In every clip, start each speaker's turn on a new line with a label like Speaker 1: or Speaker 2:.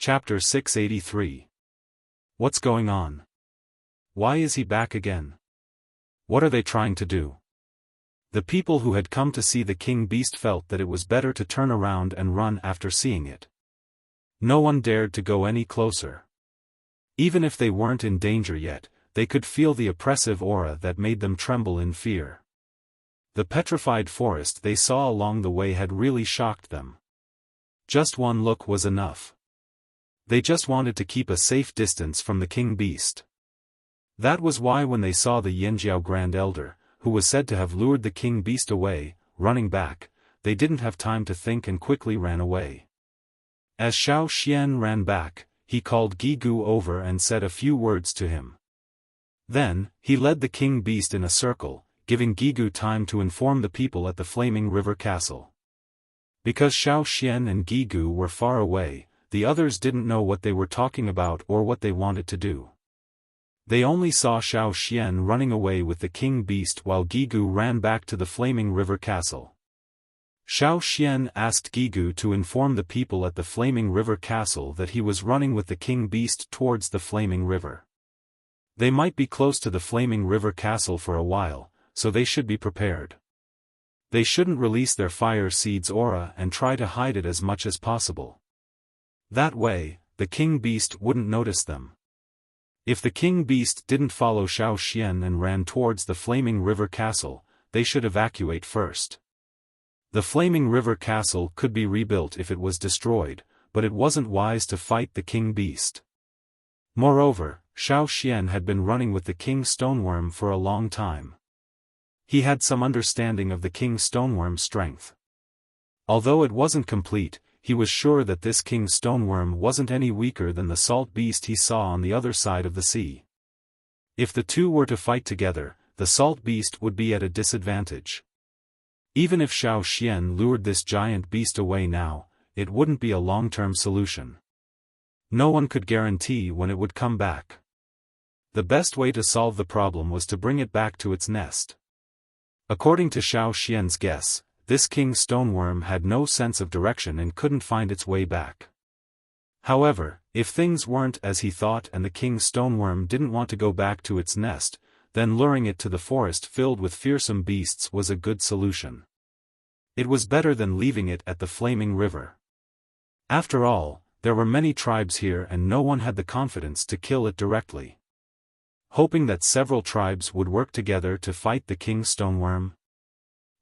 Speaker 1: Chapter 683. What's going on? Why is he back again? What are they trying to do? The people who had come to see the king beast felt that it was better to turn around and run after seeing it. No one dared to go any closer. Even if they weren't in danger yet, they could feel the oppressive aura that made them tremble in fear. The petrified forest they saw along the way had really shocked them. Just one look was enough. They just wanted to keep a safe distance from the king beast. That was why when they saw the Yanjiao Grand Elder, who was said to have lured the king beast away, running back, they didn't have time to think and quickly ran away. As Xiaofan ran back, he called Gigu over and said a few words to him. Then, he led the king beast in a circle, giving Gigu time to inform the people at the Flaming River Castle. Because Xiaofan and Gigu were far away, the others didn't know what they were talking about or what they wanted to do. They only saw Xiaofan running away with the king beast while Gigu ran back to the Flaming River Castle. Xiaofan asked Gigu to inform the people at the Flaming River Castle that he was running with the king beast towards the Flaming River. They might be close to the Flaming River Castle for a while, so they should be prepared. They shouldn't release their fire seed's aura and try to hide it as much as possible. That way, the king beast wouldn't notice them. If the king beast didn't follow Xiaofan and ran towards the Flaming River Castle, they should evacuate first. The Flaming River Castle could be rebuilt if it was destroyed, but it wasn't wise to fight the king beast. Moreover, Xiaofan had been running with the king stoneworm for a long time. He had some understanding of the king stoneworm's strength. Although it wasn't complete, he was sure that this king stoneworm wasn't any weaker than the salt beast he saw on the other side of the sea. If the two were to fight together, the salt beast would be at a disadvantage. Even if Xiaofan lured this giant beast away now, it wouldn't be a long-term solution. No one could guarantee when it would come back. The best way to solve the problem was to bring it back to its nest. According to Xiaofan's guess, this king stoneworm had no sense of direction and couldn't find its way back. However, if things weren't as he thought and the king stoneworm didn't want to go back to its nest, then luring it to the forest filled with fearsome beasts was a good solution. It was better than leaving it at the Flaming River. After all, there were many tribes here and no one had the confidence to kill it directly. Hoping that several tribes would work together to fight the king stoneworm,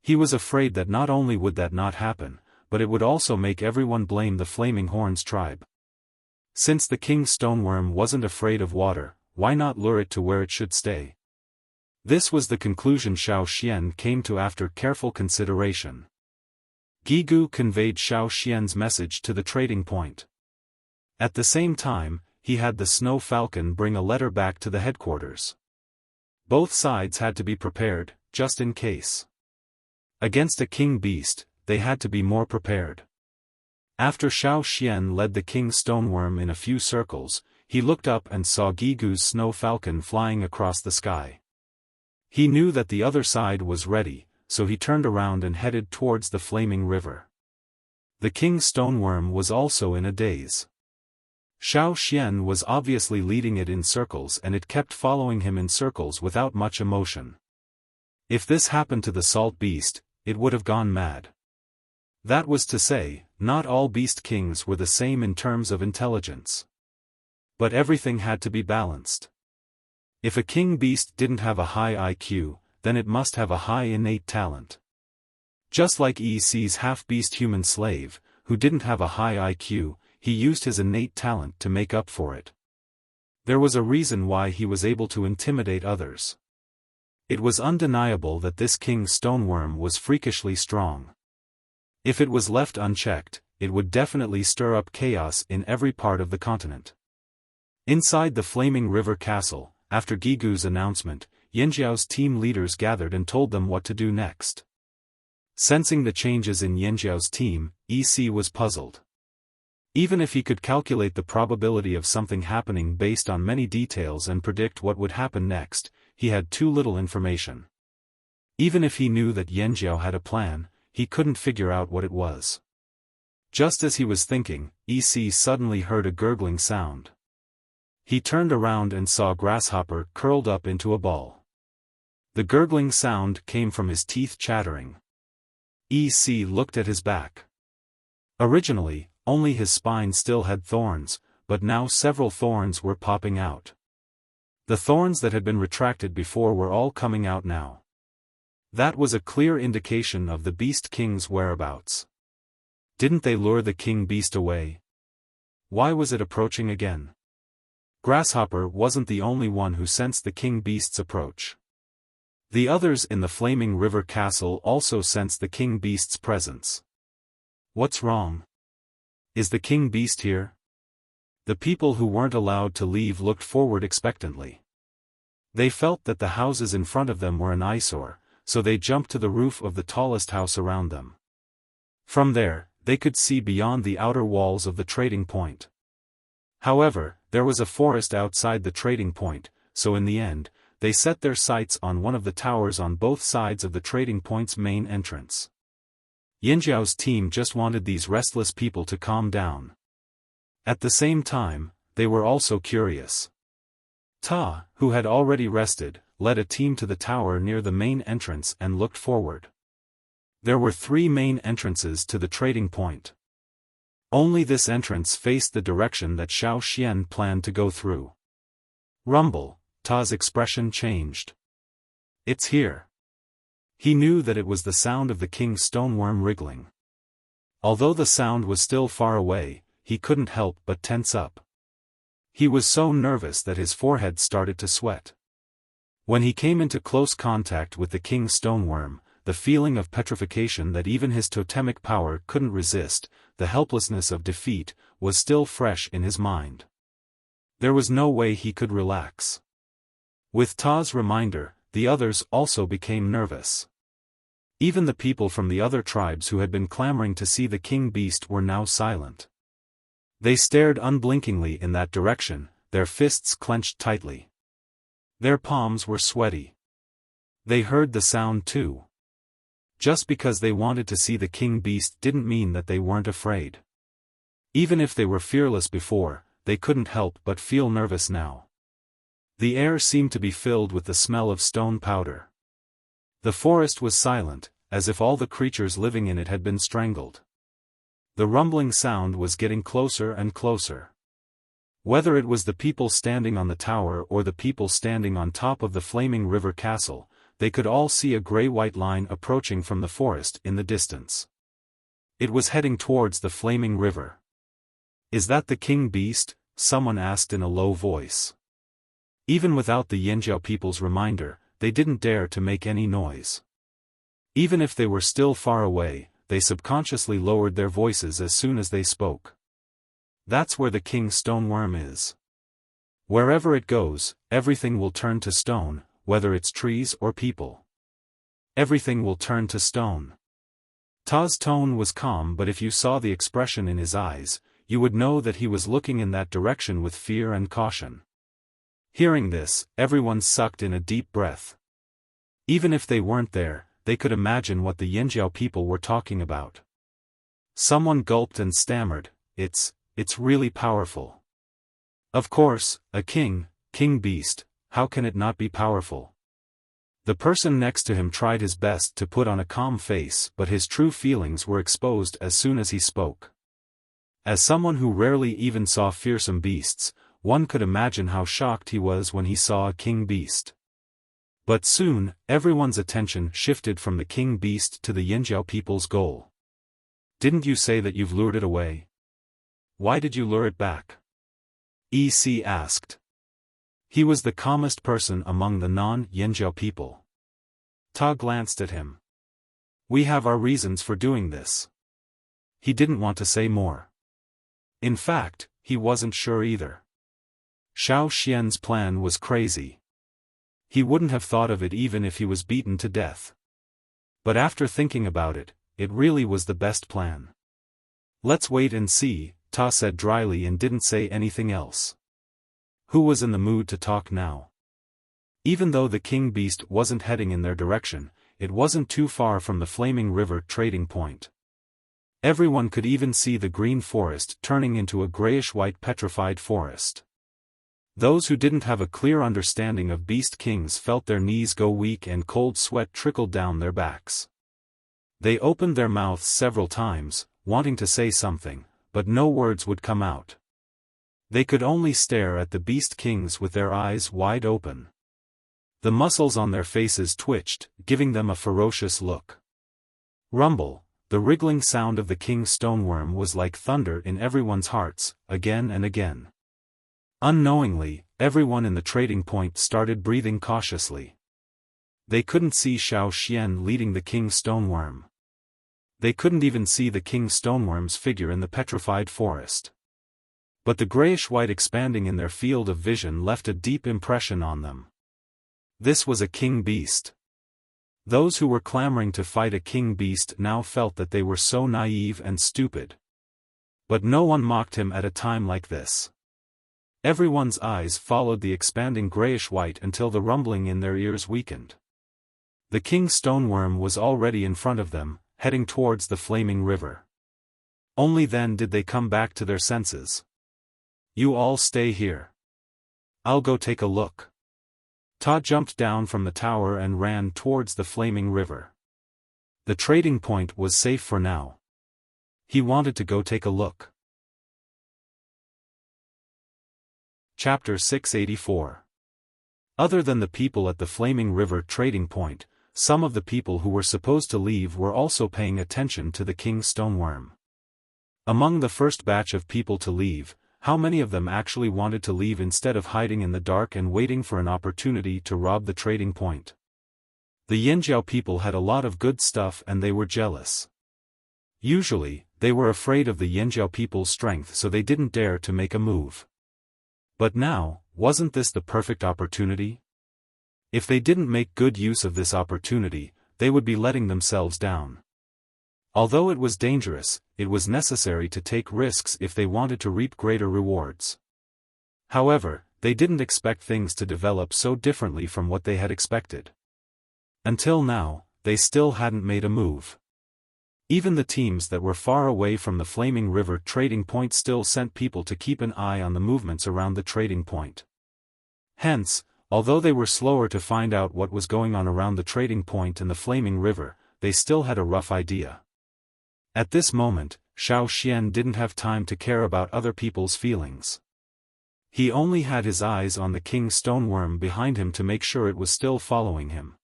Speaker 1: he was afraid that not only would that not happen, but it would also make everyone blame the Flaming Horns tribe. Since the king stoneworm wasn't afraid of water, why not lure it to where it should stay? This was the conclusion Xiaofan came to after careful consideration. Gigu conveyed Xiaofan's message to the trading point. At the same time, he had the snow falcon bring a letter back to the headquarters. Both sides had to be prepared, just in case. Against a king beast, they had to be more prepared. After Xiaofan led the king stoneworm in a few circles, he looked up and saw Gigu's snow falcon flying across the sky. He knew that the other side was ready, so he turned around and headed towards the Flaming River. The king stoneworm was also in a daze. Xiaofan was obviously leading it in circles and it kept following him in circles without much emotion. If this happened to the salt beast, it would have gone mad. That was to say, not all beast kings were the same in terms of intelligence. But everything had to be balanced. If a king beast didn't have a high IQ, then it must have a high innate talent. Just like EC's half-beast human slave, who didn't have a high IQ, he used his innate talent to make up for it. There was a reason why he was able to intimidate others. It was undeniable that this king stoneworm was freakishly strong. If it was left unchecked, it would definitely stir up chaos in every part of the continent. Inside the Flaming River Castle, after Gigu's announcement, Yanjiao's team leaders gathered and told them what to do next. Sensing the changes in Yanjiao's team, EC was puzzled. Even if he could calculate the probability of something happening based on many details and predict what would happen next, he had too little information. Even if he knew that Yanjiao had a plan, he couldn't figure out what it was. Just as he was thinking, EC suddenly heard a gurgling sound. He turned around and saw Grasshopper curled up into a ball. The gurgling sound came from his teeth chattering. EC looked at his back. Originally, only his spine still had thorns, but now several thorns were popping out. The thorns that had been retracted before were all coming out now. That was a clear indication of the Beast King's whereabouts. Didn't they lure the King Beast away? Why was it approaching again? Grasshopper wasn't the only one who sensed the King Beast's approach. The others in the Flaming River Castle also sensed the King Beast's presence. What's wrong? Is the King Beast here? The people who weren't allowed to leave looked forward expectantly. They felt that the houses in front of them were an eyesore, so they jumped to the roof of the tallest house around them. From there, they could see beyond the outer walls of the trading point. However, there was a forest outside the trading point, so in the end, they set their sights on one of the towers on both sides of the trading point's main entrance. Yinjiao's team just wanted these restless people to calm down. At the same time, they were also curious. Ta, who had already rested, led a team to the tower near the main entrance and looked forward. There were 3 main entrances to the trading point. Only this entrance faced the direction that Xiaofan planned to go through. Rumble, Ta's expression changed. It's here. He knew that it was the sound of the king's stoneworm wriggling. Although the sound was still far away, he couldn't help but tense up. He was so nervous that his forehead started to sweat. When he came into close contact with the king's stoneworm, the feeling of petrification that even his totemic power couldn't resist, the helplessness of defeat, was still fresh in his mind. There was no way he could relax. With Ta's reminder, the others also became nervous. Even the people from the other tribes who had been clamoring to see the king beast were now silent. They stared unblinkingly in that direction, their fists clenched tightly. Their palms were sweaty. They heard the sound too. Just because they wanted to see the king beast didn't mean that they weren't afraid. Even if they were fearless before, they couldn't help but feel nervous now. The air seemed to be filled with the smell of stone powder. The forest was silent, as if all the creatures living in it had been strangled. The rumbling sound was getting closer and closer. Whether it was the people standing on the tower or the people standing on top of the Flaming River Castle, they could all see a gray-white line approaching from the forest in the distance. It was heading towards the Flaming River. "Is that the king beast?" someone asked in a low voice. Even without the Yinjiao people's reminder, they didn't dare to make any noise. Even if they were still far away, they subconsciously lowered their voices as soon as they spoke. That's where the king stoneworm is. Wherever it goes, everything will turn to stone, whether it's trees or people. Everything will turn to stone. Ta's tone was calm, but if you saw the expression in his eyes, you would know that he was looking in that direction with fear and caution. Hearing this, everyone sucked in a deep breath. Even if they weren't there, they could imagine what the Yinjiao people were talking about. Someone gulped and stammered, It's really powerful. Of course, a king beast, how can it not be powerful? The person next to him tried his best to put on a calm face, but his true feelings were exposed as soon as he spoke. As someone who rarely even saw fearsome beasts, one could imagine how shocked he was when he saw a king beast. But soon, everyone's attention shifted from the king beast to the Yinjiao people's goal. "Didn't you say that you've lured it away? Why did you lure it back?" EC asked. He was the calmest person among the non-Yinjiao people. Ta glanced at him. "We have our reasons for doing this." He didn't want to say more. In fact, he wasn't sure either. Xiaofan's plan was crazy. He wouldn't have thought of it even if he was beaten to death. But after thinking about it, it really was the best plan. "Let's wait and see," Ta said dryly and didn't say anything else. Who was in the mood to talk now? Even though the king beast wasn't heading in their direction, it wasn't too far from the Flaming River trading point. Everyone could even see the green forest turning into a grayish-white petrified forest. Those who didn't have a clear understanding of Beast Kings felt their knees go weak and cold sweat trickled down their backs. They opened their mouths several times, wanting to say something, but no words would come out. They could only stare at the Beast Kings with their eyes wide open. The muscles on their faces twitched, giving them a ferocious look. Rumble, the wriggling sound of the king's stoneworm was like thunder in everyone's hearts, again and again. Unknowingly, everyone in the trading point started breathing cautiously. They couldn't see Xiaofan leading the king's stoneworm. They couldn't even see the king's stoneworm's figure in the petrified forest. But the grayish-white expanding in their field of vision left a deep impression on them. This was a king beast. Those who were clamoring to fight a king beast now felt that they were so naive and stupid. But no one mocked him at a time like this. Everyone's eyes followed the expanding grayish-white until the rumbling in their ears weakened. The king's stoneworm was already in front of them, heading towards the flaming river. Only then did they come back to their senses. "You all stay here. I'll go take a look." Ta jumped down from the tower and ran towards the flaming river. The trading point was safe for now. He wanted to go take a look. Chapter 684. Other than the people at the flaming river trading point, some of the people who were supposed to leave were also paying attention to the king's stoneworm. Among the first batch of people to leave, how many of them actually wanted to leave instead of hiding in the dark and waiting for an opportunity to rob the trading point? The Yanjiao people had a lot of good stuff and they were jealous. Usually, they were afraid of the Yanjiao people's strength, so they didn't dare to make a move. But now, wasn't this the perfect opportunity? If they didn't make good use of this opportunity, they would be letting themselves down. Although it was dangerous, it was necessary to take risks if they wanted to reap greater rewards. However, they didn't expect things to develop so differently from what they had expected. Until now, they still hadn't made a move. Even the teams that were far away from the flaming river trading point still sent people to keep an eye on the movements around the trading point. Hence, although they were slower to find out what was going on around the trading point and the flaming river, they still had a rough idea. At this moment, Xiaofan didn't have time to care about other people's feelings. He only had his eyes on the king's stoneworm behind him to make sure it was still following him.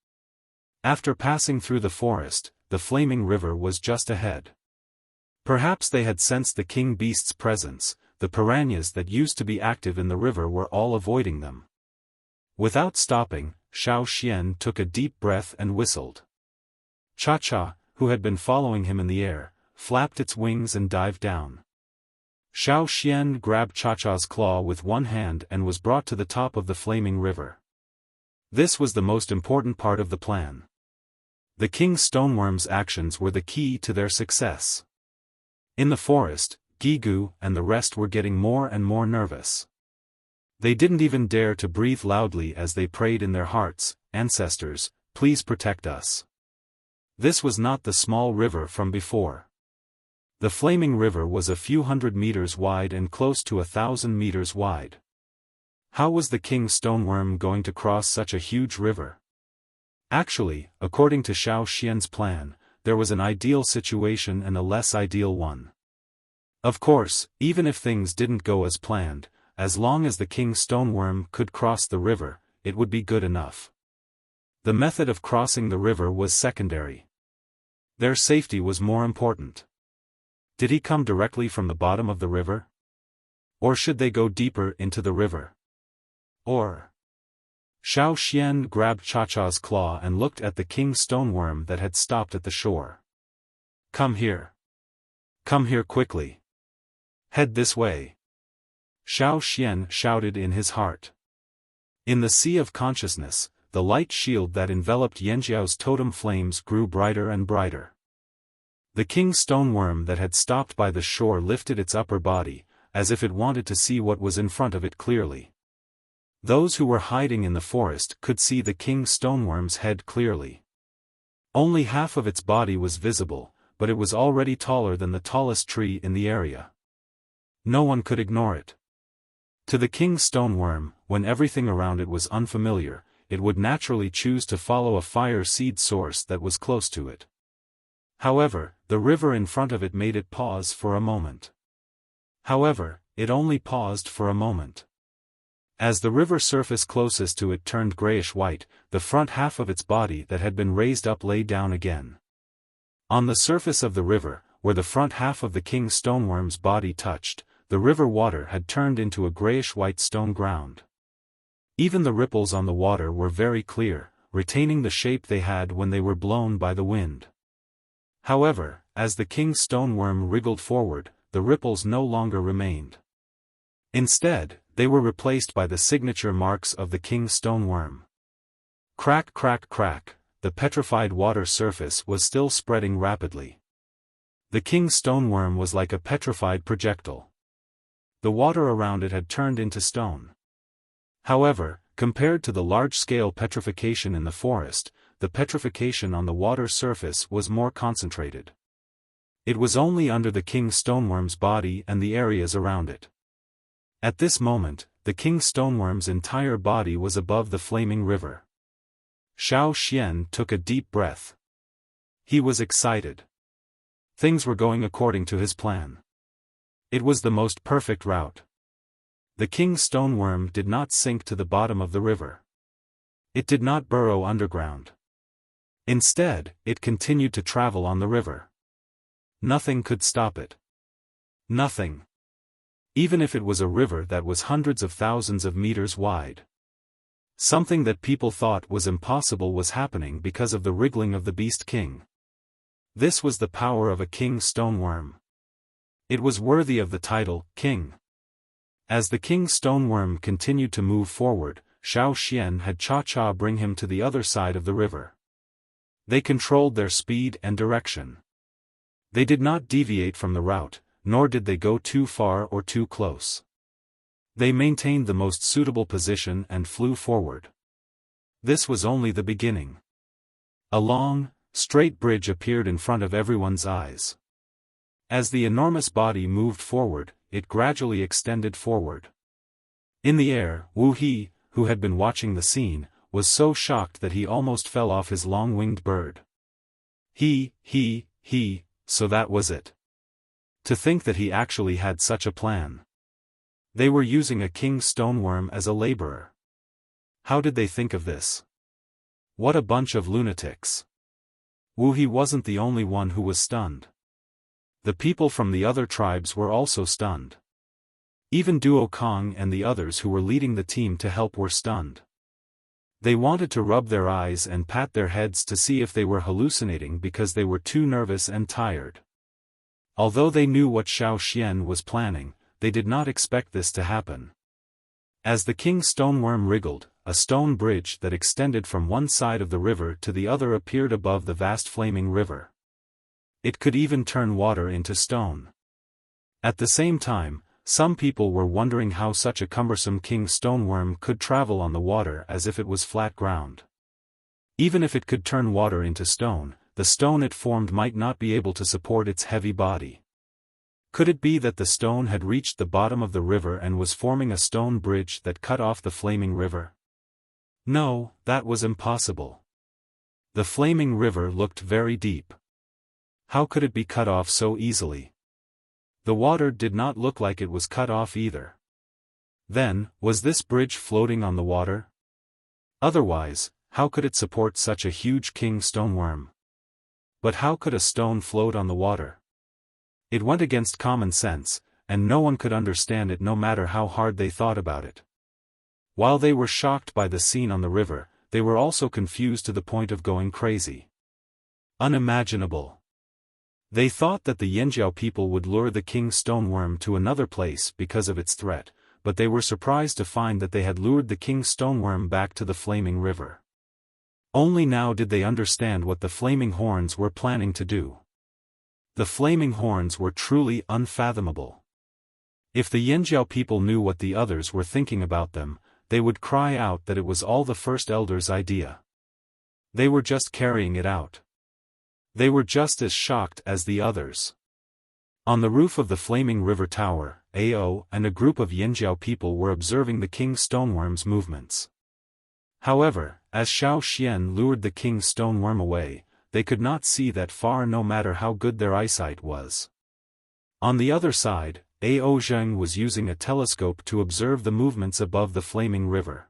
Speaker 1: After passing through the forest, the flaming river was just ahead. Perhaps they had sensed the king beast's presence. The piranhas that used to be active in the river were all avoiding them. Without stopping, Xiaofan took a deep breath and whistled. Cha-Cha, who had been following him in the air, flapped its wings and dived down. Xiaofan grabbed Cha-Cha's claw with one hand and was brought to the top of the flaming river. This was the most important part of the plan. The king's stoneworm's actions were the key to their success. In the forest, Gigu and the rest were getting more and more nervous. They didn't even dare to breathe loudly as they prayed in their hearts, "Ancestors, please protect us." This was not the small river from before. The flaming river was a few hundred meters wide and close to 1,000 meters wide. How was the king's stoneworm going to cross such a huge river? Actually, according to Xiaofan's plan, there was an ideal situation and a less ideal one. Of course, even if things didn't go as planned, as long as the king's stoneworm could cross the river, it would be good enough. The method of crossing the river was secondary. Their safety was more important. Did he come directly from the bottom of the river? Or should they go deeper into the river? Or... Xiaofan grabbed Cha-Cha's claw and looked at the king's stoneworm that had stopped at the shore. "Come here. Come here quickly. Head this way." Xiaofan shouted in his heart. In the sea of consciousness, the light shield that enveloped Yanjiao's totem flames grew brighter and brighter. The king's stoneworm that had stopped by the shore lifted its upper body, as if it wanted to see what was in front of it clearly. Those who were hiding in the forest could see the king's stoneworm's head clearly. Only half of its body was visible, but it was already taller than the tallest tree in the area. No one could ignore it. To the king's stoneworm, when everything around it was unfamiliar, it would naturally choose to follow a fire seed source that was close to it. However, the river in front of it made it pause for a moment. However, it only paused for a moment. As the river surface closest to it turned grayish-white, the front half of its body that had been raised up lay down again. On the surface of the river, where the front half of the king's stoneworm's body touched, the river water had turned into a grayish-white stone ground. Even the ripples on the water were very clear, retaining the shape they had when they were blown by the wind. However, as the king's stoneworm wriggled forward, the ripples no longer remained. Instead, they were replaced by the signature marks of the king's stoneworm. Crack, crack, crack, the petrified water surface was still spreading rapidly. The king's stoneworm was like a petrified projectile. The water around it had turned into stone. However, compared to the large-scale petrification in the forest, the petrification on the water surface was more concentrated. It was only under the king's stoneworm's body and the areas around it. At this moment, the king's stoneworm's entire body was above the flaming river. Xiaofan took a deep breath. He was excited. Things were going according to his plan. It was the most perfect route. The king's stoneworm did not sink to the bottom of the river. It did not burrow underground. Instead, it continued to travel on the river. Nothing could stop it. Nothing. Even if it was a river that was hundreds of thousands of meters wide. Something that people thought was impossible was happening because of the wriggling of the beast king. This was the power of a king's stoneworm. It was worthy of the title, king. As the king's stoneworm continued to move forward, Xiaofan had Cha-Cha bring him to the other side of the river. They controlled their speed and direction. They did not deviate from the route, nor did they go too far or too close. They maintained the most suitable position and flew forward. This was only the beginning. A long, straight bridge appeared in front of everyone's eyes. As the enormous body moved forward, it gradually extended forward. In the air, Wuxia, who had been watching the scene, was so shocked that he almost fell off his long-winged bird. So that was it. To think that he actually had such a plan. They were using a king's stoneworm as a laborer. How did they think of this? What a bunch of lunatics. Wuxia wasn't the only one who was stunned. The people from the other tribes were also stunned. Even Duo Kong and the others who were leading the team to help were stunned. They wanted to rub their eyes and pat their heads to see if they were hallucinating because they were too nervous and tired. Although they knew what Xiaofan was planning, they did not expect this to happen. As the king's stoneworm wriggled, a stone bridge that extended from one side of the river to the other appeared above the vast flaming river. It could even turn water into stone. At the same time, some people were wondering how such a cumbersome king's stoneworm could travel on the water as if it was flat ground. Even if it could turn water into stone, the stone it formed might not be able to support its heavy body. Could it be that the stone had reached the bottom of the river and was forming a stone bridge that cut off the flaming river? No, that was impossible. The flaming river looked very deep. How could it be cut off so easily? The water did not look like it was cut off either. Then, was this bridge floating on the water? Otherwise, how could it support such a huge king stoneworm? But how could a stone float on the water? It went against common sense, and no one could understand it no matter how hard they thought about it. While they were shocked by the scene on the river, they were also confused to the point of going crazy. Unimaginable. They thought that the Yanjiao people would lure the king's stoneworm to another place because of its threat, but they were surprised to find that they had lured the king's stoneworm back to the flaming river. Only now did they understand what the flaming horns were planning to do. The flaming horns were truly unfathomable. If the Yanjiao people knew what the others were thinking about them, they would cry out that it was all the first elder's idea. They were just carrying it out. They were just as shocked as the others. On the roof of the flaming river tower, Ao and a group of Yinjiao people were observing the king's stoneworm's movements. However, as Xiaofan lured the king's stoneworm away, they could not see that far no matter how good their eyesight was. On the other side, Ao Zheng was using a telescope to observe the movements above the flaming river.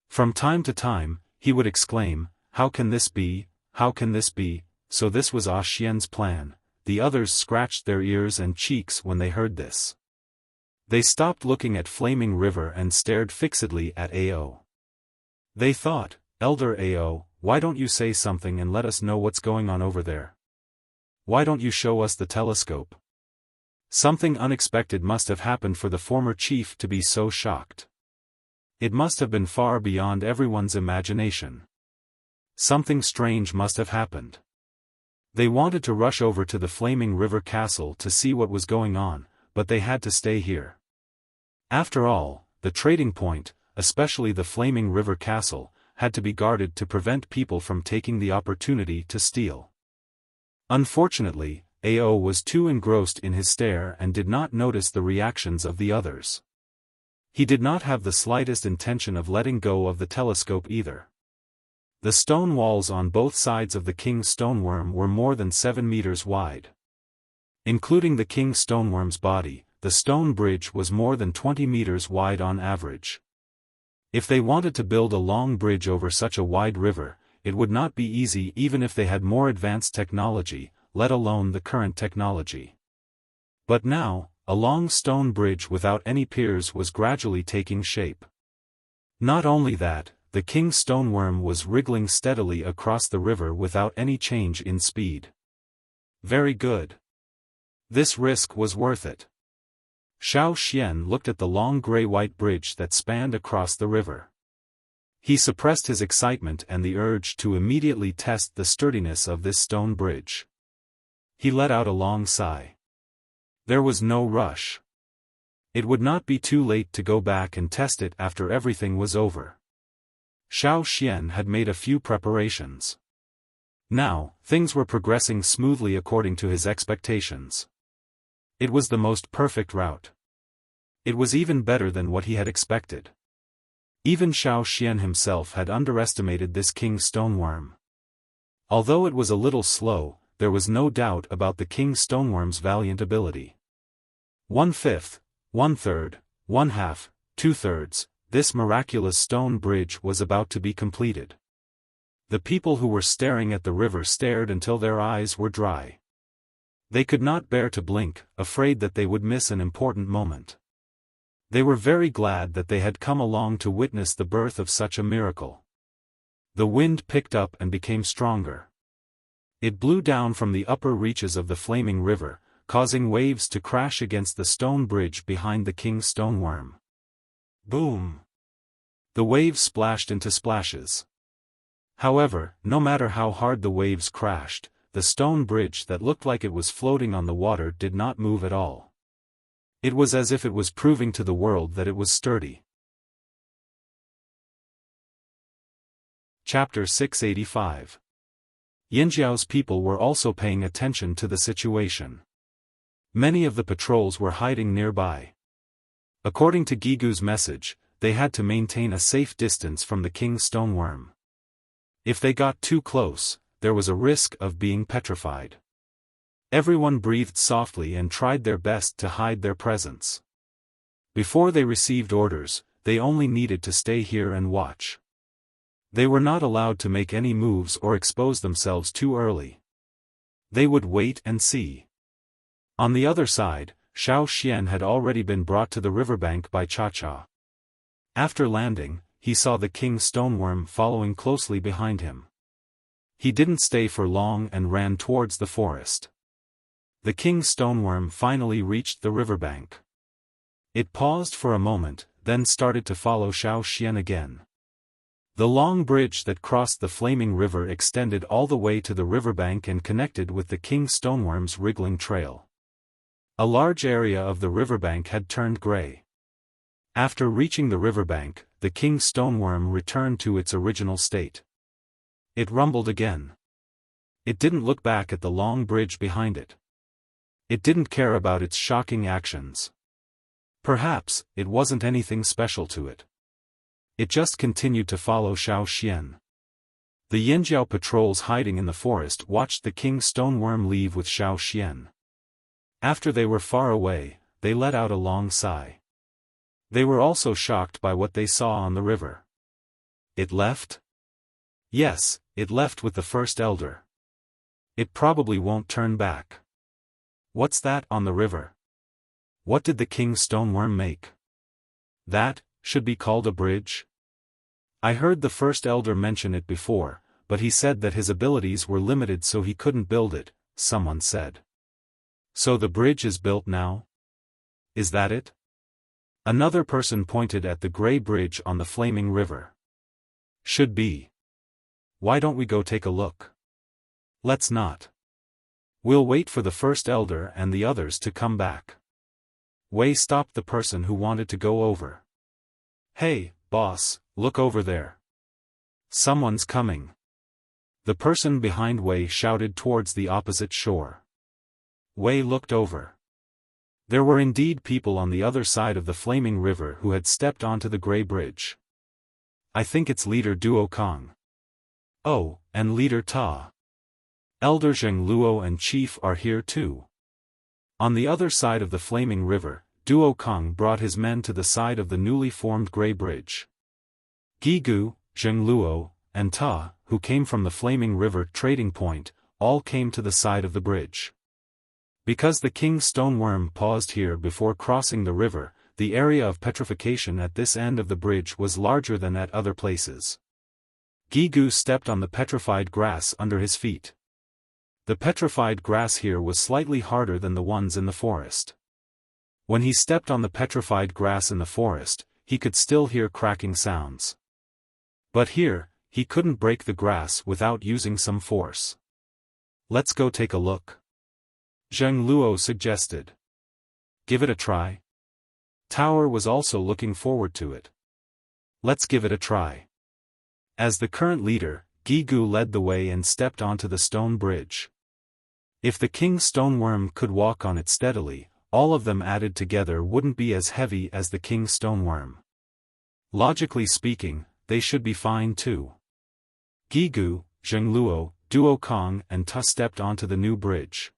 Speaker 1: From time to time, he would exclaim, "How can this be? How can this be?" So this was Ah Xian's plan. The others scratched their ears and cheeks when they heard this. They stopped looking at flaming river and stared fixedly at Ao. They thought, "Elder Ao, why don't you say something and let us know what's going on over there? Why don't you show us the telescope?" Something unexpected must have happened for the former chief to be so shocked. It must have been far beyond everyone's imagination. Something strange must have happened. They wanted to rush over to the flaming river castle to see what was going on, but they had to stay here. After all, the trading point, especially the flaming river castle, had to be guarded to prevent people from taking the opportunity to steal. Unfortunately, Ao was too engrossed in his stare and did not notice the reactions of the others. He did not have the slightest intention of letting go of the telescope either. The stone walls on both sides of the king's stoneworm were more than 7 meters wide. Including the king's stoneworm's body, the stone bridge was more than 20 meters wide on average. If they wanted to build a long bridge over such a wide river, it would not be easy even if they had more advanced technology, let alone the current technology. But now, a long stone bridge without any piers was gradually taking shape. Not only that, the king's stoneworm was wriggling steadily across the river without any change in speed. Very good. This risk was worth it. Xiaofan looked at the long gray-white bridge that spanned across the river. He suppressed his excitement and the urge to immediately test the sturdiness of this stone bridge. He let out a long sigh. There was no rush. It would not be too late to go back and test it after everything was over. Xiaofan had made a few preparations. Now, things were progressing smoothly according to his expectations. It was the most perfect route. It was even better than what he had expected. Even Xiaofan himself had underestimated this king's stoneworm. Although it was a little slow, there was no doubt about the king's stoneworm's valiant ability. 1/5, 1/3, 1/2, 2/3, this miraculous stone bridge was about to be completed. The people who were staring at the river stared until their eyes were dry. They could not bear to blink, afraid that they would miss an important moment. They were very glad that they had come along to witness the birth of such a miracle. The wind picked up and became stronger. It blew down from the upper reaches of the flaming river, causing waves to crash against the stone bridge behind the king's stoneworm. Boom! The waves splashed into splashes. However, no matter how hard the waves crashed, the stone bridge that looked like it was floating on the water did not move at all. It was as if it was proving to the world that it was sturdy. Chapter 685. Yinjiao's people were also paying attention to the situation. Many of the patrols were hiding nearby. According to Gigu's message, they had to maintain a safe distance from the king's stoneworm. If they got too close, there was a risk of being petrified. Everyone breathed softly and tried their best to hide their presence. Before they received orders, they only needed to stay here and watch. They were not allowed to make any moves or expose themselves too early. They would wait and see. On the other side, Xiaofan had already been brought to the riverbank by Cha-Cha. After landing, he saw the king's stoneworm following closely behind him. He didn't stay for long and ran towards the forest. The king's stoneworm finally reached the riverbank. It paused for a moment, then started to follow Xiaofan again. The long bridge that crossed the flaming river extended all the way to the riverbank and connected with the king's stoneworm's wriggling trail. A large area of the riverbank had turned gray. After reaching the riverbank, the king's stoneworm returned to its original state. It rumbled again. It didn't look back at the long bridge behind it. It didn't care about its shocking actions. Perhaps, it wasn't anything special to it. It just continued to follow Xiao Xian. The Yanjiao patrols hiding in the forest watched the King Stoneworm leave with Xiao Xian. After they were far away, they let out a long sigh. They were also shocked by what they saw on the river. It left? Yes, it left with the first elder. It probably won't turn back. What's that on the river? What did the King Stoneworm make? That should be called a bridge? I heard the first elder mention it before, but he said that his abilities were limited so he couldn't build it, someone said. So the bridge is built now? Is that it? Another person pointed at the gray bridge on the flaming river. Should be. Why don't we go take a look? Let's not. We'll wait for the first elder and the others to come back. Wei stopped the person who wanted to go over. Hey, boss, look over there. Someone's coming. The person behind Wei shouted towards the opposite shore. Wei looked over. There were indeed people on the other side of the flaming river who had stepped onto the gray bridge. I think it's Leader Duo Kong. Oh, and Leader Ta. Elder Zheng Luo and Chief are here too. On the other side of the flaming river, Duo Kong brought his men to the side of the newly formed gray bridge. Gigu, Zheng Luo, and Ta, who came from the flaming river trading point, all came to the side of the bridge. Because the King Stoneworm paused here before crossing the river, the area of petrification at this end of the bridge was larger than at other places. Gigu stepped on the petrified grass under his feet. The petrified grass here was slightly harder than the ones in the forest. When he stepped on the petrified grass in the forest, he could still hear cracking sounds. But here, he couldn't break the grass without using some force. Let's go take a look. Zheng Luo suggested. Give it a try. Tower was also looking forward to it. Let's give it a try. As the current leader, Gigu led the way and stepped onto the stone bridge. If the King Stoneworm could walk on it steadily, all of them added together wouldn't be as heavy as the King Stoneworm. Logically speaking, they should be fine too. Gigu, Zheng Luo, Duo Kong and Ta stepped onto the new bridge.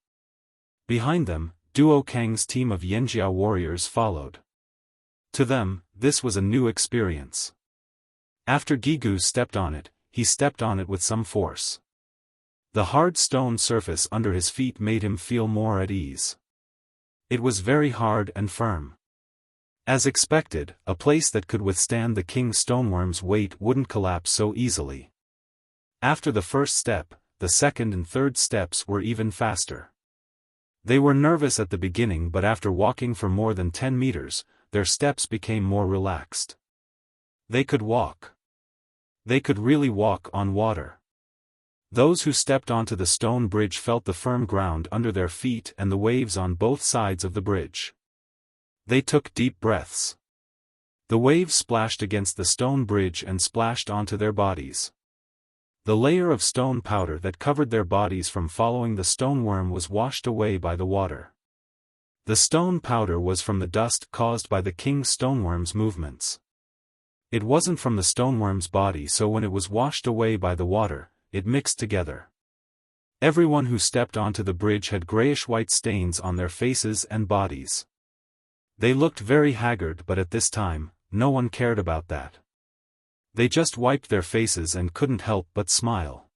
Speaker 1: Behind them, Duo Kang's team of Yanjiao warriors followed. To them, this was a new experience. After Gigu stepped on it, he stepped on it with some force. The hard stone surface under his feet made him feel more at ease. It was very hard and firm. As expected, a place that could withstand the King Stoneworm's weight wouldn't collapse so easily. After the first step, the second and third steps were even faster. They were nervous at the beginning, but after walking for more than 10 meters, their steps became more relaxed. They could walk. They could really walk on water. Those who stepped onto the stone bridge felt the firm ground under their feet and the waves on both sides of the bridge. They took deep breaths. The waves splashed against the stone bridge and splashed onto their bodies. The layer of stone powder that covered their bodies from following the stoneworm was washed away by the water. The stone powder was from the dust caused by the King Stoneworm's movements. It wasn't from the stoneworm's body, so when it was washed away by the water, it mixed together. Everyone who stepped onto the bridge had grayish-white stains on their faces and bodies. They looked very haggard, but at this time, no one cared about that. They just wiped their faces and couldn't help but smile.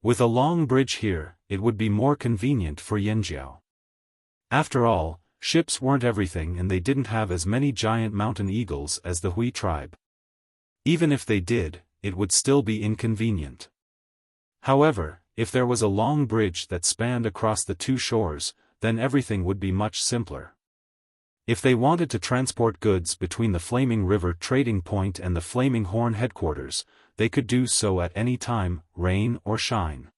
Speaker 1: With a long bridge here, it would be more convenient for Yanjiao. After all, ships weren't everything, and they didn't have as many giant mountain eagles as the Hui tribe. Even if they did, it would still be inconvenient. However, if there was a long bridge that spanned across the two shores, then everything would be much simpler. If they wanted to transport goods between the Flaming River trading point and the Flaming Horn headquarters, they could do so at any time, rain or shine.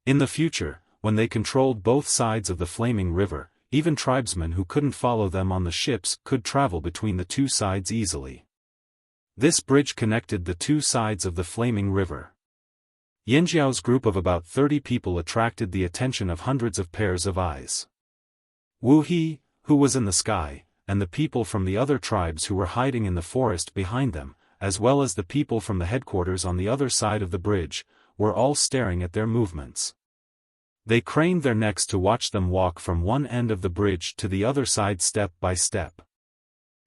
Speaker 1: In the future, when they controlled both sides of the Flaming River, even tribesmen who couldn't follow them on the ships could travel between the two sides easily. This bridge connected the two sides of the Flaming River. Yanjiao's group of about 30 people attracted the attention of hundreds of pairs of eyes. Wu He, who was in the sky, and the people from the other tribes who were hiding in the forest behind them, as well as the people from the headquarters on the other side of the bridge, were all staring at their movements. They craned their necks to watch them walk from one end of the bridge to the other side step by step.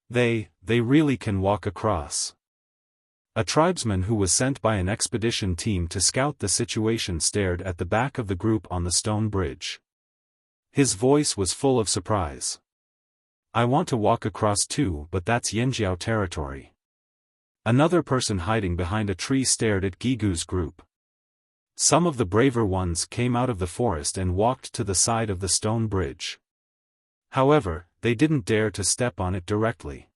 Speaker 1: They really can walk across. A tribesman who was sent by an expedition team to scout the situation stared at the back of the group on the stone bridge. His voice was full of surprise. "I want to walk across too, but that's Yanjiao territory." Another person hiding behind a tree stared at Gigu's group. Some of the braver ones came out of the forest and walked to the side of the stone bridge. However, they didn't dare to step on it directly.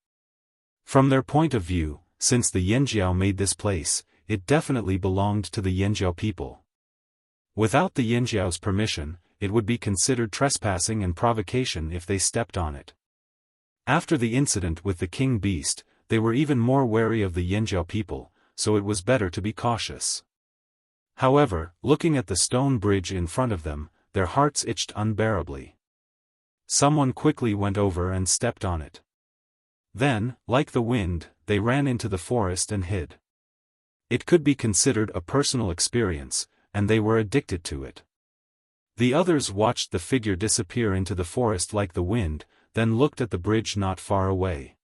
Speaker 1: From their point of view, since the Yanjiao made this place, it definitely belonged to the Yanjiao people. Without the Yanjiao's permission, it would be considered trespassing and provocation if they stepped on it. After the incident with the king beast, they were even more wary of the Yanjiao people, so it was better to be cautious. However, looking at the stone bridge in front of them, their hearts itched unbearably. Someone quickly went over and stepped on it. Then, like the wind, they ran into the forest and hid. It could be considered a personal experience, and they were addicted to it. The others watched the figure disappear into the forest like the wind, then looked at the bridge not far away.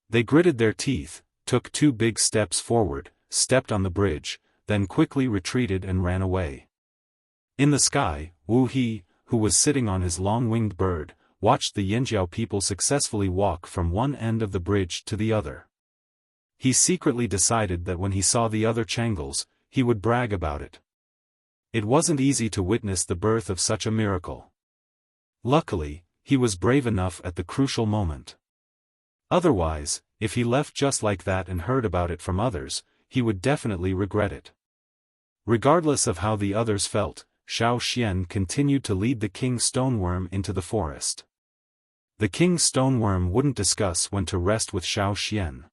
Speaker 1: They gritted their teeth, took 2 big steps forward, stepped on the bridge, then quickly retreated and ran away. In the sky, Wu He, who was sitting on his long-winged bird, watched the Yanjiao people successfully walk from one end of the bridge to the other. He secretly decided that when he saw the other Changles, he would brag about it. It wasn't easy to witness the birth of such a miracle. Luckily, he was brave enough at the crucial moment. Otherwise, if he left just like that and heard about it from others, he would definitely regret it. Regardless of how the others felt, Xiaoxian continued to lead the king stoneworm into the forest. The king stoneworm wouldn't discuss when to rest with Xiaoxian.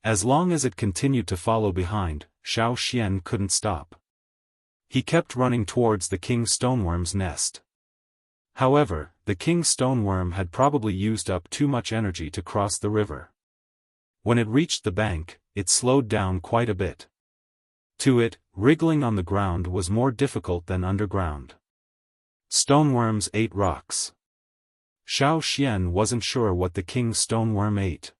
Speaker 1: As long as it continued to follow behind, Xiaoxian couldn't stop. He kept running towards the king stoneworm's nest. However, the king stoneworm had probably used up too much energy to cross the river. When it reached the bank, it slowed down quite a bit. To it, wriggling on the ground was more difficult than underground. Stoneworms ate rocks. Xiaoxian wasn't sure what the king stoneworm ate.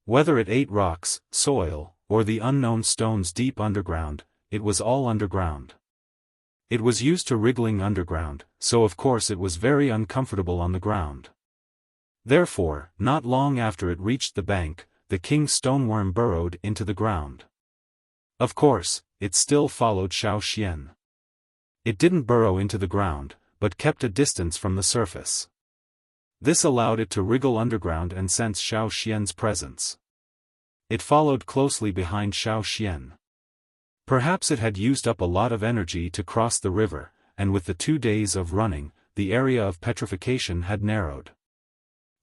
Speaker 1: Whether it ate rocks, soil, or the unknown stones deep underground, it was all underground. It was used to wriggling underground, so of course it was very uncomfortable on the ground. Therefore, not long after it reached the bank, the king stoneworm burrowed into the ground. Of course, it still followed Xiaoxian. It didn't burrow into the ground, but kept a distance from the surface. This allowed it to wriggle underground and sense Xiaoxian's presence. It followed closely behind Xiaoxian. Perhaps it had used up a lot of energy to cross the river, and with the 2 days of running, the area of petrification had narrowed.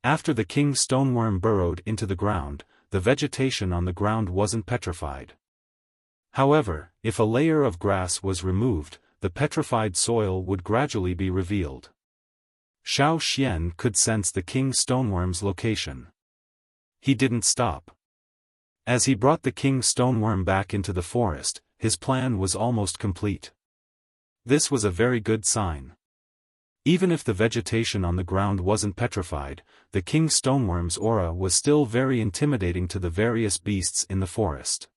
Speaker 1: After the king stoneworm burrowed into the ground, the vegetation on the ground wasn't petrified. However, if a layer of grass was removed, the petrified soil would gradually be revealed. Xiaoxian could sense the king stoneworm's location. He didn't stop. As he brought the king stoneworm back into the forest, his plan was almost complete. This was a very good sign. Even if the vegetation on the ground wasn't petrified, the king stoneworm's aura was still very intimidating to the various beasts in the forest.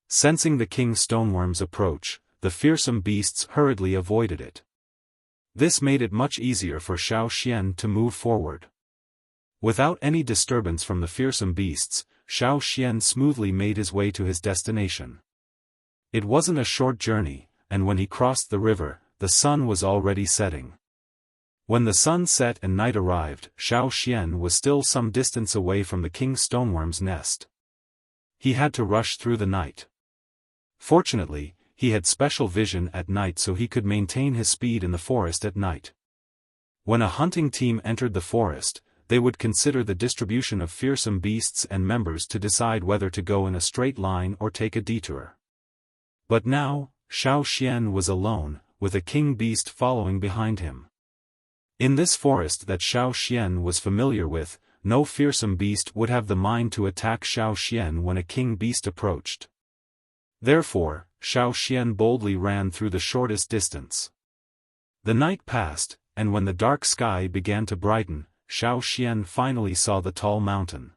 Speaker 1: Sensing the king stoneworm's approach, the fearsome beasts hurriedly avoided it. This made it much easier for Xiaoxian to move forward. Without any disturbance from the fearsome beasts, Xiaoxian smoothly made his way to his destination. It wasn't a short journey, and when he crossed the river, the sun was already setting. When the sun set and night arrived, Xiaoxian was still some distance away from the king stoneworm's nest. He had to rush through the night. Fortunately, he had special vision at night so he could maintain his speed in the forest at night. When a hunting team entered the forest, they would consider the distribution of fearsome beasts and members to decide whether to go in a straight line or take a detour. But now, Xiaofan was alone, with a king beast following behind him. In this forest that Xiaofan was familiar with, no fearsome beast would have the mind to attack Xiaofan when a king beast approached. Therefore, Xiaofan boldly ran through the shortest distance. The night passed, and when the dark sky began to brighten, Xiaofan finally saw the tall mountain.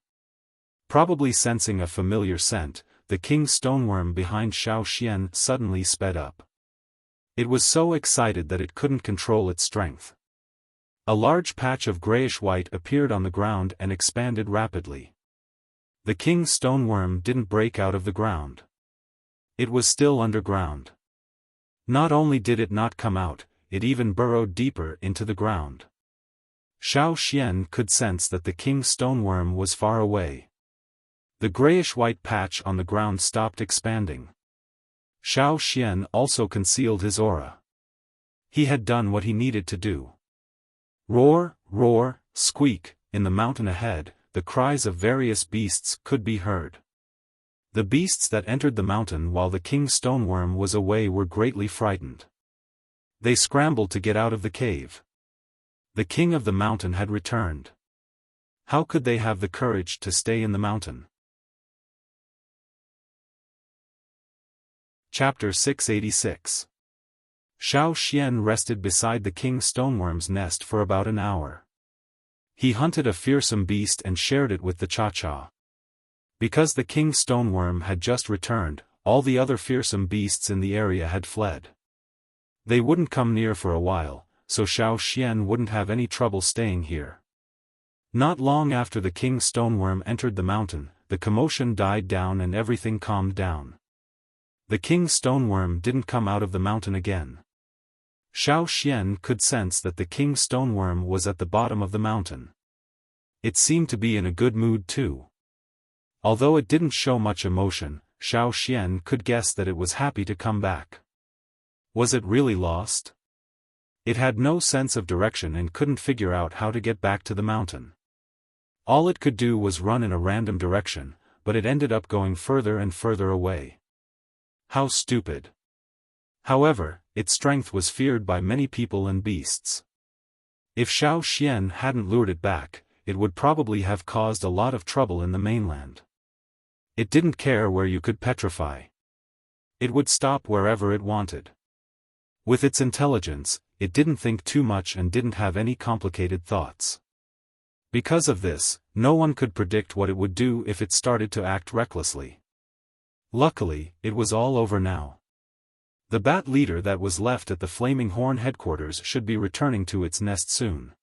Speaker 1: Probably sensing a familiar scent, the king's stoneworm behind Xiaofan suddenly sped up. It was so excited that it couldn't control its strength. A large patch of grayish-white appeared on the ground and expanded rapidly. The king's stoneworm didn't break out of the ground. It was still underground. Not only did it not come out, it even burrowed deeper into the ground. Xiaofan could sense that the king's stoneworm was far away. The grayish-white patch on the ground stopped expanding. Xiaofan also concealed his aura. He had done what he needed to do. Roar, roar, squeak, in the mountain ahead, the cries of various beasts could be heard. The beasts that entered the mountain while the king's stoneworm was away were greatly frightened. They scrambled to get out of the cave. The king of the mountain had returned. How could they have the courage to stay in the mountain? Chapter 686. Xiaofan rested beside the king's stoneworm's nest for about an hour. He hunted a fearsome beast and shared it with the cha-cha. Because the king's stoneworm had just returned, all the other fearsome beasts in the area had fled. They wouldn't come near for a while, so Xiaofan wouldn't have any trouble staying here. Not long after the king's stoneworm entered the mountain, the commotion died down and everything calmed down. The king's stoneworm didn't come out of the mountain again. Xiaofan could sense that the king's stoneworm was at the bottom of the mountain. It seemed to be in a good mood too. Although it didn't show much emotion, Xiaofan could guess that it was happy to come back. Was it really lost? It had no sense of direction and couldn't figure out how to get back to the mountain. All it could do was run in a random direction, but it ended up going further and further away. How stupid. However, its strength was feared by many people and beasts. If Xiaofan hadn't lured it back, it would probably have caused a lot of trouble in the mainland. It didn't care where you could petrify. It would stop wherever it wanted. With its intelligence, it didn't think too much and didn't have any complicated thoughts. Because of this, no one could predict what it would do if it started to act recklessly. Luckily, it was all over now. The bat leader that was left at the Flaming Horn headquarters should be returning to its nest soon.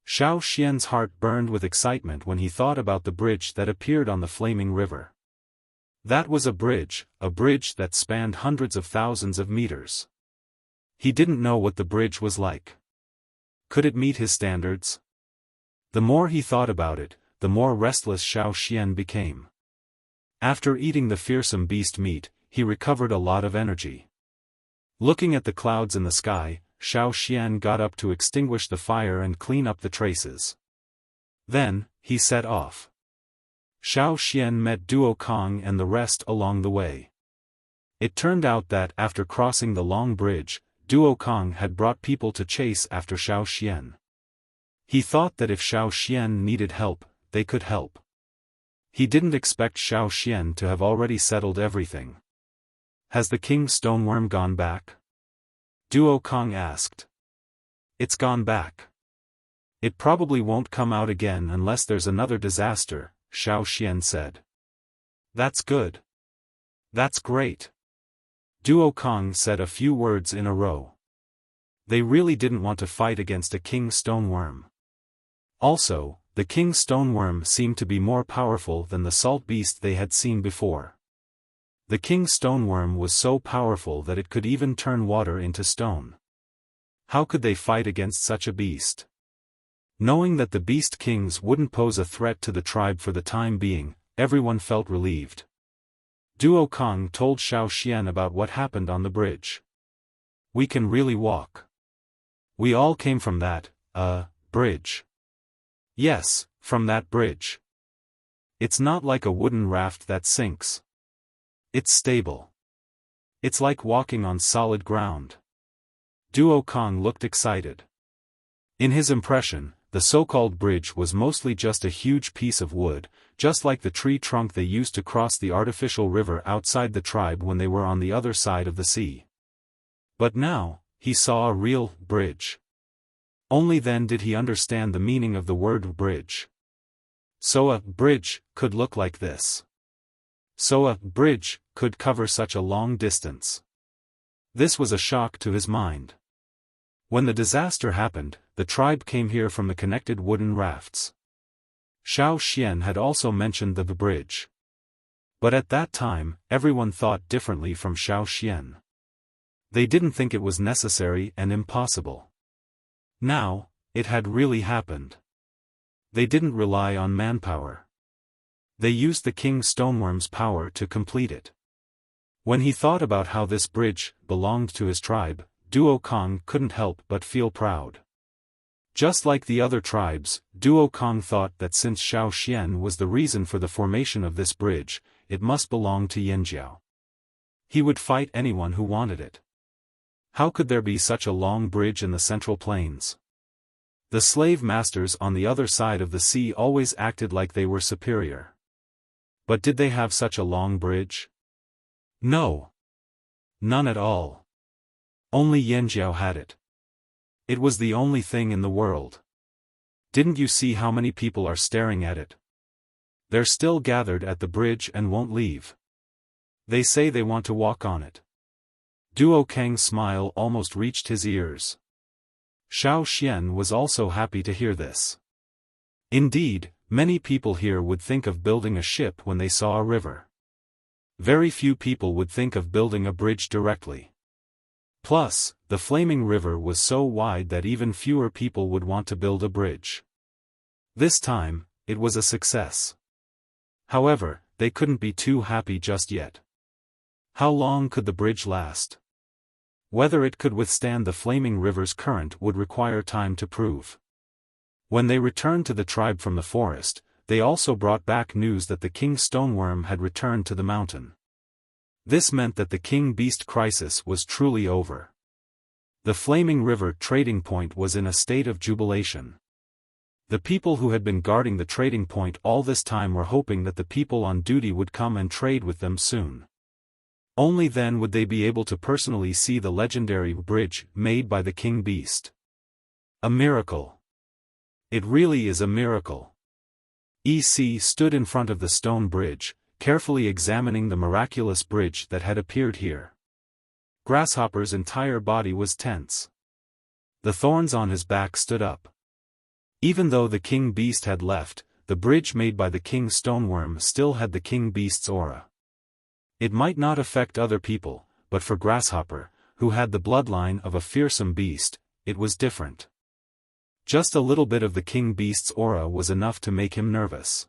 Speaker 1: Xiaofan's heart burned with excitement when he thought about the bridge that appeared on the flaming river. That was a bridge that spanned hundreds of thousands of meters. He didn't know what the bridge was like. Could it meet his standards? The more he thought about it, the more restless Xiaofan became. After eating the fearsome beast meat, he recovered a lot of energy. Looking at the clouds in the sky, Xiaofan got up to extinguish the fire and clean up the traces. Then, he set off. Xiaofan met Duo Kong and the rest along the way. It turned out that after crossing the long bridge, Duo Kong had brought people to chase after Xiaofan. He thought that if Xiaofan needed help, they could help. He didn't expect Xiaofan to have already settled everything. Has the king's stoneworm gone back? Duo Kong asked. It's gone back. It probably won't come out again unless there's another disaster, Xiaofan said. That's good. That's great. Duo Kong said a few words in a row. They really didn't want to fight against a king's stoneworm. Also, the king's stoneworm seemed to be more powerful than the salt beast they had seen before. The king's stoneworm was so powerful that it could even turn water into stone. How could they fight against such a beast? Knowing that the beast kings wouldn't pose a threat to the tribe for the time being, everyone felt relieved. Duo Kong told Xiaofan about what happened on the bridge. We can really walk. We all came from that, bridge. Yes, from that bridge. It's not like a wooden raft that sinks. It's stable. It's like walking on solid ground. Duo Kong looked excited. In his impression, the so-called bridge was mostly just a huge piece of wood, just like the tree trunk they used to cross the artificial river outside the tribe when they were on the other side of the sea. But now, he saw a real bridge. Only then did he understand the meaning of the word bridge. So a bridge could look like this. So a bridge could cover such a long distance. This was a shock to his mind. When the disaster happened, the tribe came here from the connected wooden rafts. Xiao Xian had also mentioned the bridge. But at that time, everyone thought differently from Xiao Xian. They didn't think it was necessary and impossible. Now, it had really happened. They didn't rely on manpower. They used the King Stoneworm's power to complete it. When he thought about how this bridge belonged to his tribe, Duo Kong couldn't help but feel proud. Just like the other tribes, Duo Kong thought that since Xiao Xian was the reason for the formation of this bridge, it must belong to Yanjiao. He would fight anyone who wanted it. How could there be such a long bridge in the Central Plains? The slave masters on the other side of the sea always acted like they were superior. But did they have such a long bridge? No. None at all. Only Yanjiao had it. It was the only thing in the world. Didn't you see how many people are staring at it? They're still gathered at the bridge and won't leave. They say they want to walk on it. Duo Kang's smile almost reached his ears. Xiao Xian was also happy to hear this. Indeed, many people here would think of building a ship when they saw a river. Very few people would think of building a bridge directly. Plus, the flaming river was so wide that even fewer people would want to build a bridge. This time, it was a success. However, they couldn't be too happy just yet. How long could the bridge last? Whether it could withstand the flaming river's current would require time to prove. When they returned to the tribe from the forest, they also brought back news that the King Stoneworm had returned to the mountain. This meant that the King Beast crisis was truly over. The Flaming River trading point was in a state of jubilation. The people who had been guarding the trading point all this time were hoping that the people on duty would come and trade with them soon. Only then would they be able to personally see the legendary bridge made by the King Beast. A miracle. It really is a miracle. EC stood in front of the stone bridge, carefully examining the miraculous bridge that had appeared here. Grasshopper's entire body was tense. The thorns on his back stood up. Even though the King Beast had left, the bridge made by the King Stoneworm still had the King Beast's aura. It might not affect other people, but for Grasshopper, who had the bloodline of a fearsome beast, it was different. Just a little bit of the King Beast's aura was enough to make him nervous.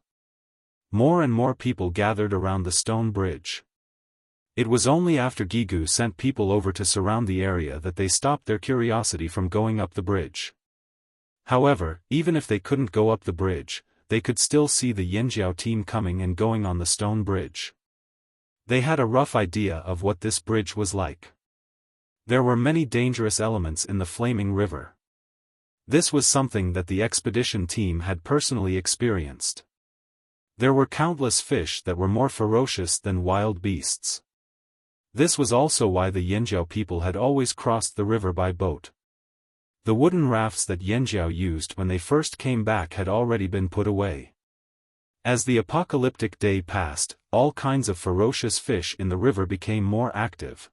Speaker 1: More and more people gathered around the stone bridge. It was only after Gigu sent people over to surround the area that they stopped their curiosity from going up the bridge. However, even if they couldn't go up the bridge, they could still see the Yanjiao team coming and going on the stone bridge. They had a rough idea of what this bridge was like. There were many dangerous elements in the flaming river. This was something that the expedition team had personally experienced. There were countless fish that were more ferocious than wild beasts. This was also why the Yanjiao people had always crossed the river by boat. The wooden rafts that Yanjiao used when they first came back had already been put away. As the apocalyptic day passed, all kinds of ferocious fish in the river became more active.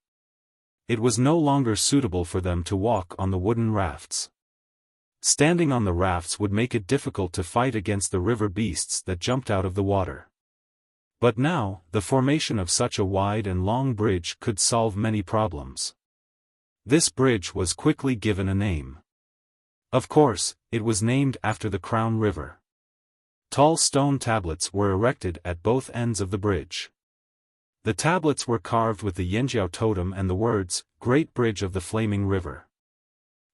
Speaker 1: It was no longer suitable for them to walk on the wooden rafts. Standing on the rafts would make it difficult to fight against the river beasts that jumped out of the water. But now, the formation of such a wide and long bridge could solve many problems. This bridge was quickly given a name. Of course, it was named after the Crown River. Tall stone tablets were erected at both ends of the bridge. The tablets were carved with the Yanjiao totem and the words, "Great Bridge of the Flaming River."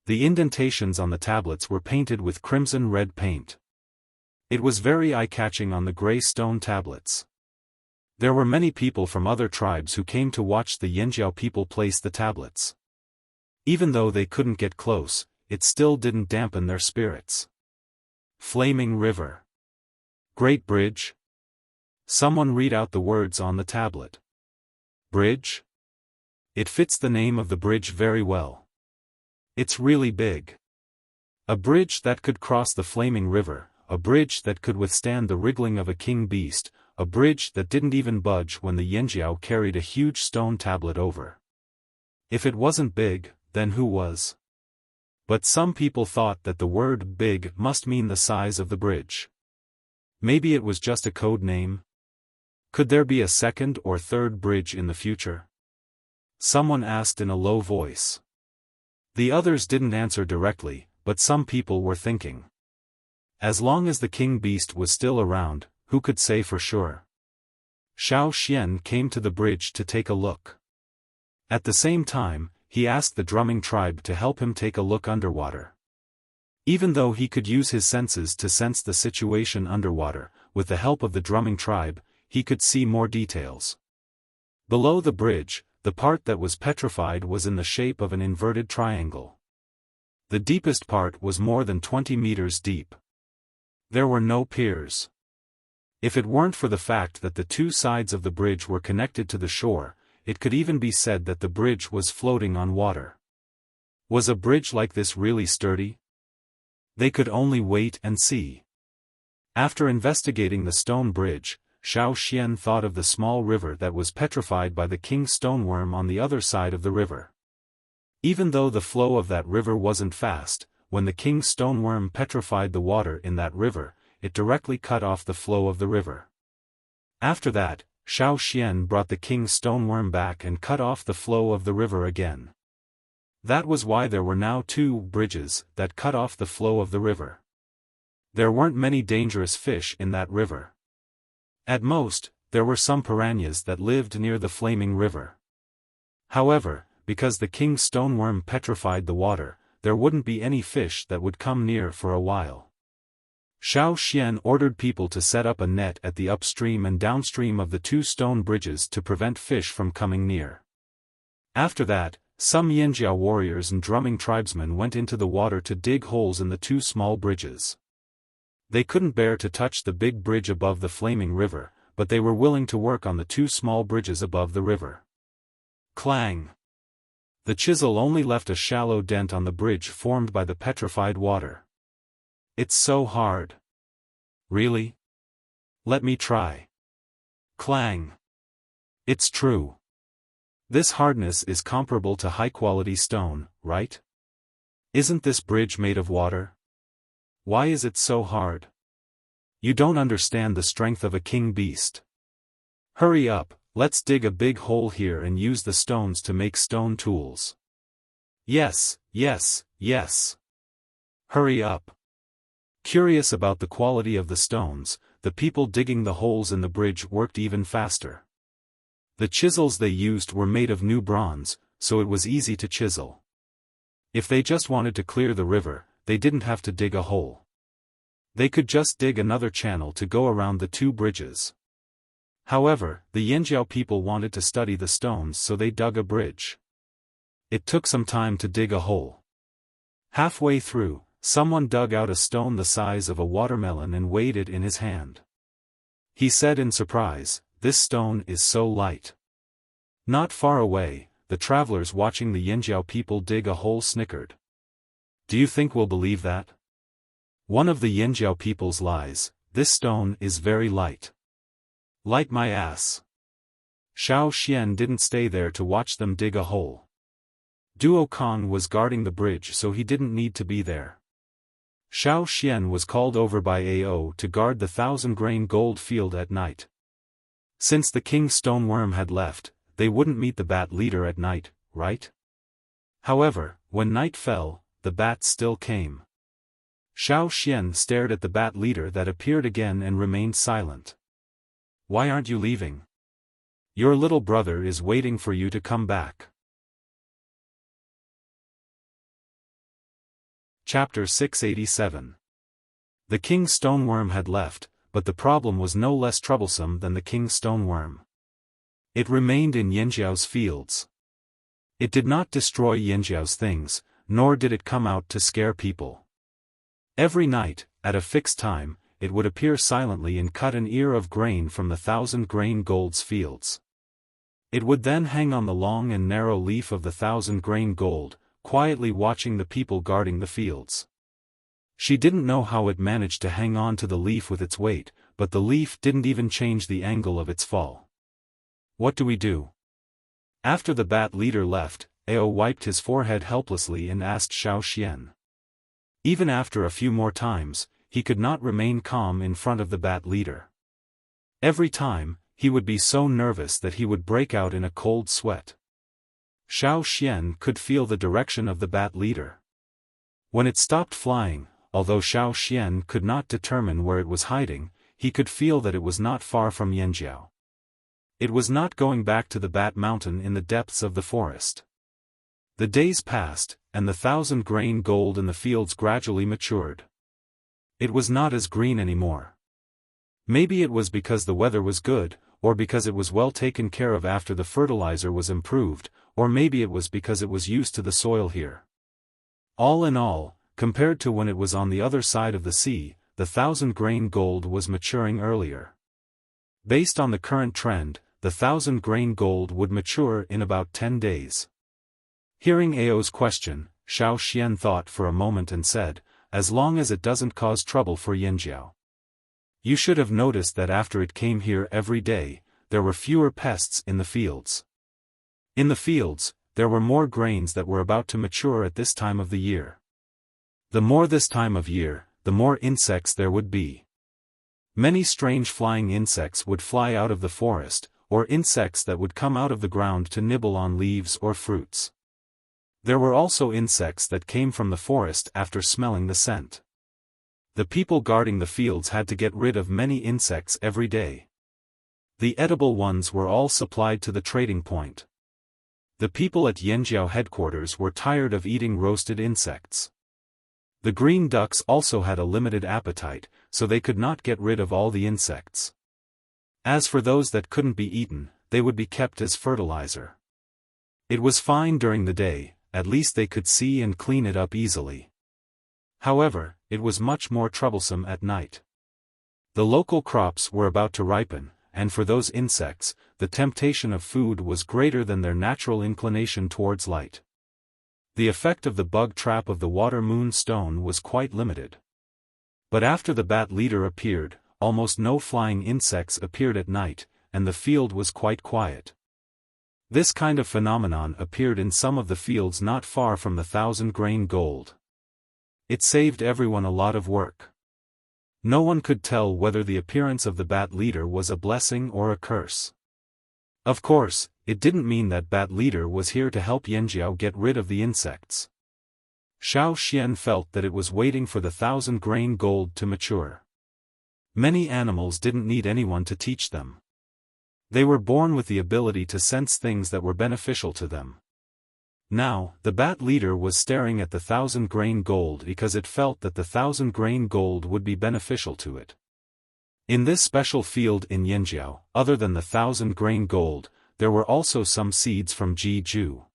Speaker 1: The indentations on the tablets were painted with crimson-red paint. It was very eye-catching on the gray stone tablets. There were many people from other tribes who came to watch the Yanjiao people place the tablets. Even though they couldn't get close, it still didn't dampen their spirits. Flaming River. Great Bridge? Someone read out the words on the tablet. Bridge? It fits the name of the bridge very well. It's really big. A bridge that could cross the flaming river, a bridge that could withstand the wriggling of a king beast, a bridge that didn't even budge when the Yanjiao carried a huge stone tablet over. If it wasn't big, then who was? But some people thought that the word big must mean the size of the bridge. Maybe it was just a code name? Could there be a second or third bridge in the future? Someone asked in a low voice. The others didn't answer directly, but some people were thinking. As long as the king beast was still around, who could say for sure? Xiaofan came to the bridge to take a look. At the same time, he asked the drumming tribe to help him take a look underwater. Even though he could use his senses to sense the situation underwater, with the help of the drumming tribe, he could see more details. Below the bridge, the part that was petrified was in the shape of an inverted triangle. The deepest part was more than 20 meters deep. There were no piers. If it weren't for the fact that the two sides of the bridge were connected to the shore, it could even be said that the bridge was floating on water. Was a bridge like this really sturdy? They could only wait and see. After investigating the stone bridge, Xiaofan thought of the small river that was petrified by the king's stoneworm on the other side of the river. Even though the flow of that river wasn't fast, when the king's stoneworm petrified the water in that river, it directly cut off the flow of the river. After that, Xiaofan brought the king's stoneworm back and cut off the flow of the river again. That was why there were now two bridges that cut off the flow of the river. There weren't many dangerous fish in that river. At most, there were some piranhas that lived near the flaming river. However, because the king's stoneworm petrified the water, there wouldn't be any fish that would come near for a while. Xiaofan ordered people to set up a net at the upstream and downstream of the two stone bridges to prevent fish from coming near. After that, some Yanjiao warriors and drumming tribesmen went into the water to dig holes in the two small bridges. They couldn't bear to touch the big bridge above the flaming river, but they were willing to work on the two small bridges above the river. Clang! The chisel only left a shallow dent on the bridge formed by the petrified water. It's so hard. Really? Let me try. Clang. It's true. This hardness is comparable to high-quality stone, right? Isn't this bridge made of water? Why is it so hard? You don't understand the strength of a king beast. Hurry up, let's dig a big hole here and use the stones to make stone tools. Yes, yes, yes. Hurry up. Curious about the quality of the stones, the people digging the holes in the bridge worked even faster. The chisels they used were made of new bronze, so it was easy to chisel. If they just wanted to clear the river, they didn't have to dig a hole. They could just dig another channel to go around the two bridges. However, the Yanjiao people wanted to study the stones, so they dug a bridge. It took some time to dig a hole. Halfway through, someone dug out a stone the size of a watermelon and weighed it in his hand. He said in surprise, "This stone is so light." Not far away, the travelers watching the Yanjiao people dig a hole snickered. Do you think we'll believe that? One of the Yanjiao people's lies, "This stone is very light." Light my ass. Xiaofan didn't stay there to watch them dig a hole. Duo Kong was guarding the bridge, so he didn't need to be there. Xiaofan was called over by Ao to guard the 1,000-grain gold field at night. Since the king's stoneworm had left, they wouldn't meet the bat leader at night, right? However, when night fell, the bat still came. Xiaofan stared at the bat leader that appeared again and remained silent. Why aren't you leaving? Your little brother is waiting for you to come back. Chapter 687. The king's stoneworm had left, but the problem was no less troublesome than the king's stoneworm. It remained in Yanjiao's fields. It did not destroy Yanjiao's things, nor did it come out to scare people. Every night, at a fixed time, it would appear silently and cut an ear of grain from the 1,000-grain gold's fields. It would then hang on the long and narrow leaf of the 1,000-grain gold, quietly watching the people guarding the fields. She didn't know how it managed to hang on to the leaf with its weight, but the leaf didn't even change the angle of its fall. What do we do? After the bat leader left, Ao wiped his forehead helplessly and asked Xiaofan. Even after a few more times, he could not remain calm in front of the bat leader. Every time, he would be so nervous that he would break out in a cold sweat. Xiaofan could feel the direction of the bat leader. When it stopped flying, although Xiaofan could not determine where it was hiding, he could feel that it was not far from Yanjiao. It was not going back to the Bat Mountain in the depths of the forest. The days passed, and the 1,000-grain gold in the fields gradually matured. It was not as green anymore. Maybe it was because the weather was good, or because it was well taken care of after the fertilizer was improved, or maybe it was because it was used to the soil here. All in all, compared to when it was on the other side of the sea, the 1,000-grain gold was maturing earlier. Based on the current trend, the 1,000-grain gold would mature in about 10 days. Hearing Ao's question, Xiaofan thought for a moment and said, "As long as it doesn't cause trouble for Yanjiao. You should have noticed that after it came here every day, there were fewer pests in the fields. In the fields, there were more grains that were about to mature at this time of the year. The more this time of year, the more insects there would be. Many strange flying insects would fly out of the forest, or insects that would come out of the ground to nibble on leaves or fruits. There were also insects that came from the forest after smelling the scent. The people guarding the fields had to get rid of many insects every day. The edible ones were all supplied to the trading point. The people at Yanjiao headquarters were tired of eating roasted insects. The green ducks also had a limited appetite, so they could not get rid of all the insects. As for those that couldn't be eaten, they would be kept as fertilizer. It was fine during the day, at least they could see and clean it up easily. However, it was much more troublesome at night. The local crops were about to ripen, and for those insects, the temptation of food was greater than their natural inclination towards light. The effect of the bug trap of the water moon stone was quite limited. But after the bat leader appeared, almost no flying insects appeared at night, and the field was quite quiet. This kind of phenomenon appeared in some of the fields not far from the 1,000-grain gold. It saved everyone a lot of work. No one could tell whether the appearance of the bat leader was a blessing or a curse. Of course, it didn't mean that bat leader was here to help Yanjiao get rid of the insects. Xiaofan felt that it was waiting for the 1,000-grain gold to mature. Many animals didn't need anyone to teach them. They were born with the ability to sense things that were beneficial to them. Now, the bat leader was staring at the 1,000-grain gold because it felt that the 1,000-grain gold would be beneficial to it. In this special field in Yanjiao, other than the 1,000-grain gold, there were also some seeds from Jiju.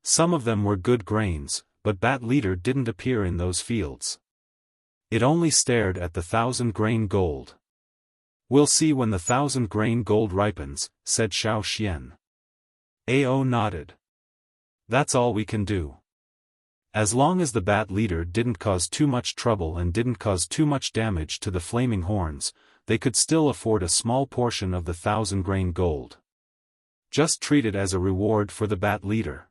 Speaker 1: Some of them were good grains, but bat leader didn't appear in those fields. It only stared at the 1,000-grain gold. "We'll see when the 1,000-grain gold ripens," said Xiaofan. Ao nodded. "That's all we can do. As long as the bat leader didn't cause too much trouble and didn't cause too much damage to the flaming horns, they could still afford a small portion of the 1,000-grain gold. Just treat it as a reward for the bat leader."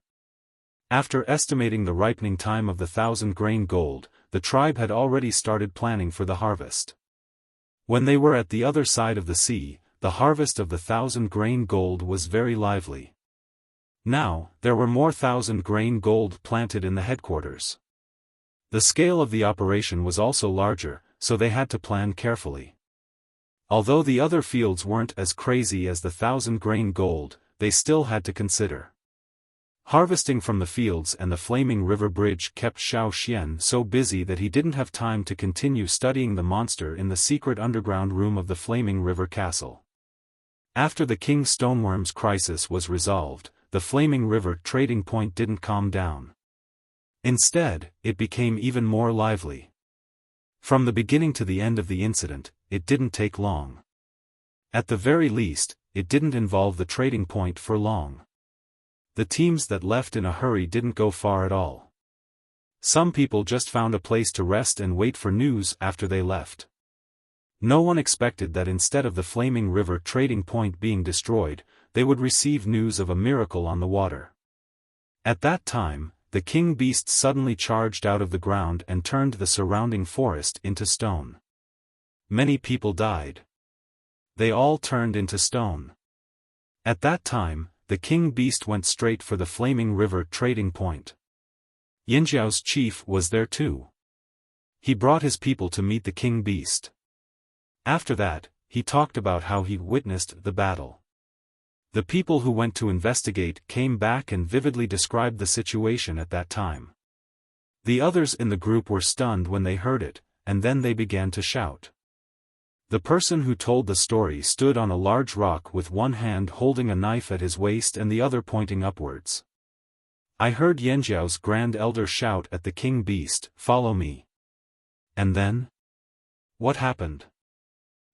Speaker 1: After estimating the ripening time of the 1,000-grain gold, the tribe had already started planning for the harvest. When they were at the other side of the sea, the harvest of the 1,000-grain gold was very lively. Now, there were more 1,000-grain gold planted in the headquarters. The scale of the operation was also larger, so they had to plan carefully. Although the other fields weren't as crazy as the 1,000-grain gold, they still had to consider. Harvesting from the fields and the flaming river bridge kept Xiaofan so busy that he didn't have time to continue studying the monster in the secret underground room of the flaming river castle. After the King Stoneworm's crisis was resolved, the Flaming River trading point didn't calm down. Instead, it became even more lively. From the beginning to the end of the incident, it didn't take long. At the very least, it didn't involve the trading point for long. The teams that left in a hurry didn't go far at all. Some people just found a place to rest and wait for news after they left. No one expected that instead of the Flaming River trading point being destroyed, they would receive news of a miracle on the water. At that time, the king beast suddenly charged out of the ground and turned the surrounding forest into stone. Many people died. They all turned into stone. At that time, the king beast went straight for the Flaming River trading point. Yanjiao's chief was there too. He brought his people to meet the king beast. After that, he talked about how he witnessed the battle. The people who went to investigate came back and vividly described the situation at that time. The others in the group were stunned when they heard it, and then they began to shout. The person who told the story stood on a large rock with one hand holding a knife at his waist and the other pointing upwards. I heard Yanjiao's grand elder shout at the king beast, "Follow me." And then? What happened?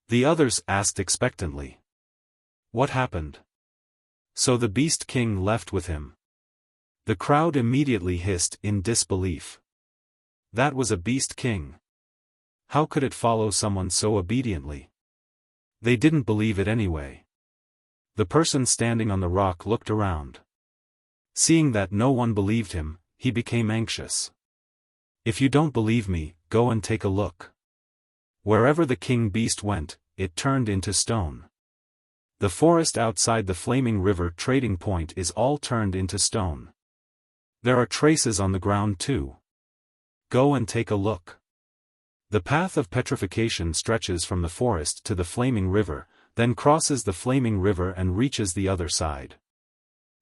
Speaker 1: The others asked expectantly. What happened? So the beast king left with him. The crowd immediately hissed in disbelief. That was a beast king. How could it follow someone so obediently? They didn't believe it anyway. The person standing on the rock looked around. Seeing that no one believed him, he became anxious. If you don't believe me, go and take a look. Wherever the king beast went, it turned into stone. The forest outside the Flaming River trading point is all turned into stone. There are traces on the ground too. Go and take a look. The path of petrification stretches from the forest to the Flaming River, then crosses the Flaming River and reaches the other side.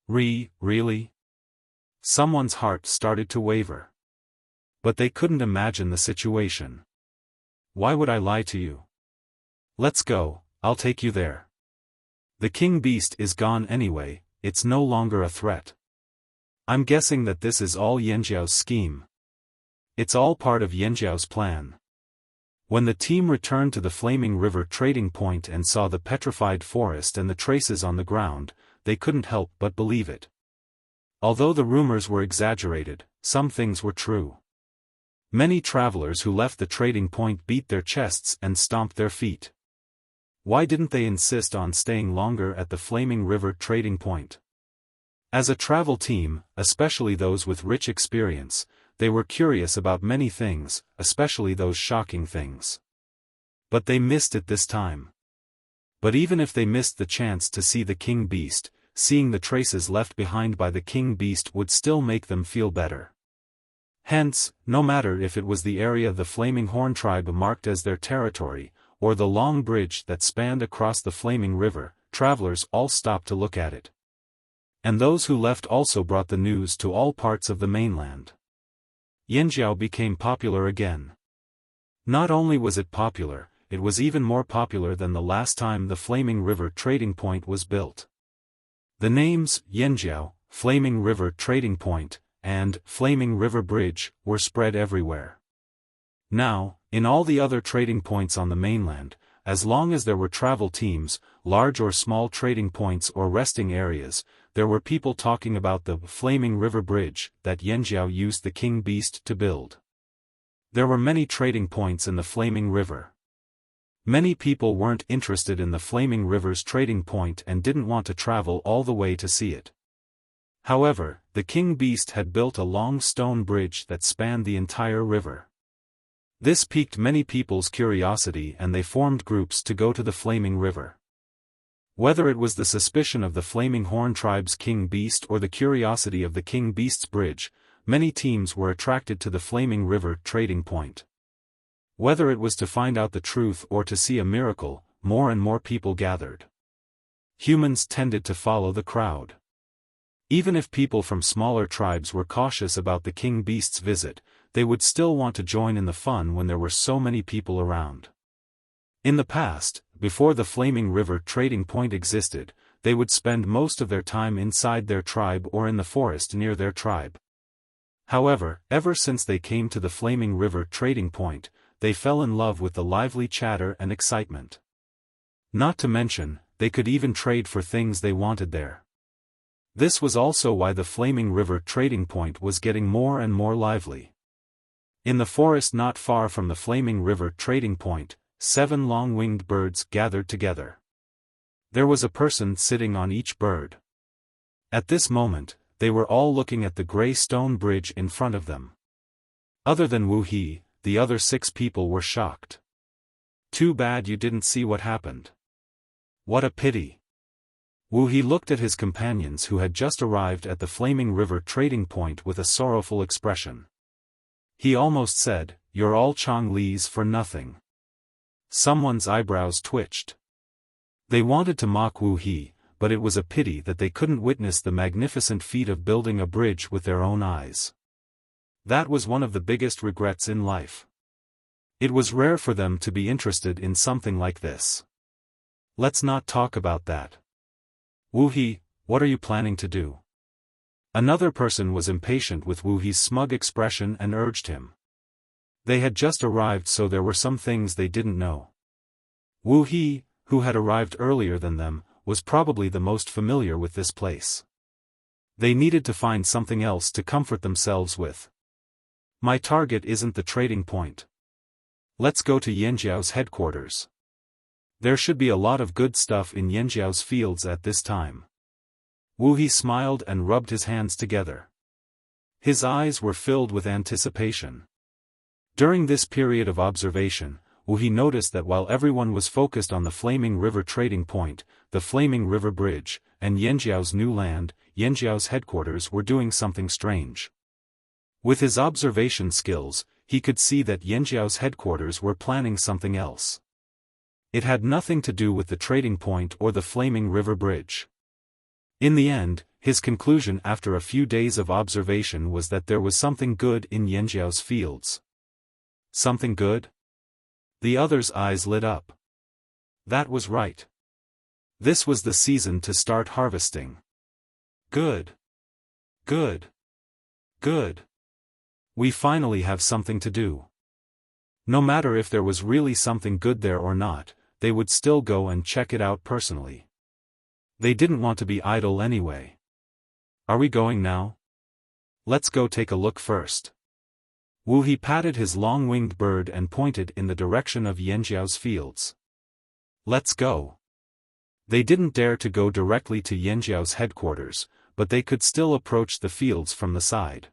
Speaker 1: Really? Someone's heart started to waver. But they couldn't imagine the situation. Why would I lie to you? Let's go, I'll take you there. The king beast is gone anyway, it's no longer a threat. I'm guessing that this is all Yanjiao's scheme. It's all part of Yanjiao's plan. When the team returned to the Flaming River trading point and saw the petrified forest and the traces on the ground, they couldn't help but believe it. Although the rumors were exaggerated, some things were true. Many travelers who left the trading point beat their chests and stomped their feet. Why didn't they insist on staying longer at the Flaming River trading point? As a travel team, especially those with rich experience, they were curious about many things, especially those shocking things. But they missed it this time. But even if they missed the chance to see the king beast, seeing the traces left behind by the king beast would still make them feel better. Hence, no matter if it was the area the Flaming Horn tribe marked as their territory, or the long bridge that spanned across the Flaming River, travelers all stopped to look at it. And those who left also brought the news to all parts of the mainland. Yanjiao became popular again. Not only was it popular, it was even more popular than the last time the Flaming River trading point was built. The names, Yanjiao, Flaming River Trading Point, and Flaming River Bridge, were spread everywhere. Now, in all the other trading points on the mainland, as long as there were travel teams, large or small trading points or resting areas, there were people talking about the Flaming River Bridge that Yanjiao used the king beast to build. There were many trading points in the Flaming River. Many people weren't interested in the Flaming River's trading point and didn't want to travel all the way to see it. However, the king beast had built a long stone bridge that spanned the entire river. This piqued many people's curiosity and they formed groups to go to the Flaming River. Whether it was the suspicion of the Flaming Horn tribe's king beast or the curiosity of the king beast's bridge, many teams were attracted to the Flaming River trading point. Whether it was to find out the truth or to see a miracle, more and more people gathered. Humans tended to follow the crowd. Even if people from smaller tribes were cautious about the king beast's visit, they would still want to join in the fun when there were so many people around. In the past, before the Flaming River trading point existed, they would spend most of their time inside their tribe or in the forest near their tribe. However, ever since they came to the Flaming River trading point, they fell in love with the lively chatter and excitement. Not to mention, they could even trade for things they wanted there. This was also why the Flaming River trading point was getting more and more lively. In the forest not far from the Flaming River trading point, 7 long-winged birds gathered together. There was a person sitting on each bird. At this moment, they were all looking at the gray stone bridge in front of them. Other than Wu He, the other 6 people were shocked. Too bad you didn't see what happened. What a pity. Wu He looked at his companions who had just arrived at the Flaming River trading point with a sorrowful expression. He almost said, "You're all Chonglis for nothing." Someone's eyebrows twitched. They wanted to mock Wu He, but it was a pity that they couldn't witness the magnificent feat of building a bridge with their own eyes. That was one of the biggest regrets in life. It was rare for them to be interested in something like this. Let's not talk about that. Wu He, what are you planning to do? Another person was impatient with Wu He's smug expression and urged him. They had just arrived, so there were some things they didn't know. Wu He, who had arrived earlier than them, was probably the most familiar with this place. They needed to find something else to comfort themselves with. My target isn't the trading point. Let's go to Yanjiao's headquarters. There should be a lot of good stuff in Yanjiao's fields at this time. Wu He smiled and rubbed his hands together. His eyes were filled with anticipation. During this period of observation, Wu He noticed that while everyone was focused on the Flaming River trading point, the Flaming River Bridge, and Yanjiao's new land, Yanjiao's headquarters were doing something strange. With his observation skills, he could see that Yanjiao's headquarters were planning something else. It had nothing to do with the trading point or the Flaming River Bridge. In the end, his conclusion after a few days of observation was that there was something good in Yanjiao's fields. Something good? The others' eyes lit up. That was right. This was the season to start harvesting. Good. Good. Good. We finally have something to do. No matter if there was really something good there or not, they would still go and check it out personally. They didn't want to be idle anyway. Are we going now? Let's go take a look first. Wu He patted his long-winged bird and pointed in the direction of Yanjiao's fields. Let's go. They didn't dare to go directly to Yanjiao's headquarters, but they could still approach the fields from the side.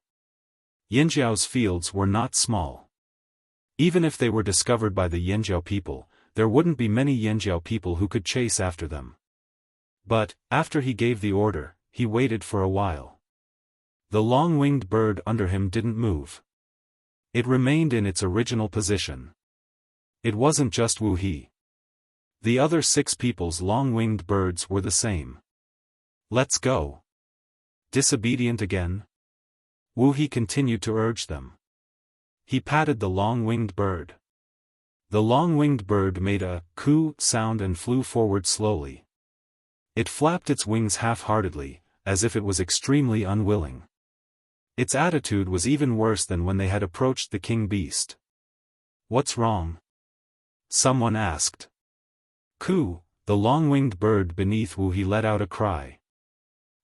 Speaker 1: Yanjiao's fields were not small. Even if they were discovered by the Yanjiao people, there wouldn't be many Yanjiao people who could chase after them. But, after he gave the order, he waited for a while. The long-winged bird under him didn't move. It remained in its original position. It wasn't just Wu He. The other 6 people's long-winged birds were the same. Let's go. Disobedient again? Wu He continued to urge them. He patted the long-winged bird. The long-winged bird made a coo sound and flew forward slowly. It flapped its wings half-heartedly, as if it was extremely unwilling. Its attitude was even worse than when they had approached the king beast. What's wrong? Someone asked. Coo, the long-winged bird beneath Wu He let out a cry.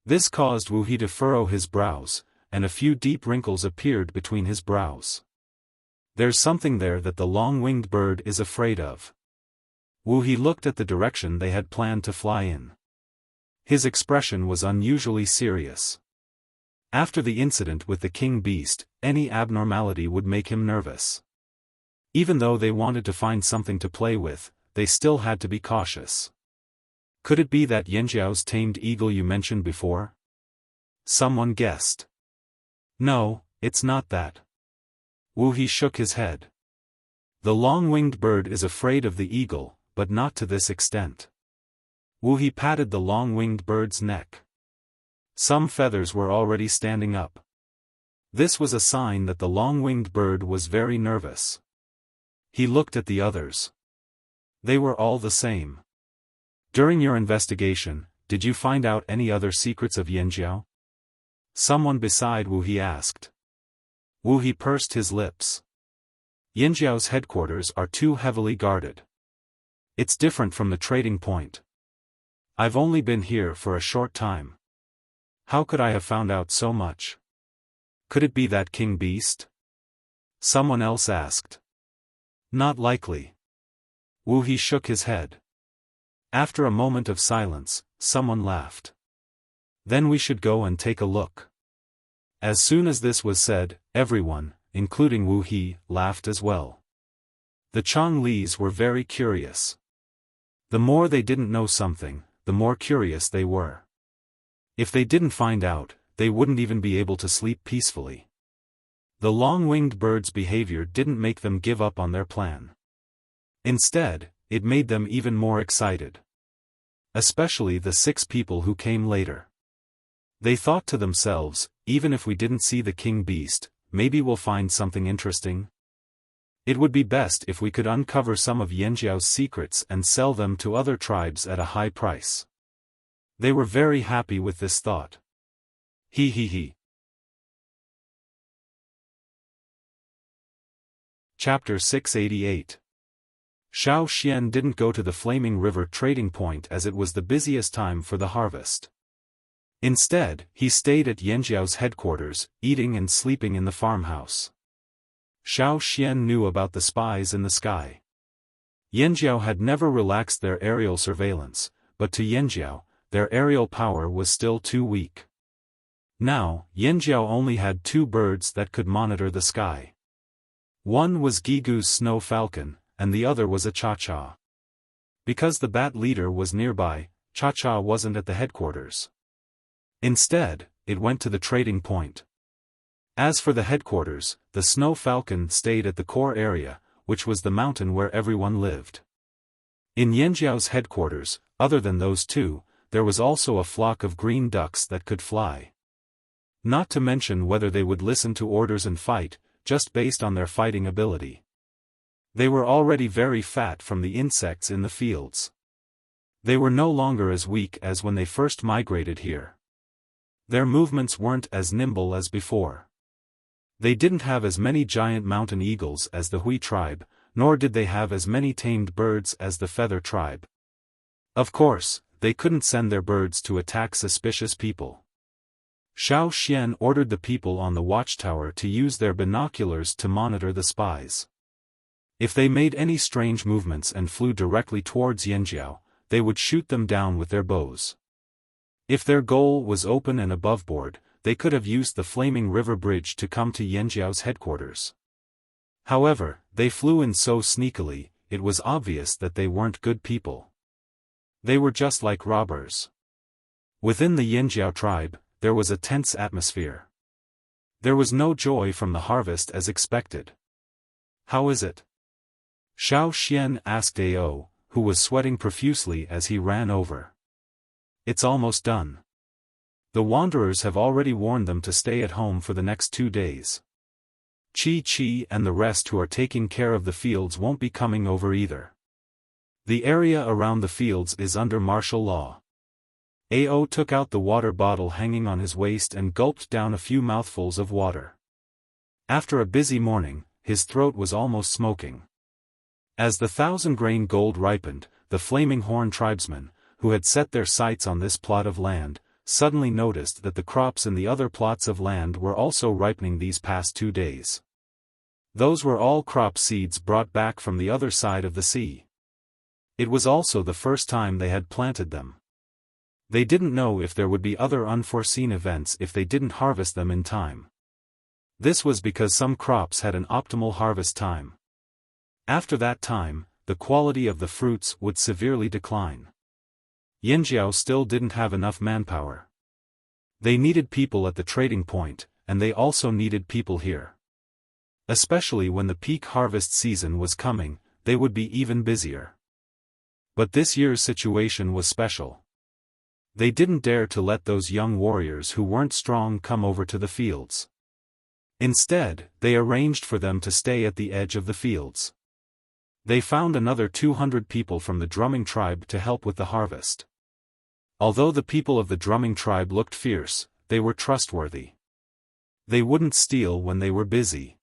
Speaker 1: This caused Wu He to furrow his brows, and a few deep wrinkles appeared between his brows. There's something there that the long-winged bird is afraid of. Wu He looked at the direction they had planned to fly in. His expression was unusually serious. After the incident with the king beast, any abnormality would make him nervous. Even though they wanted to find something to play with, they still had to be cautious. Could it be that Yanjiao's tamed eagle you mentioned before? Someone guessed. No, it's not that. Wu He shook his head. The long-winged bird is afraid of the eagle, but not to this extent. Wu He patted the long-winged bird's neck. Some feathers were already standing up. This was a sign that the long-winged bird was very nervous. He looked at the others. They were all the same. During your investigation, did you find out any other secrets of Yanjiao? Someone beside Wu He asked. Wu He pursed his lips. Yanjiao's headquarters are too heavily guarded. It's different from the trading point. I've only been here for a short time. How could I have found out so much? Could it be that king beast? Someone else asked. Not likely. Wu He shook his head. After a moment of silence, someone laughed. Then we should go and take a look. As soon as this was said, everyone, including Wu He, laughed as well. The Chonglis were very curious. The more they didn't know something, the more curious they were. If they didn't find out, they wouldn't even be able to sleep peacefully. The long-winged bird's behavior didn't make them give up on their plan. Instead, it made them even more excited. Especially the 6 people who came later. They thought to themselves, even if we didn't see the king beast, maybe we'll find something interesting. It would be best if we could uncover some of Yanjiao's secrets and sell them to other tribes at a high price. They were very happy with this thought. He. Chapter 688. Xiao Xian didn't go to the Flaming River trading point as it was the busiest time for the harvest. Instead, he stayed at Yanjiao's headquarters, eating and sleeping in the farmhouse. Xiao Xian knew about the spies in the sky. Yanjiao had never relaxed their aerial surveillance, but to Yanjiao, their aerial power was still too weak. Now, Yanjiao only had 2 birds that could monitor the sky. One was Gigu's snow falcon, and the other was a cha-cha. Because the bat leader was nearby, cha-cha wasn't at the headquarters. Instead, it went to the trading point. As for the headquarters, the snow falcon stayed at the core area, which was the mountain where everyone lived. In Yanjiao's headquarters, other than those 2, there was also a flock of green ducks that could fly. Not to mention whether they would listen to orders and fight, just based on their fighting ability. They were already very fat from the insects in the fields. They were no longer as weak as when they first migrated here. Their movements weren't as nimble as before. They didn't have as many giant mountain eagles as the Hui tribe, nor did they have as many tamed birds as the Feather tribe. Of course, they couldn't send their birds to attack suspicious people. Xiao Xian ordered the people on the watchtower to use their binoculars to monitor the spies. If they made any strange movements and flew directly towards Yanjiao, they would shoot them down with their bows. If their goal was open and aboveboard, they could have used the Flaming River Bridge to come to Yanjiao's headquarters. However, they flew in so sneakily, it was obvious that they weren't good people. They were just like robbers. Within the Yanjiao tribe, there was a tense atmosphere. There was no joy from the harvest as expected. How is it? Xiao Xian asked Ao, who was sweating profusely as he ran over. It's almost done. The wanderers have already warned them to stay at home for the next 2 days. Chi and the rest who are taking care of the fields won't be coming over either. The area around the fields is under martial law. Ao took out the water bottle hanging on his waist and gulped down a few mouthfuls of water. After a busy morning, his throat was almost smoking. As the 1,000-grain gold ripened, the Flaming Horn tribesmen, who had set their sights on this plot of land, suddenly noticed that the crops in the other plots of land were also ripening these past 2 days. Those were all crop seeds brought back from the other side of the sea. It was also the first time they had planted them. They didn't know if there would be other unforeseen events if they didn't harvest them in time. This was because some crops had an optimal harvest time. After that time, the quality of the fruits would severely decline. Yanjiao still didn't have enough manpower. They needed people at the trading point, and they also needed people here. Especially when the peak harvest season was coming, they would be even busier. But this year's situation was special. They didn't dare to let those young warriors who weren't strong come over to the fields. Instead, they arranged for them to stay at the edge of the fields. They found another 200 people from the drumming tribe to help with the harvest. Although the people of the drumming tribe looked fierce, they were trustworthy. They wouldn't steal when they were busy.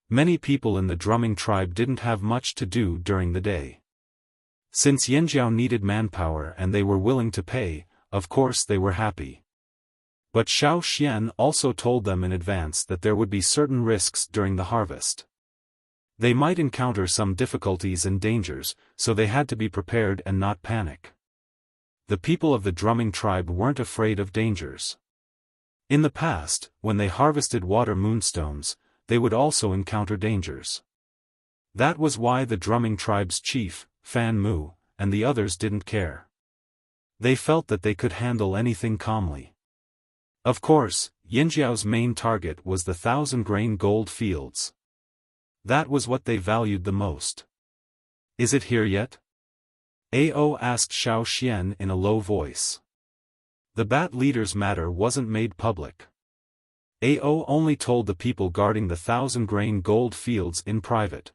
Speaker 1: Many people in the drumming tribe didn't have much to do during the day. Since Yanjiao needed manpower and they were willing to pay, of course they were happy. But Xiaofan also told them in advance that there would be certain risks during the harvest. They might encounter some difficulties and dangers, so they had to be prepared and not panic. The people of the drumming tribe weren't afraid of dangers. In the past, when they harvested water moonstones, they would also encounter dangers. That was why the drumming tribe's chief, Fan Mu, and the others didn't care. They felt that they could handle anything calmly. Of course, Yanjiao's main target was the 1,000-grain gold fields. That was what they valued the most. "Is it here yet?" Ao asked Xiaofan in a low voice. The bat leader's matter wasn't made public. Ao only told the people guarding the 1,000-grain gold fields in private.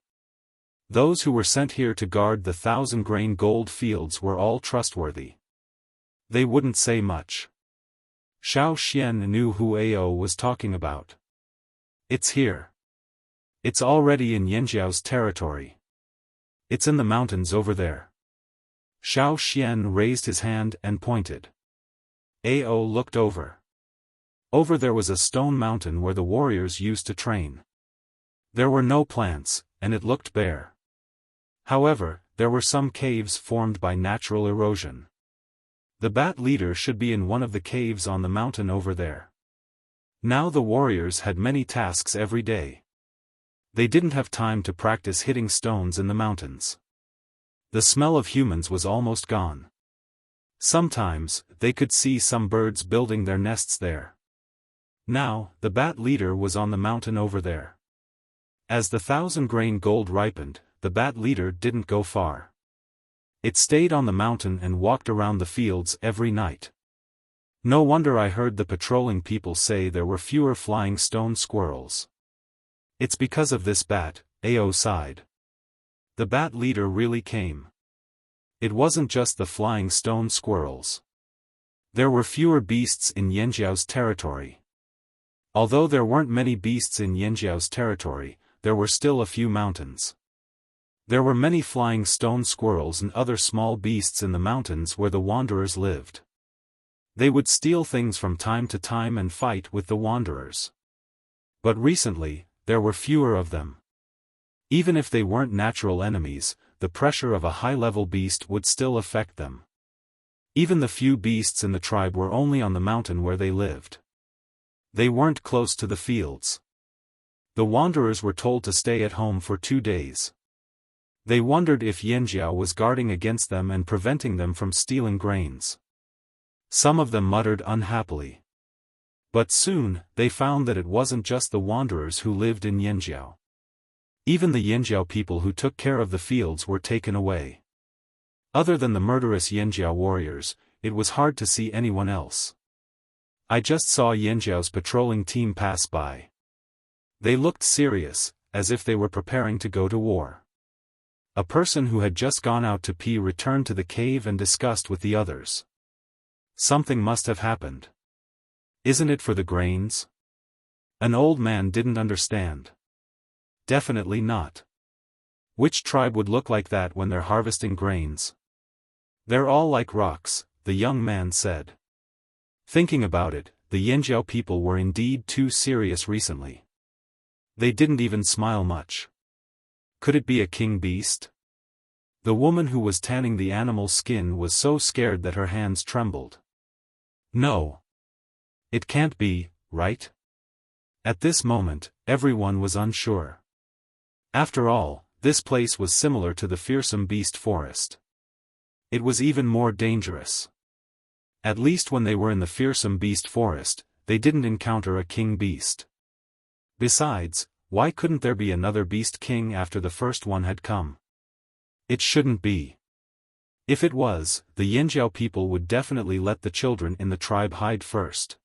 Speaker 1: Those who were sent here to guard the 1,000-grain gold fields were all trustworthy. They wouldn't say much. Xiaofan knew who Ao was talking about. "It's here. It's already in Yanjiao's territory. It's in the mountains over there." Xiaofan raised his hand and pointed. Ao looked over. Over there was a stone mountain where the warriors used to train. There were no plants, and it looked bare. However, there were some caves formed by natural erosion. The bat leader should be in one of the caves on the mountain over there. Now the warriors had many tasks every day. They didn't have time to practice hitting stones in the mountains. The smell of humans was almost gone. Sometimes, they could see some birds building their nests there. Now, the bat leader was on the mountain over there. As the 1,000-grain gold ripened, the bat leader didn't go far. It stayed on the mountain and walked around the fields every night. No wonder I heard the patrolling people say there were fewer flying stone squirrels. It's because of this bat, Ao sighed. The bat leader really came. It wasn't just the flying stone squirrels. There were fewer beasts in Yanjiao's territory. Although there weren't many beasts in Yanjiao's territory, there were still a few mountains. There were many flying stone squirrels and other small beasts in the mountains where the wanderers lived. They would steal things from time to time and fight with the wanderers. But recently, there were fewer of them. Even if they weren't natural enemies, the pressure of a high-level beast would still affect them. Even the few beasts in the tribe were only on the mountain where they lived. They weren't close to the fields. The wanderers were told to stay at home for 2 days. They wondered if Yanjiao was guarding against them and preventing them from stealing grains. Some of them muttered unhappily. But soon, they found that it wasn't just the wanderers who lived in Yanjiao. Even the Yanjiao people who took care of the fields were taken away. Other than the murderous Yanjiao warriors, it was hard to see anyone else. I just saw Yanjiao's patrolling team pass by. They looked serious, as if they were preparing to go to war. A person who had just gone out to pee returned to the cave and discussed with the others. Something must have happened. Isn't it for the grains? An old man didn't understand. Definitely not. Which tribe would look like that when they're harvesting grains? They're all like rocks, the young man said. Thinking about it, the Yanjiao people were indeed too serious recently. They didn't even smile much. Could it be a king beast? The woman who was tanning the animal's skin was so scared that her hands trembled. No. It can't be, right? At this moment, everyone was unsure. After all, this place was similar to the fearsome beast forest. It was even more dangerous. At least when they were in the fearsome beast forest, they didn't encounter a king beast. Besides, why couldn't there be another beast king after the first one had come? It shouldn't be. If it was, the Yanjiao people would definitely let the children in the tribe hide first.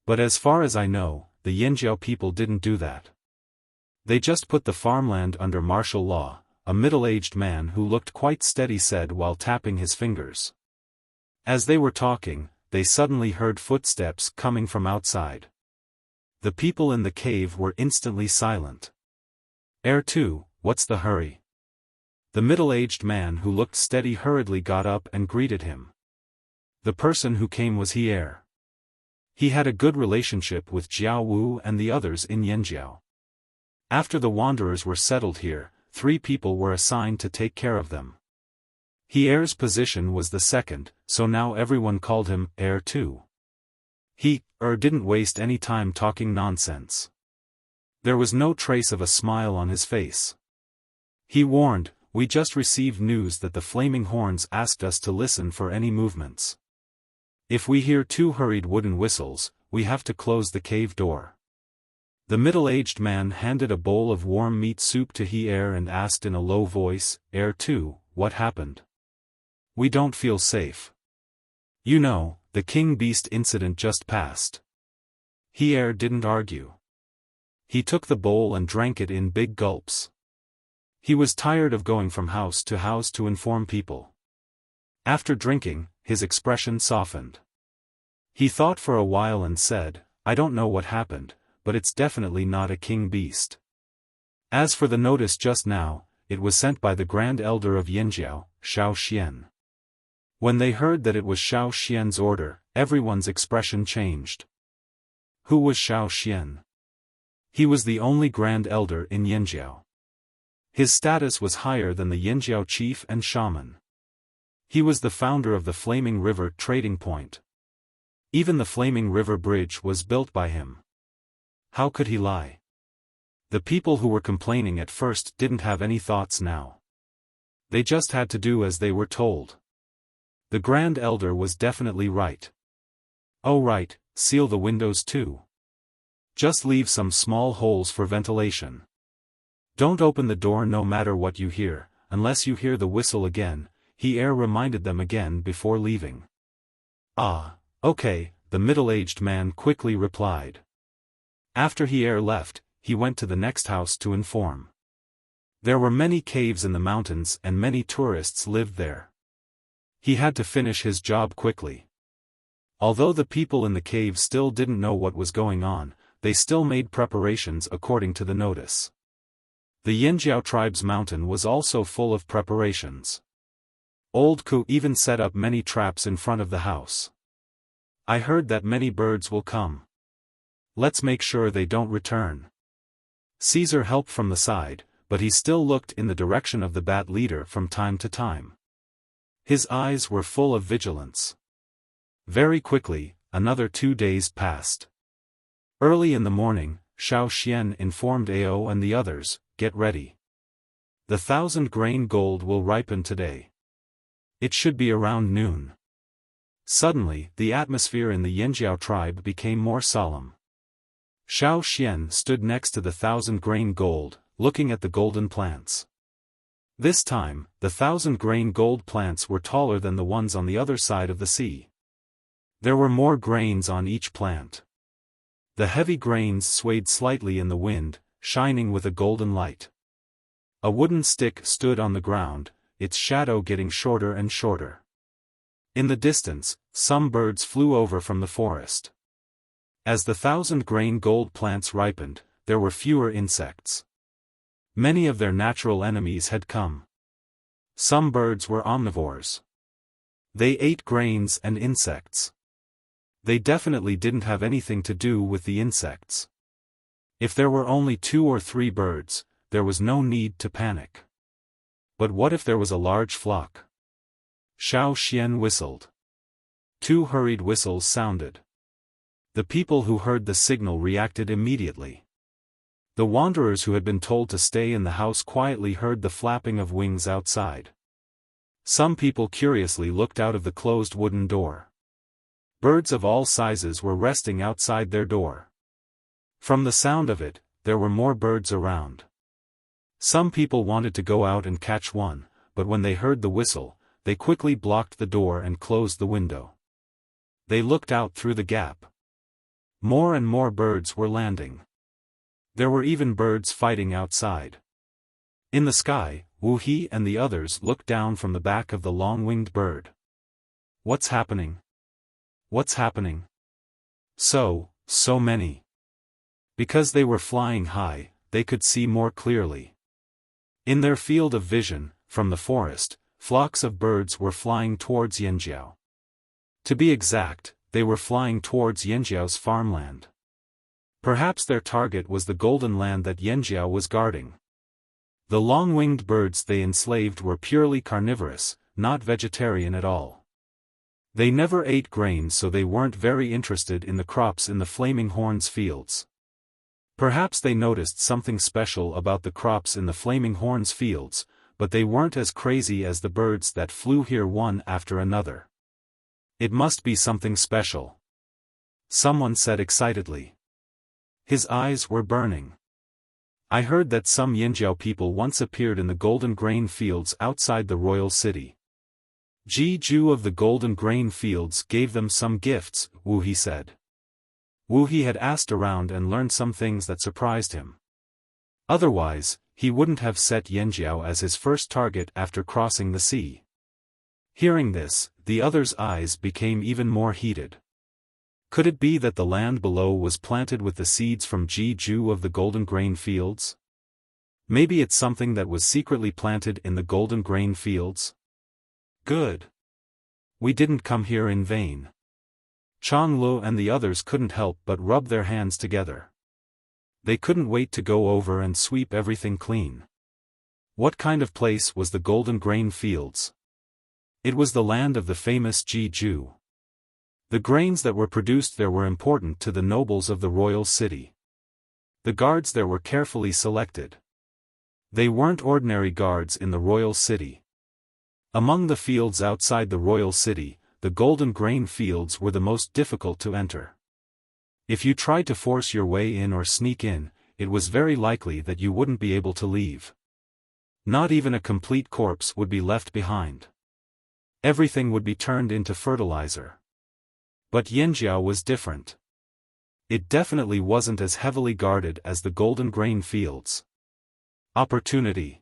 Speaker 1: But as far as I know, the Yanjiao people didn't do that. They just put the farmland under martial law, a middle-aged man who looked quite steady said while tapping his fingers. As they were talking, they suddenly heard footsteps coming from outside. The people in the cave were instantly silent. "Heir 2, what's the hurry?" The middle-aged man who looked steady hurriedly got up and greeted him. The person who came was Heir. He had a good relationship with Jiao Wu and the others in Yanjiao. After the wanderers were settled here, 3 people were assigned to take care of them. Heir's position was the second, so now everyone called him Heir 2. He didn't waste any time talking nonsense. There was no trace of a smile on his face. He warned, "We just received news that the Flaming Horns asked us to listen for any movements. If we hear 2 hurried wooden whistles, we have to close the cave door." The middle-aged man handed a bowl of warm meat soup to Heir and asked in a low voice, "Heir 2, what happened? We don't feel safe. You know, the king beast incident just passed." Heir didn't argue. He took the bowl and drank it in big gulps. He was tired of going from house to inform people. After drinking, his expression softened. He thought for a while and said, "I don't know what happened, but it's definitely not a king beast. As for the notice just now, it was sent by the Grand Elder of Yanjiao, Xiaofan." When they heard that it was Xiaofan's order, everyone's expression changed. Who was Xiaofan? He was the only Grand Elder in Yanjiao. His status was higher than the Yanjiao chief and shaman. He was the founder of the Flaming River trading point. Even the Flaming River Bridge was built by him. How could he lie? The people who were complaining at first didn't have any thoughts now. They just had to do as they were told. The Grand Elder was definitely right. "Oh right, seal the windows too. Just leave some small holes for ventilation. Don't open the door no matter what you hear, unless you hear the whistle again," Heir reminded them again before leaving. "Ah, okay," the middle-aged man quickly replied. After Heir left, he went to the next house to inform. There were many caves in the mountains and many tourists lived there. He had to finish his job quickly. Although the people in the cave still didn't know what was going on, they still made preparations according to the notice. The Yanjiao tribe's mountain was also full of preparations. Old Ku even set up many traps in front of the house. "I heard that many birds will come. Let's make sure they don't return." Caesar helped from the side, but he still looked in the direction of the bat leader from time to time. His eyes were full of vigilance. Very quickly, another 2 days passed. Early in the morning, Xiaofan informed Ao and the others, "Get ready. The 1,000-grain gold will ripen today. It should be around noon." Suddenly, the atmosphere in the Yanjiao tribe became more solemn. Xiaofan stood next to the 1,000-grain gold, looking at the golden plants. This time, the 1,000-grain gold plants were taller than the ones on the other side of the sea. There were more grains on each plant. The heavy grains swayed slightly in the wind, shining with a golden light. A wooden stick stood on the ground, its shadow getting shorter and shorter. In the distance, some birds flew over from the forest. As the 1,000-grain gold plants ripened, there were fewer insects. Many of their natural enemies had come. Some birds were omnivores. They ate grains and insects. They definitely didn't have anything to do with the insects. If there were only 2 or 3 birds, there was no need to panic. But what if there was a large flock? Xiaofan whistled. 2 hurried whistles sounded. The people who heard the signal reacted immediately. The wanderers who had been told to stay in the house quietly heard the flapping of wings outside. Some people curiously looked out of the closed wooden door. Birds of all sizes were resting outside their door. From the sound of it, there were more birds around. Some people wanted to go out and catch one, but when they heard the whistle, they quickly blocked the door and closed the window. They looked out through the gap. More and more birds were landing. There were even birds fighting outside. In the sky, Wu He and the others looked down from the back of the long-winged bird. What's happening? What's happening? So many. Because they were flying high, they could see more clearly. In their field of vision, from the forest, flocks of birds were flying towards Yanjiao. To be exact, they were flying towards Yanjiao's farmland. Perhaps their target was the golden land that Yanjiao was guarding. The long-winged birds they enslaved were purely carnivorous, not vegetarian at all. They never ate grain, so they weren't very interested in the crops in the Flaming Horn's fields. Perhaps they noticed something special about the crops in the Flaming Horn's fields, but they weren't as crazy as the birds that flew here one after another. It must be something special. Someone said excitedly. His eyes were burning. I heard that some Yanjiao people once appeared in the golden grain fields outside the royal city. Ji-ju of the golden grain fields gave them some gifts, Wu He said. Wu He had asked around and learned some things that surprised him. Otherwise, he wouldn't have set Yanjiao as his first target after crossing the sea. Hearing this, the others' eyes became even more heated. Could it be that the land below was planted with the seeds from Ji-ju of the golden grain fields? Maybe it's something that was secretly planted in the golden grain fields? Good. We didn't come here in vain. Chang Lu and the others couldn't help but rub their hands together. They couldn't wait to go over and sweep everything clean. What kind of place was the golden grain fields? It was the land of the famous Ji-ju. The grains that were produced there were important to the nobles of the royal city. The guards there were carefully selected. They weren't ordinary guards in the royal city. Among the fields outside the royal city, the golden grain fields were the most difficult to enter. If you tried to force your way in or sneak in, it was very likely that you wouldn't be able to leave. Not even a complete corpse would be left behind. Everything would be turned into fertilizer. But Yanjiao was different. It definitely wasn't as heavily guarded as the golden grain fields. Opportunity.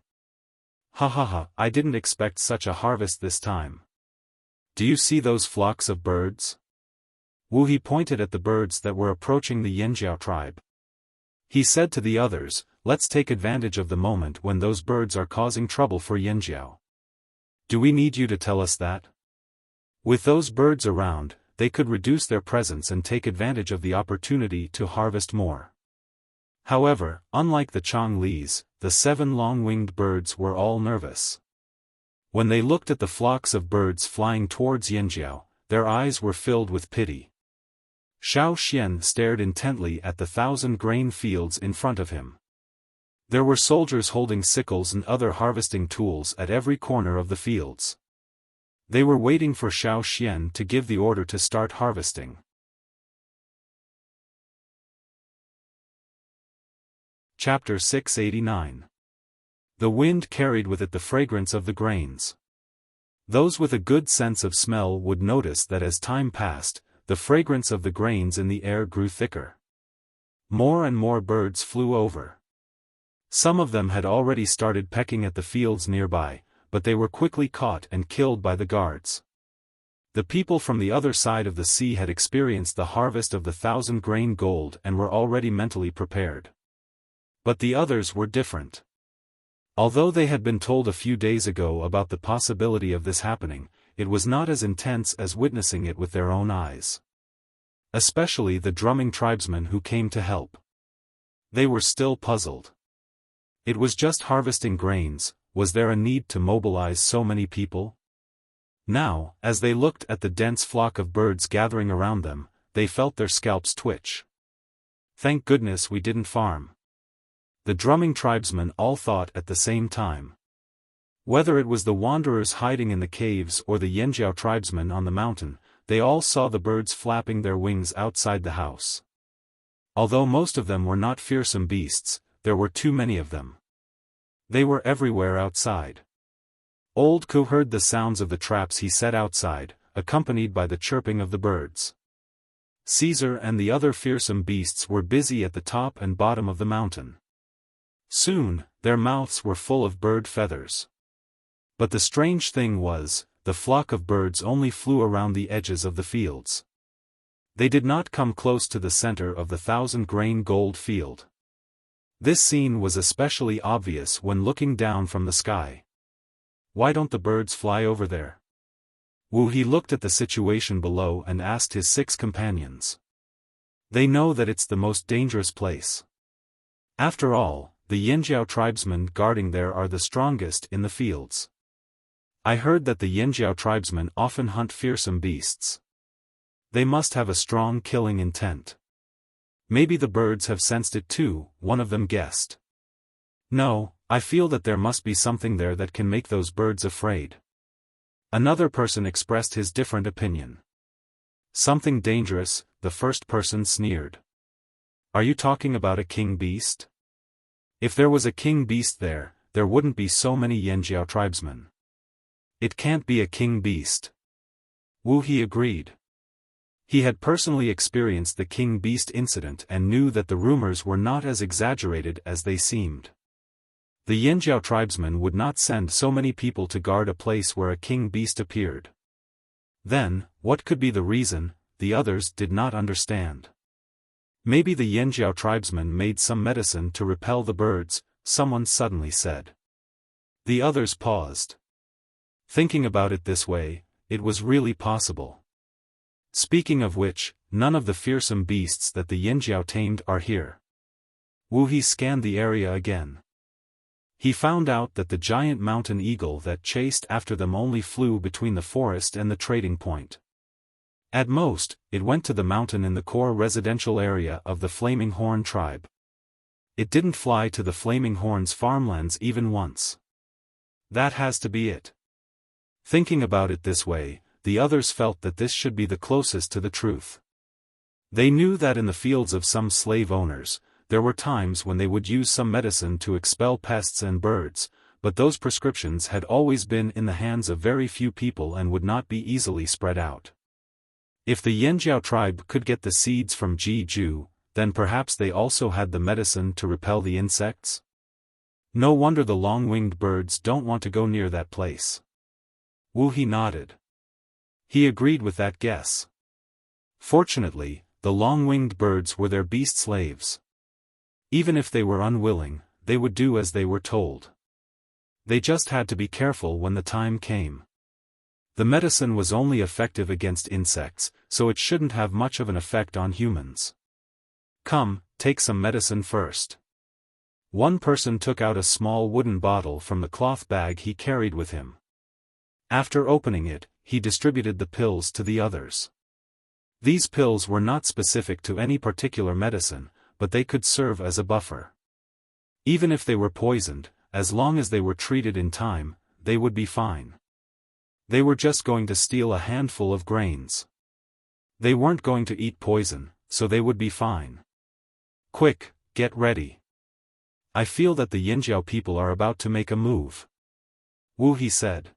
Speaker 1: Ha, I didn't expect such a harvest this time. Do you see those flocks of birds? Wu He pointed at the birds that were approaching the Yanjiao tribe. He said to the others, let's take advantage of the moment when those birds are causing trouble for Yanjiao. Do we need you to tell us that? With those birds around, they could reduce their presence and take advantage of the opportunity to harvest more. However, unlike the Changlis, the 7 long-winged birds were all nervous. When they looked at the flocks of birds flying towards Yanjiao, their eyes were filled with pity. Xiao Xian stared intently at the 1,000 grain fields in front of him. There were soldiers holding sickles and other harvesting tools at every corner of the fields. They were waiting for Xiao Xian to give the order to start harvesting. Chapter 689. The wind carried with it the fragrance of the grains. Those with a good sense of smell would notice that as time passed, the fragrance of the grains in the air grew thicker. More and more birds flew over. Some of them had already started pecking at the fields nearby, but they were quickly caught and killed by the guards. The people from the other side of the sea had experienced the harvest of the 1,000 grain gold and were already mentally prepared. But the others were different. Although they had been told a few days ago about the possibility of this happening, it was not as intense as witnessing it with their own eyes. Especially the drumming tribesmen who came to help. They were still puzzled. It was just harvesting grains, was there a need to mobilize so many people? Now, as they looked at the dense flock of birds gathering around them, they felt their scalps twitch. Thank goodness we didn't farm. The drumming tribesmen all thought at the same time. Whether it was the wanderers hiding in the caves or the Yanjiao tribesmen on the mountain, they all saw the birds flapping their wings outside the house. Although most of them were not fearsome beasts, there were too many of them. They were everywhere outside. Old Ku heard the sounds of the traps he set outside, accompanied by the chirping of the birds. Caesar and the other fearsome beasts were busy at the top and bottom of the mountain. Soon, their mouths were full of bird feathers. But the strange thing was, the flock of birds only flew around the edges of the fields. They did not come close to the center of the 1,000-grain gold field. This scene was especially obvious when looking down from the sky. Why don't the birds fly over there? Wuxia looked at the situation below and asked his 6 companions. They know that it's the most dangerous place. After all, the Yanjiao tribesmen guarding there are the strongest in the fields. I heard that the Yanjiao tribesmen often hunt fearsome beasts. They must have a strong killing intent. Maybe the birds have sensed it too, one of them guessed. No, I feel that there must be something there that can make those birds afraid. Another person expressed his different opinion. Something dangerous, the first person sneered. Are you talking about a king beast? If there was a king beast there wouldn't be so many Yanjiao tribesmen. It can't be a king beast. Wuxia agreed. He had personally experienced the king beast incident and knew that the rumors were not as exaggerated as they seemed. The Yanjiao tribesmen would not send so many people to guard a place where a king beast appeared. Then, what could be the reason? The others did not understand. Maybe the Yanjiao tribesmen made some medicine to repel the birds, someone suddenly said. The others paused. Thinking about it this way, it was really possible. Speaking of which, none of the fearsome beasts that the Yanjiao tamed are here. Wuxia scanned the area again. He found out that the giant mountain eagle that chased after them only flew between the forest and the trading point. At most, it went to the mountain in the core residential area of the Flaming Horn tribe. It didn't fly to the Flaming Horn's farmlands even once. That has to be it. Thinking about it this way, the others felt that this should be the closest to the truth. They knew that in the fields of some slave owners, there were times when they would use some medicine to expel pests and birds, but those prescriptions had always been in the hands of very few people and would not be easily spread out. If the Yanjiao tribe could get the seeds from Jiju, then perhaps they also had the medicine to repel the insects? No wonder the long-winged birds don't want to go near that place. Wuxia nodded. He agreed with that guess. Fortunately, the long-winged birds were their beast slaves. Even if they were unwilling, they would do as they were told. They just had to be careful when the time came. The medicine was only effective against insects, so it shouldn't have much of an effect on humans. Come, take some medicine first. One person took out a small wooden bottle from the cloth bag he carried with him. After opening it, he distributed the pills to the others. These pills were not specific to any particular medicine, but they could serve as a buffer. Even if they were poisoned, as long as they were treated in time, they would be fine. They were just going to steal a handful of grains. They weren't going to eat poison, so they would be fine. Quick, get ready. I feel that the Yanjiao people are about to make a move. Wuxia said.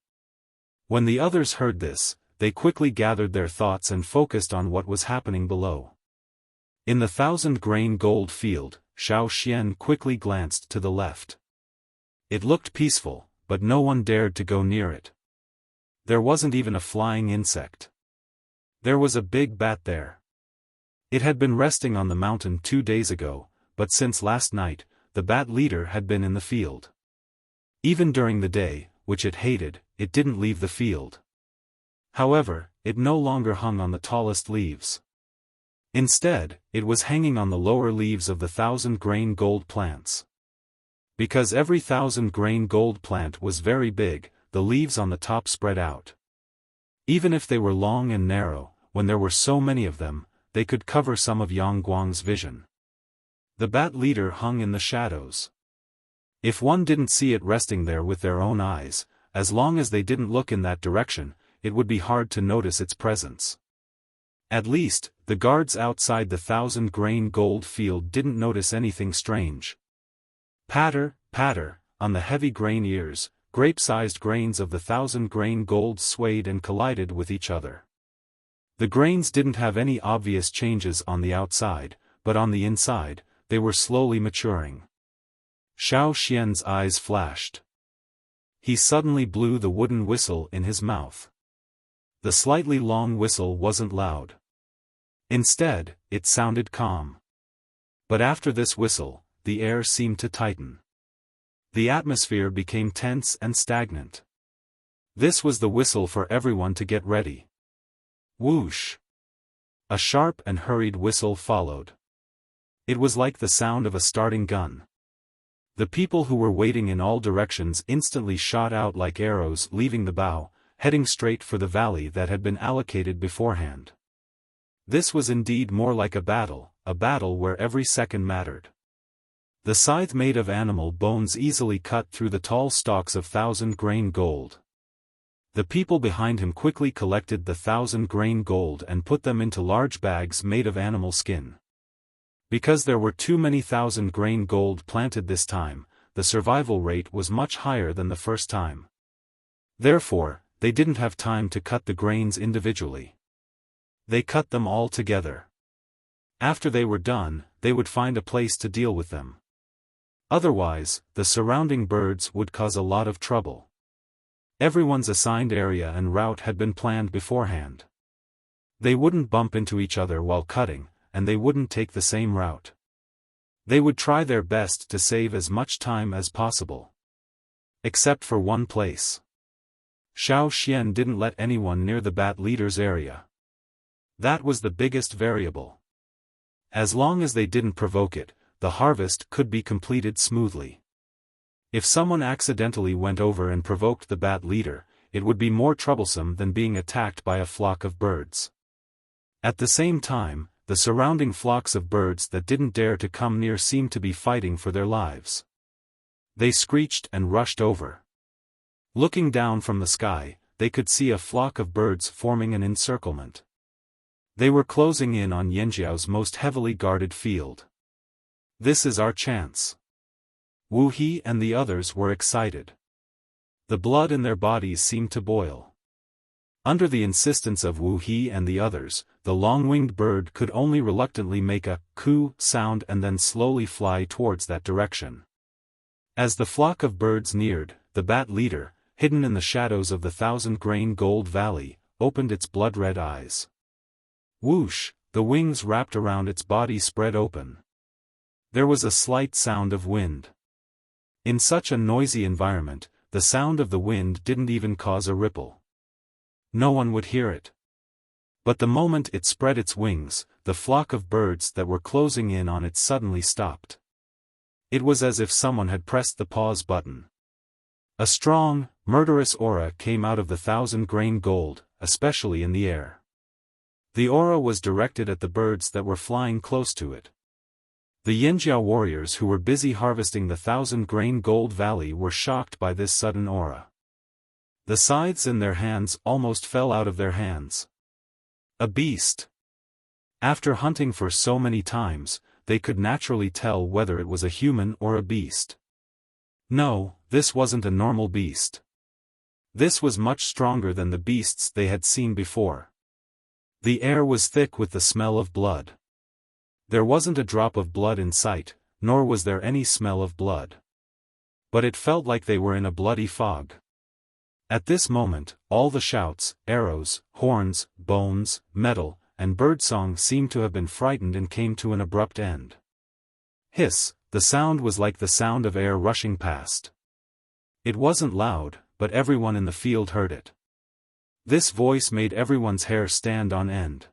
Speaker 1: When the others heard this, they quickly gathered their thoughts and focused on what was happening below. In the 1,000-grain gold field, Xiaofan quickly glanced to the left. It looked peaceful, but no one dared to go near it. There wasn't even a flying insect. There was a big bat there. It had been resting on the mountain 2 days ago, but since last night, the bat leader had been in the field. Even during the day, which it hated, it didn't leave the field. However, it no longer hung on the tallest leaves. Instead, it was hanging on the lower leaves of the 1,000-grain gold plants. Because every 1,000-grain gold plant was very big, the leaves on the top spread out. Even if they were long and narrow, when there were so many of them, they could cover some of Yang Guang's vision. The bat leader hung in the shadows. If one didn't see it resting there with their own eyes, as long as they didn't look in that direction, it would be hard to notice its presence. At least, the guards outside the 1,000-grain gold field didn't notice anything strange. Patter, patter, on the heavy grain ears, grape-sized grains of the 1,000-grain gold swayed and collided with each other. The grains didn't have any obvious changes on the outside, but on the inside, they were slowly maturing. Xiao Xian's eyes flashed. He suddenly blew the wooden whistle in his mouth. The slightly long whistle wasn't loud. Instead, it sounded calm. But after this whistle, the air seemed to tighten. The atmosphere became tense and stagnant. This was the whistle for everyone to get ready. Whoosh! A sharp and hurried whistle followed. It was like the sound of a starting gun. The people who were waiting in all directions instantly shot out like arrows, leaving the bow, heading straight for the valley that had been allocated beforehand. This was indeed more like a battle where every second mattered. The scythe made of animal bones easily cut through the tall stalks of 1,000-grain gold. The people behind him quickly collected the 1,000-grain gold and put them into large bags made of animal skin. Because there were too many 1,000-grain gold planted this time, the survival rate was much higher than the first time. Therefore, they didn't have time to cut the grains individually. They cut them all together. After they were done, they would find a place to deal with them. Otherwise, the surrounding birds would cause a lot of trouble. Everyone's assigned area and route had been planned beforehand. They wouldn't bump into each other while cutting, and they wouldn't take the same route. They would try their best to save as much time as possible. Except for one place. Xiao Xian didn't let anyone near the bat leader's area. That was the biggest variable. As long as they didn't provoke it, the harvest could be completed smoothly. If someone accidentally went over and provoked the bat leader, it would be more troublesome than being attacked by a flock of birds. At the same time, the surrounding flocks of birds that didn't dare to come near seemed to be fighting for their lives. They screeched and rushed over. Looking down from the sky, they could see a flock of birds forming an encirclement. They were closing in on Yanjiao's most heavily guarded field. This is our chance. Wu He and the others were excited. The blood in their bodies seemed to boil. Under the insistence of Wu He and the others, the long-winged bird could only reluctantly make a coo sound and then slowly fly towards that direction. As the flock of birds neared, the bat leader, hidden in the shadows of the 1,000-grain gold valley, opened its blood-red eyes. Whoosh, the wings wrapped around its body spread open. There was a slight sound of wind. In such a noisy environment, the sound of the wind didn't even cause a ripple. No one would hear it. But the moment it spread its wings, the flock of birds that were closing in on it suddenly stopped. It was as if someone had pressed the pause button. A strong, murderous aura came out of the 1,000-grain gold, especially in the air. The aura was directed at the birds that were flying close to it. The Yanjiao warriors who were busy harvesting the 1,000-grain gold valley were shocked by this sudden aura. The scythes in their hands almost fell out of their hands. A beast. After hunting for so many times, they could naturally tell whether it was a human or a beast. No, this wasn't a normal beast. This was much stronger than the beasts they had seen before. The air was thick with the smell of blood. There wasn't a drop of blood in sight, nor was there any smell of blood. But it felt like they were in a bloody fog. At this moment, all the shouts, arrows, horns, bones, metal, and birdsong seemed to have been frightened and came to an abrupt end. Hiss, the sound was like the sound of air rushing past. It wasn't loud, but everyone in the field heard it. This voice made everyone's hair stand on end.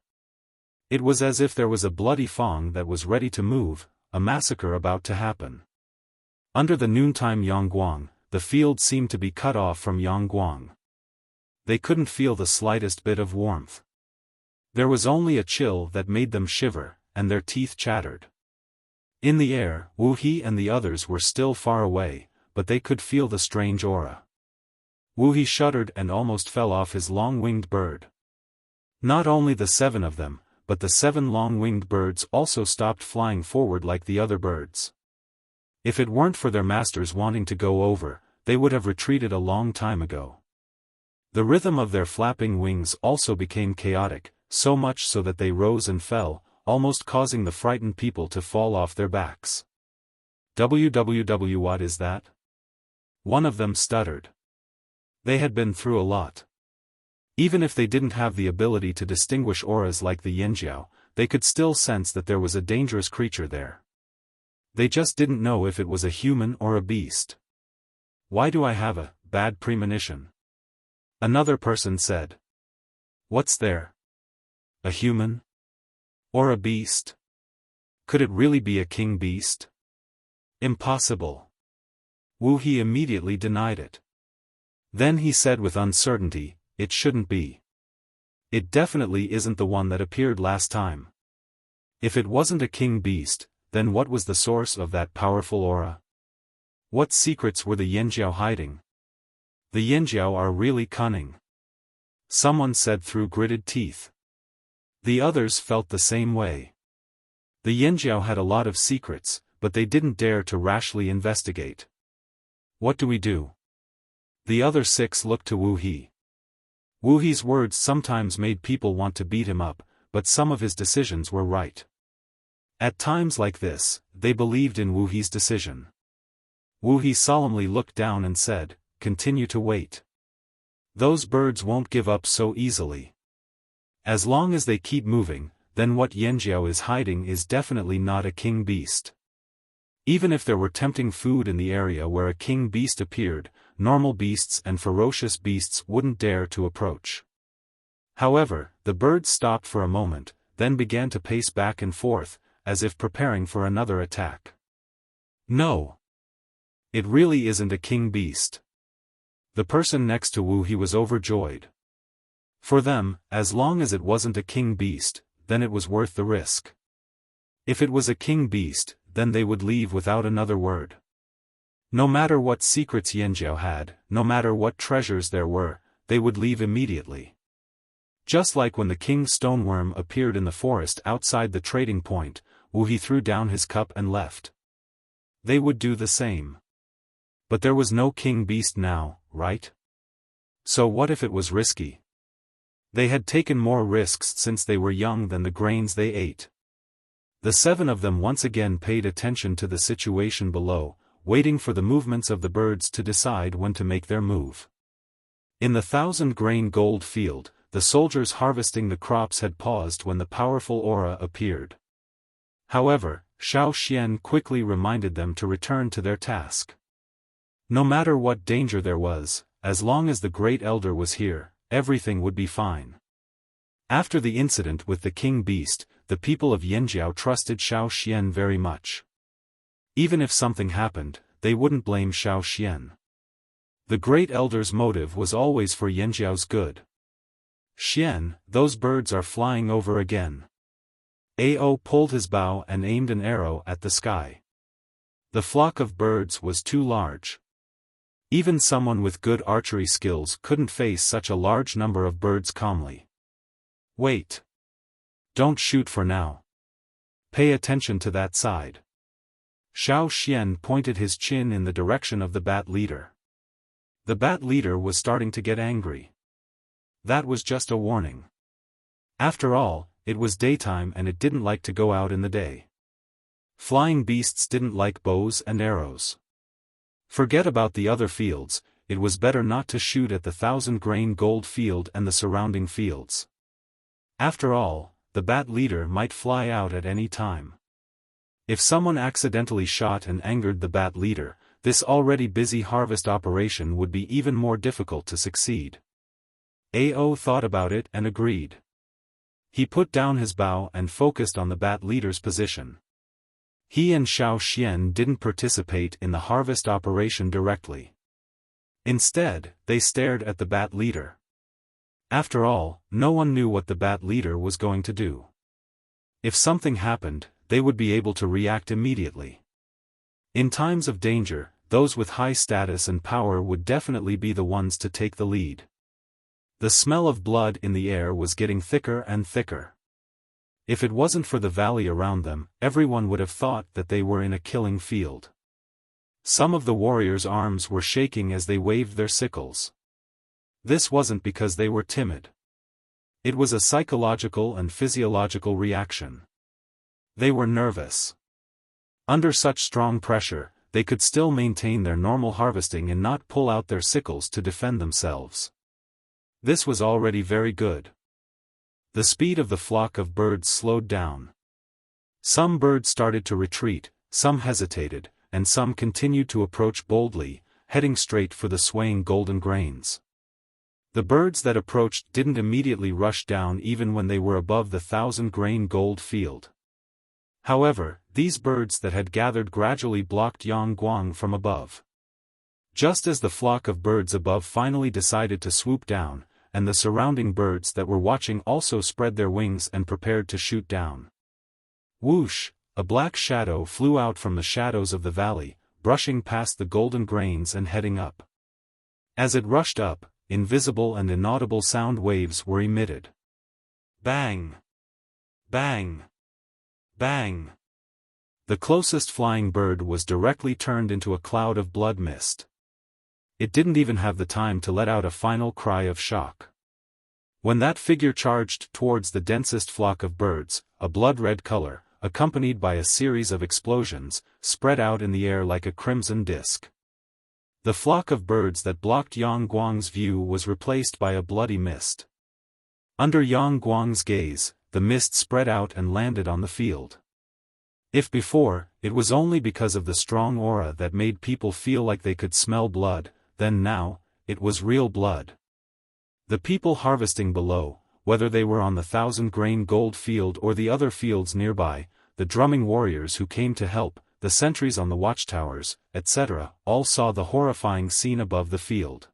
Speaker 1: It was as if there was a bloody Fong that was ready to move, a massacre about to happen. Under the noontime Yangguang, the field seemed to be cut off from Yangguang. They couldn't feel the slightest bit of warmth. There was only a chill that made them shiver, and their teeth chattered. In the air, Wu He and the others were still far away, but they could feel the strange aura. Wu He shuddered and almost fell off his long-winged bird. Not only the 7 of them, but the 7 long-winged birds also stopped flying forward like the other birds. If it weren't for their masters wanting to go over, they would have retreated a long time ago. The rhythm of their flapping wings also became chaotic, so much so that they rose and fell, almost causing the frightened people to fall off their backs. "Www, what is that?" One of them stuttered. They had been through a lot. Even if they didn't have the ability to distinguish auras like the Yinjiao, they could still sense that there was a dangerous creature there. They just didn't know if it was a human or a beast. "Why do I have a bad premonition?" Another person said. "What's there? A human? Or a beast? Could it really be a king beast? Impossible." Wu He immediately denied it. Then he said with uncertainty, "It shouldn't be. It definitely isn't the one that appeared last time. If it wasn't a king beast, then what was the source of that powerful aura? What secrets were the Yinjiao hiding? The Yinjiao are really cunning," someone said through gritted teeth. The others felt the same way. The Yinjiao had a lot of secrets, but they didn't dare to rashly investigate. "What do we do?" The other 6 looked to Wu He. Wu He's words sometimes made people want to beat him up, but some of his decisions were right. At times like this, they believed in Wu He's decision. Wu He solemnly looked down and said, "Continue to wait. Those birds won't give up so easily. As long as they keep moving, then what Yinjiao is hiding is definitely not a king beast. Even if there were tempting food in the area where a king beast appeared, normal beasts and ferocious beasts wouldn't dare to approach." However, the birds stopped for a moment, then began to pace back and forth, as if preparing for another attack. "No. It really isn't a king beast." The person next to Wu He was overjoyed. For them, as long as it wasn't a king beast, then it was worth the risk. If it was a king beast, then they would leave without another word. No matter what secrets Yinjiao had, no matter what treasures there were, they would leave immediately. Just like when the king's stoneworm appeared in the forest outside the trading point, Wu He threw down his cup and left. They would do the same. But there was no king beast now, right? So what if it was risky? They had taken more risks since they were young than the grains they ate. The 7 of them once again paid attention to the situation below, waiting for the movements of the birds to decide when to make their move. In the 1,000-grain gold field, the soldiers harvesting the crops had paused when the powerful aura appeared. However, Xiaofan quickly reminded them to return to their task. No matter what danger there was, as long as the Great Elder was here, everything would be fine. After the incident with the king beast, the people of Yinjiao trusted Xiaofan very much. Even if something happened, they wouldn't blame Xiaofan. The Great Elder's motive was always for Yinjiao's good. "Xian, those birds are flying over again." Ao pulled his bow and aimed an arrow at the sky. The flock of birds was too large. Even someone with good archery skills couldn't face such a large number of birds calmly. "Wait. Don't shoot for now. Pay attention to that side." Xiaofan pointed his chin in the direction of the bat leader. The bat leader was starting to get angry. That was just a warning. After all, it was daytime and it didn't like to go out in the day. Flying beasts didn't like bows and arrows. Forget about the other fields, it was better not to shoot at the 1,000-grain gold field and the surrounding fields. After all, the bat leader might fly out at any time. If someone accidentally shot and angered the bat leader, this already busy harvest operation would be even more difficult to succeed. Ao thought about it and agreed. He put down his bow and focused on the bat leader's position. He and Xiaofan didn't participate in the harvest operation directly. Instead, they stared at the bat leader. After all, no one knew what the bat leader was going to do. If something happened, they would be able to react immediately. In times of danger, those with high status and power would definitely be the ones to take the lead. The smell of blood in the air was getting thicker and thicker. If it wasn't for the valley around them, everyone would have thought that they were in a killing field. Some of the warriors' arms were shaking as they waved their sickles. This wasn't because they were timid. It was a psychological and physiological reaction. They were nervous. Under such strong pressure, they could still maintain their normal harvesting and not pull out their sickles to defend themselves. This was already very good. The speed of the flock of birds slowed down. Some birds started to retreat, some hesitated, and some continued to approach boldly, heading straight for the swaying golden grains. The birds that approached didn't immediately rush down even when they were above the 1,000-grain gold field. However, these birds that had gathered gradually blocked Yang Guang from above. Just as the flock of birds above finally decided to swoop down, and the surrounding birds that were watching also spread their wings and prepared to shoot down. Whoosh! A black shadow flew out from the shadows of the valley, brushing past the golden grains and heading up. As it rushed up, invisible and inaudible sound waves were emitted. Bang! Bang! Bang! The closest flying bird was directly turned into a cloud of blood mist. It didn't even have the time to let out a final cry of shock. When that figure charged towards the densest flock of birds, a blood-red color, accompanied by a series of explosions, spread out in the air like a crimson disk. The flock of birds that blocked Yang Guang's view was replaced by a bloody mist. Under Yang Guang's gaze, the mist spread out and landed on the field. If before, it was only because of the strong aura that made people feel like they could smell blood, then now, it was real blood. The people harvesting below, whether they were on the 1,000-grain gold field or the other fields nearby, the drumming warriors who came to help, the sentries on the watchtowers, etc., all saw the horrifying scene above the field.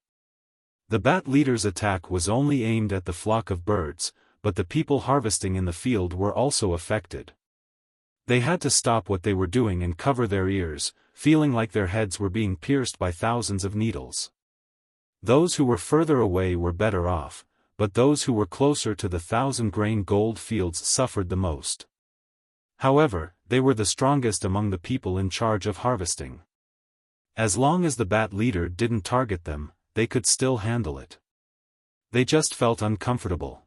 Speaker 1: The bat leader's attack was only aimed at the flock of birds, but the people harvesting in the field were also affected. They had to stop what they were doing and cover their ears, feeling like their heads were being pierced by thousands of needles. Those who were further away were better off, but those who were closer to the 1,000-grain gold fields suffered the most. However, they were the strongest among the people in charge of harvesting. As long as the bat leader didn't target them, they could still handle it. They just felt uncomfortable.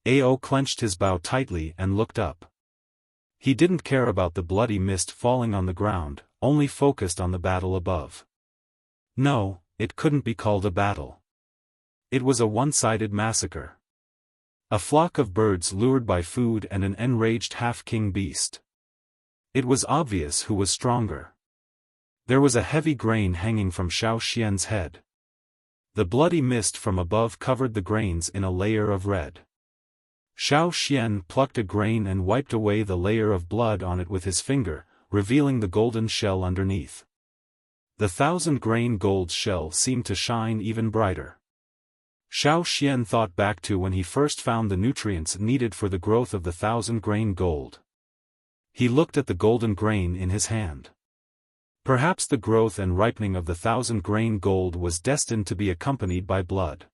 Speaker 1: Ao clenched his bow tightly and looked up. He didn't care about the bloody mist falling on the ground, only focused on the battle above. No, it couldn't be called a battle. It was a one-sided massacre. A flock of birds lured by food and an enraged half-king beast. It was obvious who was stronger. There was a heavy grain hanging from Xiaofan's head. The bloody mist from above covered the grains in a layer of red. Xiaofan plucked a grain and wiped away the layer of blood on it with his finger, revealing the golden shell underneath. The 1,000-grain gold shell seemed to shine even brighter. Xiaofan thought back to when he first found the nutrients needed for the growth of the 1,000-grain gold. He looked at the golden grain in his hand. Perhaps the growth and ripening of the 1,000-grain gold was destined to be accompanied by blood.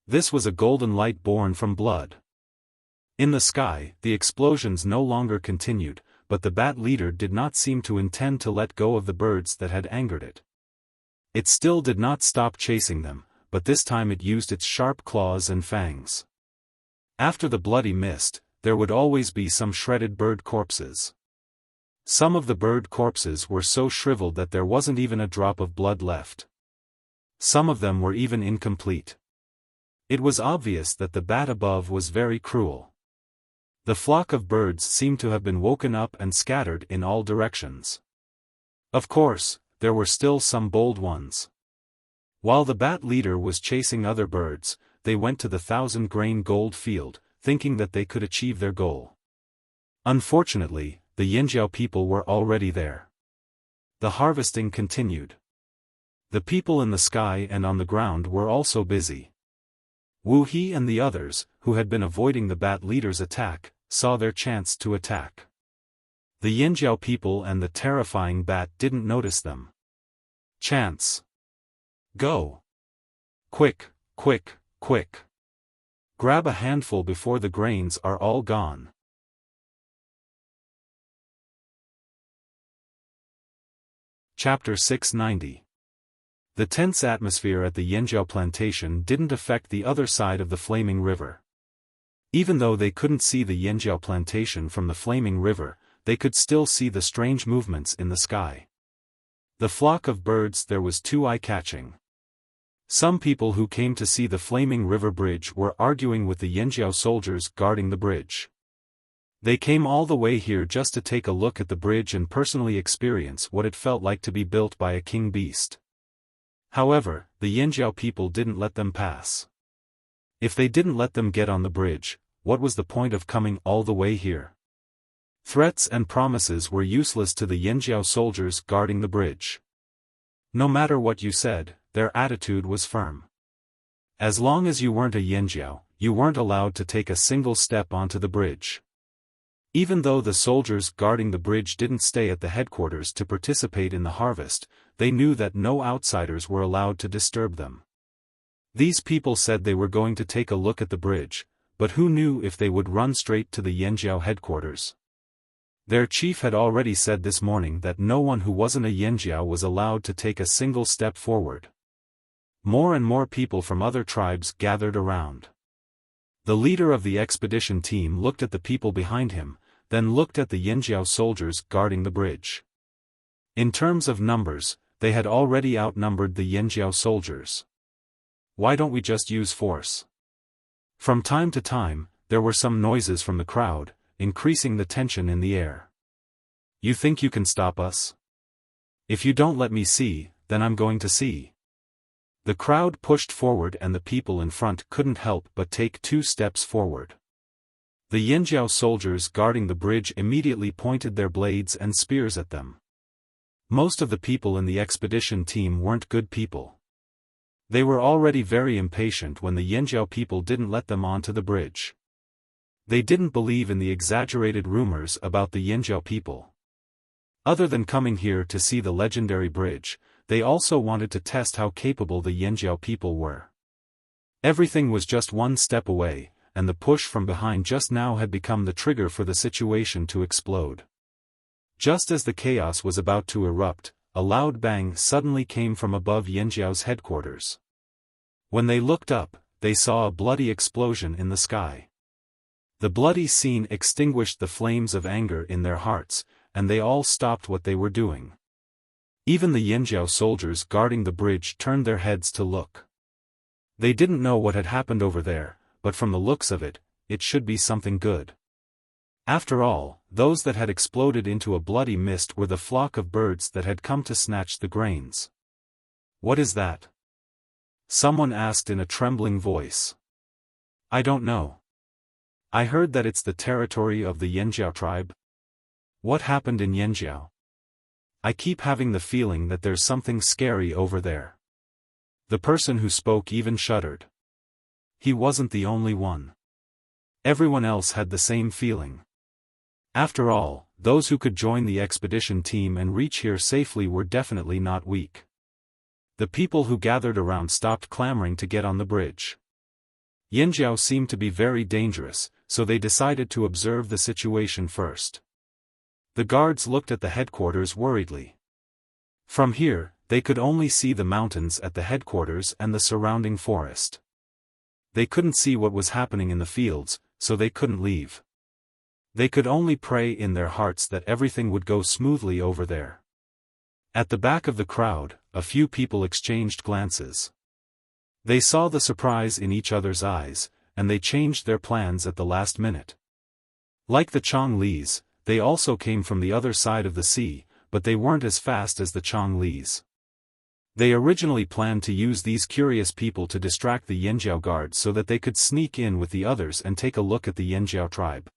Speaker 1: This was a golden light born from blood. In the sky, the explosions no longer continued, but the bat leader did not seem to intend to let go of the birds that had angered it. It still did not stop chasing them, but this time it used its sharp claws and fangs. After the bloody mist, there would always be some shredded bird corpses. Some of the bird corpses were so shriveled that there wasn't even a drop of blood left. Some of them were even incomplete. It was obvious that the bat above was very cruel. The flock of birds seemed to have been woken up and scattered in all directions. Of course, there were still some bold ones. While the bat leader was chasing other birds, they went to the 1,000-grain gold field, thinking that they could achieve their goal. Unfortunately, the Yinjiao people were already there. The harvesting continued. The people in the sky and on the ground were also busy. Wu He and the others, who had been avoiding the bat leader's attack, saw their chance to attack. The Yinjiao people and the terrifying bat didn't notice them. Chance. Go. Quick, quick, quick. Grab a handful before the grains are all gone. Chapter 690. The tense atmosphere at the Yinjiao plantation didn't affect the other side of the flaming river. Even though they couldn't see the Yinjiao plantation from the flaming river, they could still see the strange movements in the sky. The flock of birds there was too eye-catching. Some people who came to see the flaming river bridge were arguing with the Yanjiao soldiers guarding the bridge. They came all the way here just to take a look at the bridge and personally experience what it felt like to be built by a king beast. However, the Yanjiao people didn't let them pass. If they didn't let them get on the bridge, what was the point of coming all the way here? Threats and promises were useless to the Yanjiao soldiers guarding the bridge. No matter what you said, their attitude was firm. As long as you weren't a Yanjiao, you weren't allowed to take a single step onto the bridge. Even though the soldiers guarding the bridge didn't stay at the headquarters to participate in the harvest, they knew that no outsiders were allowed to disturb them. These people said they were going to take a look at the bridge, but who knew if they would run straight to the Yanjiao headquarters? Their chief had already said this morning that no one who wasn't a Yanjiao was allowed to take a single step forward. More and more people from other tribes gathered around. The leader of the expedition team looked at the people behind him, then looked at the Yanjiao soldiers guarding the bridge. In terms of numbers, they had already outnumbered the Yanjiao soldiers. Why don't we just use force? From time to time, there were some noises from the crowd, increasing the tension in the air. You think you can stop us? If you don't let me see, then I'm going to see. The crowd pushed forward and the people in front couldn't help but take 2 steps forward. The Yanjiao soldiers guarding the bridge immediately pointed their blades and spears at them. Most of the people in the expedition team weren't good people. They were already very impatient when the Yanjiao people didn't let them onto the bridge. They didn't believe in the exaggerated rumors about the Yanjiao people. Other than coming here to see the legendary bridge, they also wanted to test how capable the Yanjiao people were. Everything was just one step away, and the push from behind just now had become the trigger for the situation to explode. Just as the chaos was about to erupt, a loud bang suddenly came from above Yanjiao's headquarters. When they looked up, they saw a bloody explosion in the sky. The bloody scene extinguished the flames of anger in their hearts, and they all stopped what they were doing. Even the Yanjiao soldiers guarding the bridge turned their heads to look. They didn't know what had happened over there, but from the looks of it, it should be something good. After all, those that had exploded into a bloody mist were the flock of birds that had come to snatch the grains. What is that? Someone asked in a trembling voice. I don't know. I heard that it's the territory of the Yanjiao tribe. What happened in Yanjiao? I keep having the feeling that there's something scary over there. The person who spoke even shuddered. He wasn't the only one. Everyone else had the same feeling. After all, those who could join the expedition team and reach here safely were definitely not weak. The people who gathered around stopped clamoring to get on the bridge. Yanjiao seemed to be very dangerous, so they decided to observe the situation first. The guards looked at the headquarters worriedly. From here, they could only see the mountains at the headquarters and the surrounding forest. They couldn't see what was happening in the fields, so they couldn't leave. They could only pray in their hearts that everything would go smoothly over there. At the back of the crowd, a few people exchanged glances. They saw the surprise in each other's eyes, and they changed their plans at the last minute. Like the Chonglis, they also came from the other side of the sea, but they weren't as fast as the Chonglis. They originally planned to use these curious people to distract the Yanjiao guards so that they could sneak in with the others and take a look at the Yanjiao tribe.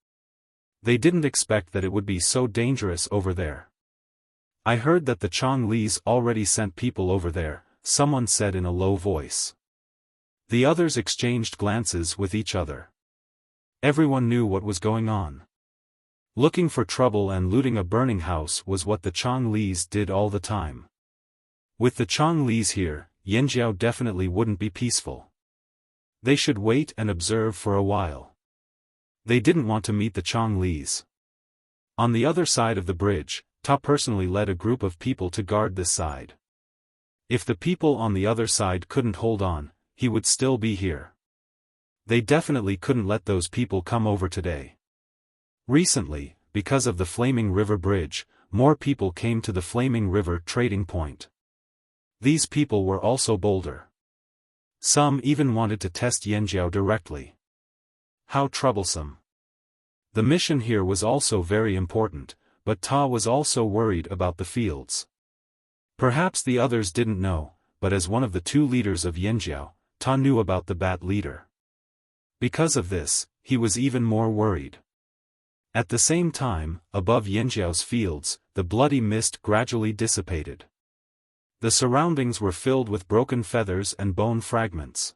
Speaker 1: They didn't expect that it would be so dangerous over there. I heard that the Chonglis already sent people over there, someone said in a low voice. The others exchanged glances with each other. Everyone knew what was going on. Looking for trouble and looting a burning house was what the Chonglis did all the time. With the Chonglis here, Yanjiao definitely wouldn't be peaceful. They should wait and observe for a while. They didn't want to meet the Chonglis. On the other side of the bridge, Ta personally led a group of people to guard this side. If the people on the other side couldn't hold on, he would still be here. They definitely couldn't let those people come over today. Recently, because of the Flaming River Bridge, more people came to the Flaming River trading point. These people were also bolder. Some even wanted to test Yanjiao directly. How troublesome. The mission here was also very important, but Ta was also worried about the fields. Perhaps the others didn't know, but as one of the two leaders of Yanjiao, Ta knew about the bat leader. Because of this, he was even more worried. At the same time, above Yanjiao's fields, the bloody mist gradually dissipated. The surroundings were filled with broken feathers and bone fragments.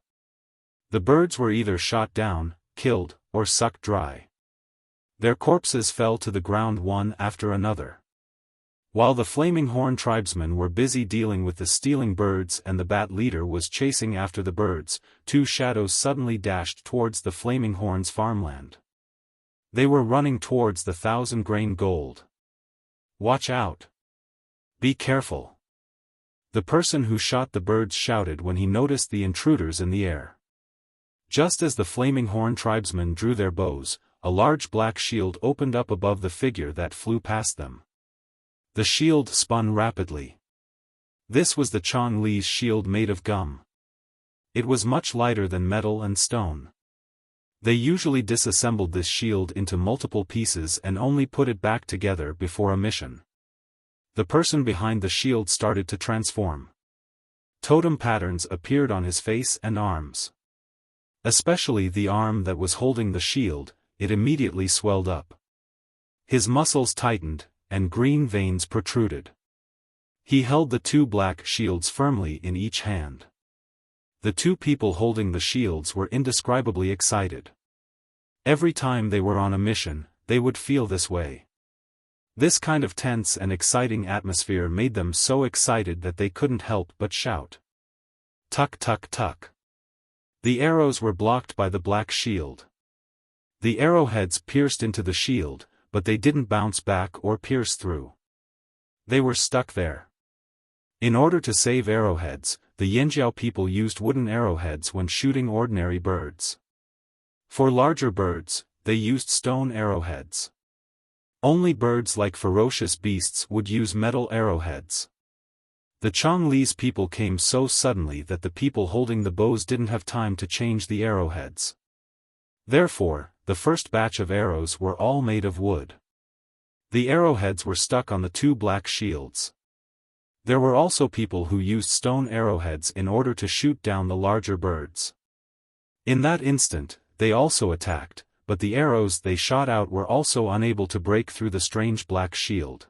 Speaker 1: The birds were either shot down, killed, or sucked dry. Their corpses fell to the ground one after another. While the Flaming Horn tribesmen were busy dealing with the stealing birds and the bat leader was chasing after the birds, two shadows suddenly dashed towards the Flaming Horn's farmland. They were running towards the 1,000-grain gold. Watch out! Be careful! The person who shot the birds shouted when he noticed the intruders in the air. Just as the Flaming Horn tribesmen drew their bows, a large black shield opened up above the figure that flew past them. The shield spun rapidly. This was the Chong-Li's shield made of gum. It was much lighter than metal and stone. They usually disassembled this shield into multiple pieces and only put it back together before a mission. The person behind the shield started to transform. Totem patterns appeared on his face and arms. Especially the arm that was holding the shield, it immediately swelled up. His muscles tightened, and green veins protruded. He held the two black shields firmly in each hand. The two people holding the shields were indescribably excited. Every time they were on a mission, they would feel this way. This kind of tense and exciting atmosphere made them so excited that they couldn't help but shout. Tuck tuck tuck. The arrows were blocked by the black shield. The arrowheads pierced into the shield, but they didn't bounce back or pierce through. They were stuck there. In order to save arrowheads, the Yanjiao people used wooden arrowheads when shooting ordinary birds. For larger birds, they used stone arrowheads. Only birds like ferocious beasts would use metal arrowheads. The Chong-Li's people came so suddenly that the people holding the bows didn't have time to change the arrowheads. Therefore, the first batch of arrows were all made of wood. The arrowheads were stuck on the two black shields. There were also people who used stone arrowheads in order to shoot down the larger birds. In that instant, they also attacked, but the arrows they shot out were also unable to break through the strange black shield.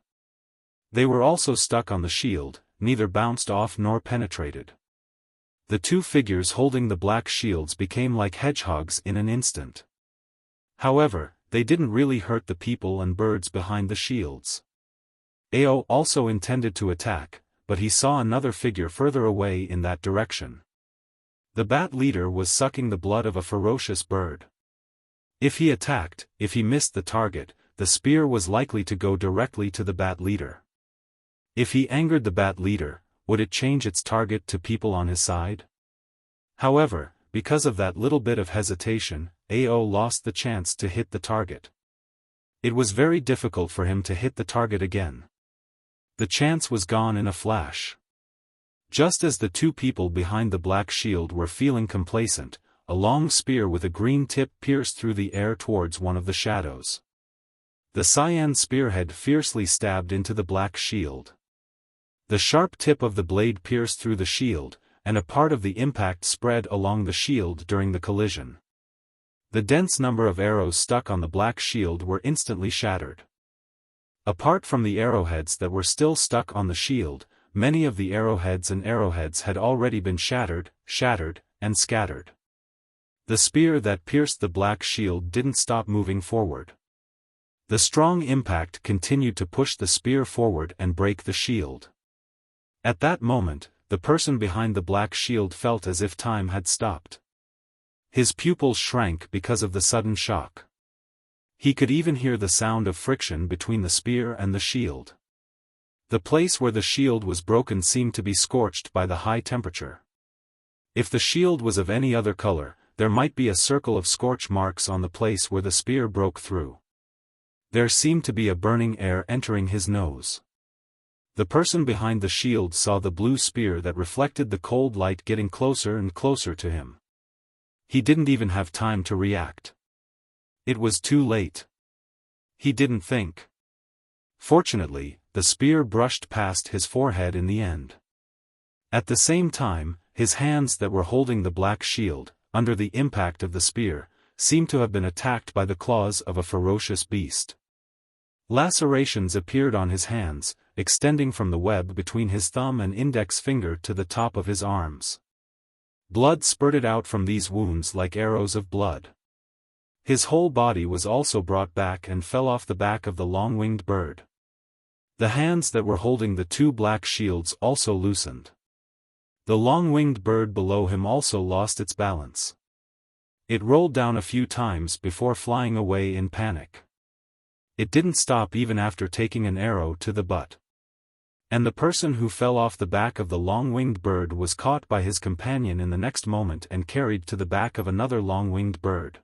Speaker 1: They were also stuck on the shield, neither bounced off nor penetrated. The two figures holding the black shields became like hedgehogs in an instant. However, they didn't really hurt the people and birds behind the shields. Ao also intended to attack, but he saw another figure further away in that direction. The bat leader was sucking the blood of a ferocious bird. If he attacked, if he missed the target, the spear was likely to go directly to the bat leader. If he angered the bat leader, would it change its target to people on his side? However, because of that little bit of hesitation, Ao lost the chance to hit the target. It was very difficult for him to hit the target again. The chance was gone in a flash. Just as the two people behind the black shield were feeling complacent, a long spear with a green tip pierced through the air towards one of the shadows. The cyan spearhead fiercely stabbed into the black shield. The sharp tip of the blade pierced through the shield, and a part of the impact spread along the shield during the collision. The dense number of arrows stuck on the black shield were instantly shattered. Apart from the arrowheads that were still stuck on the shield, many of the arrowheads had already been shattered, and scattered. The spear that pierced the black shield didn't stop moving forward. The strong impact continued to push the spear forward and break the shield. At that moment, the person behind the black shield felt as if time had stopped. His pupils shrank because of the sudden shock. He could even hear the sound of friction between the spear and the shield. The place where the shield was broken seemed to be scorched by the high temperature. If the shield was of any other color, there might be a circle of scorch marks on the place where the spear broke through. There seemed to be a burning air entering his nose. The person behind the shield saw the blue spear that reflected the cold light getting closer and closer to him. He didn't even have time to react. It was too late. He didn't think. Fortunately, the spear brushed past his forehead in the end. At the same time, his hands that were holding the black shield, under the impact of the spear, seemed to have been attacked by the claws of a ferocious beast. Lacerations appeared on his hands, extending from the web between his thumb and index finger to the top of his arms. Blood spurted out from these wounds like arrows of blood. His whole body was also brought back and fell off the back of the long-winged bird. The hands that were holding the two black shields also loosened. The long-winged bird below him also lost its balance. It rolled down a few times before flying away in panic. It didn't stop even after taking an arrow to the butt. And the person who fell off the back of the long-winged bird was caught by his companion in the next moment and carried to the back of another long-winged bird.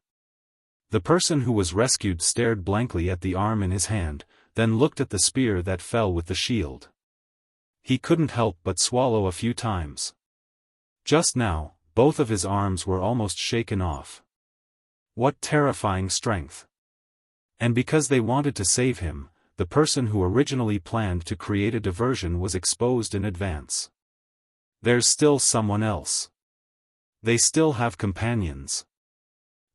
Speaker 1: The person who was rescued stared blankly at the arm in his hand, then looked at the spear that fell with the shield. He couldn't help but swallow a few times. Just now, both of his arms were almost shaken off. What terrifying strength! And because they wanted to save him, the person who originally planned to create a diversion was exposed in advance. There's still someone else. They still have companions.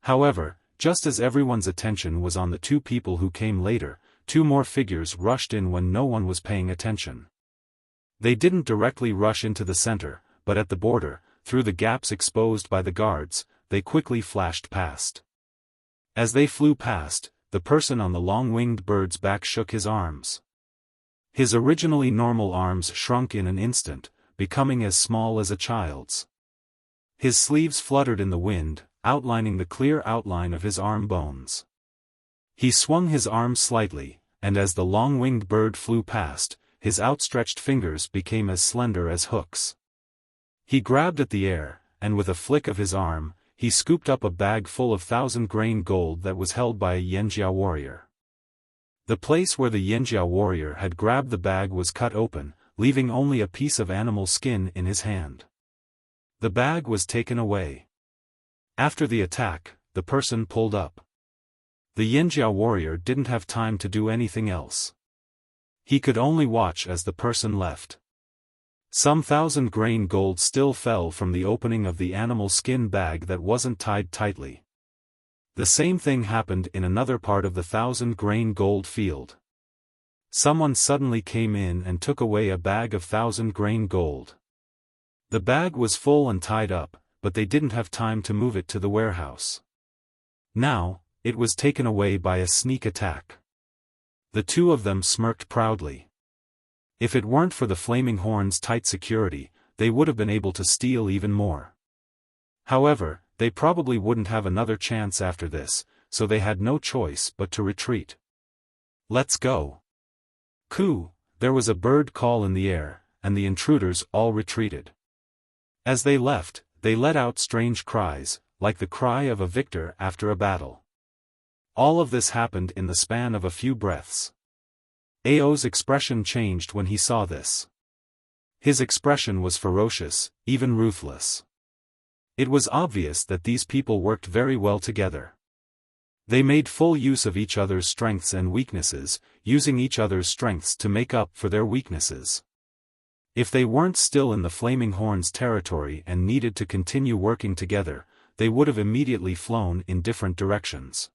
Speaker 1: However, just as everyone's attention was on the two people who came later, two more figures rushed in when no one was paying attention. They didn't directly rush into the center, but at the border, through the gaps exposed by the guards, they quickly flashed past. As they flew past, the person on the long-winged bird's back shook his arms. His originally normal arms shrunk in an instant, becoming as small as a child's. His sleeves fluttered in the wind, outlining the clear outline of his arm bones. He swung his arms slightly, and as the long-winged bird flew past, his outstretched fingers became as slender as hooks. He grabbed at the air, and with a flick of his arm, he scooped up a bag full of 1,000-grain gold that was held by a Yanjiao warrior. The place where the Yanjiao warrior had grabbed the bag was cut open, leaving only a piece of animal skin in his hand. The bag was taken away. After the attack, the person pulled up. The Yanjiao warrior didn't have time to do anything else. He could only watch as the person left. Some 1,000-grain gold still fell from the opening of the animal skin bag that wasn't tied tightly. The same thing happened in another part of the 1,000-grain gold field. Someone suddenly came in and took away a bag of 1,000-grain gold. The bag was full and tied up, but they didn't have time to move it to the warehouse. Now, it was taken away by a sneak attack. The two of them smirked proudly. If it weren't for the Flaming Horn's tight security, they would have been able to steal even more. However, they probably wouldn't have another chance after this, so they had no choice but to retreat. Let's go. Coo! There was a bird call in the air, and the intruders all retreated. As they left, they let out strange cries, like the cry of a victor after a battle. All of this happened in the span of a few breaths. Ao's expression changed when he saw this. His expression was ferocious, even ruthless. It was obvious that these people worked very well together. They made full use of each other's strengths and weaknesses, using each other's strengths to make up for their weaknesses. If they weren't still in the Flaming Horn's territory and needed to continue working together, they would have immediately flown in different directions.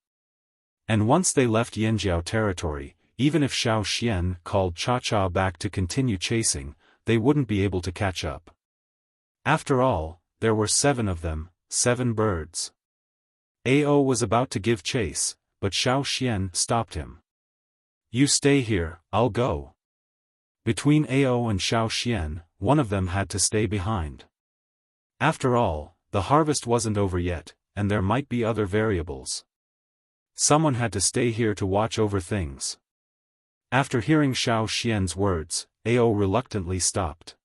Speaker 1: And once they left Yanjiao territory, even if Xiaofan called Cha-Cha back to continue chasing, they wouldn't be able to catch up. After all, there were 7 of them, 7 birds. Ao was about to give chase, but Xiaofan stopped him. You stay here, I'll go. Between Ao and Xiaofan, one of them had to stay behind. After all, the harvest wasn't over yet, and there might be other variables. Someone had to stay here to watch over things. After hearing Xiaofan's words, Ao reluctantly stopped.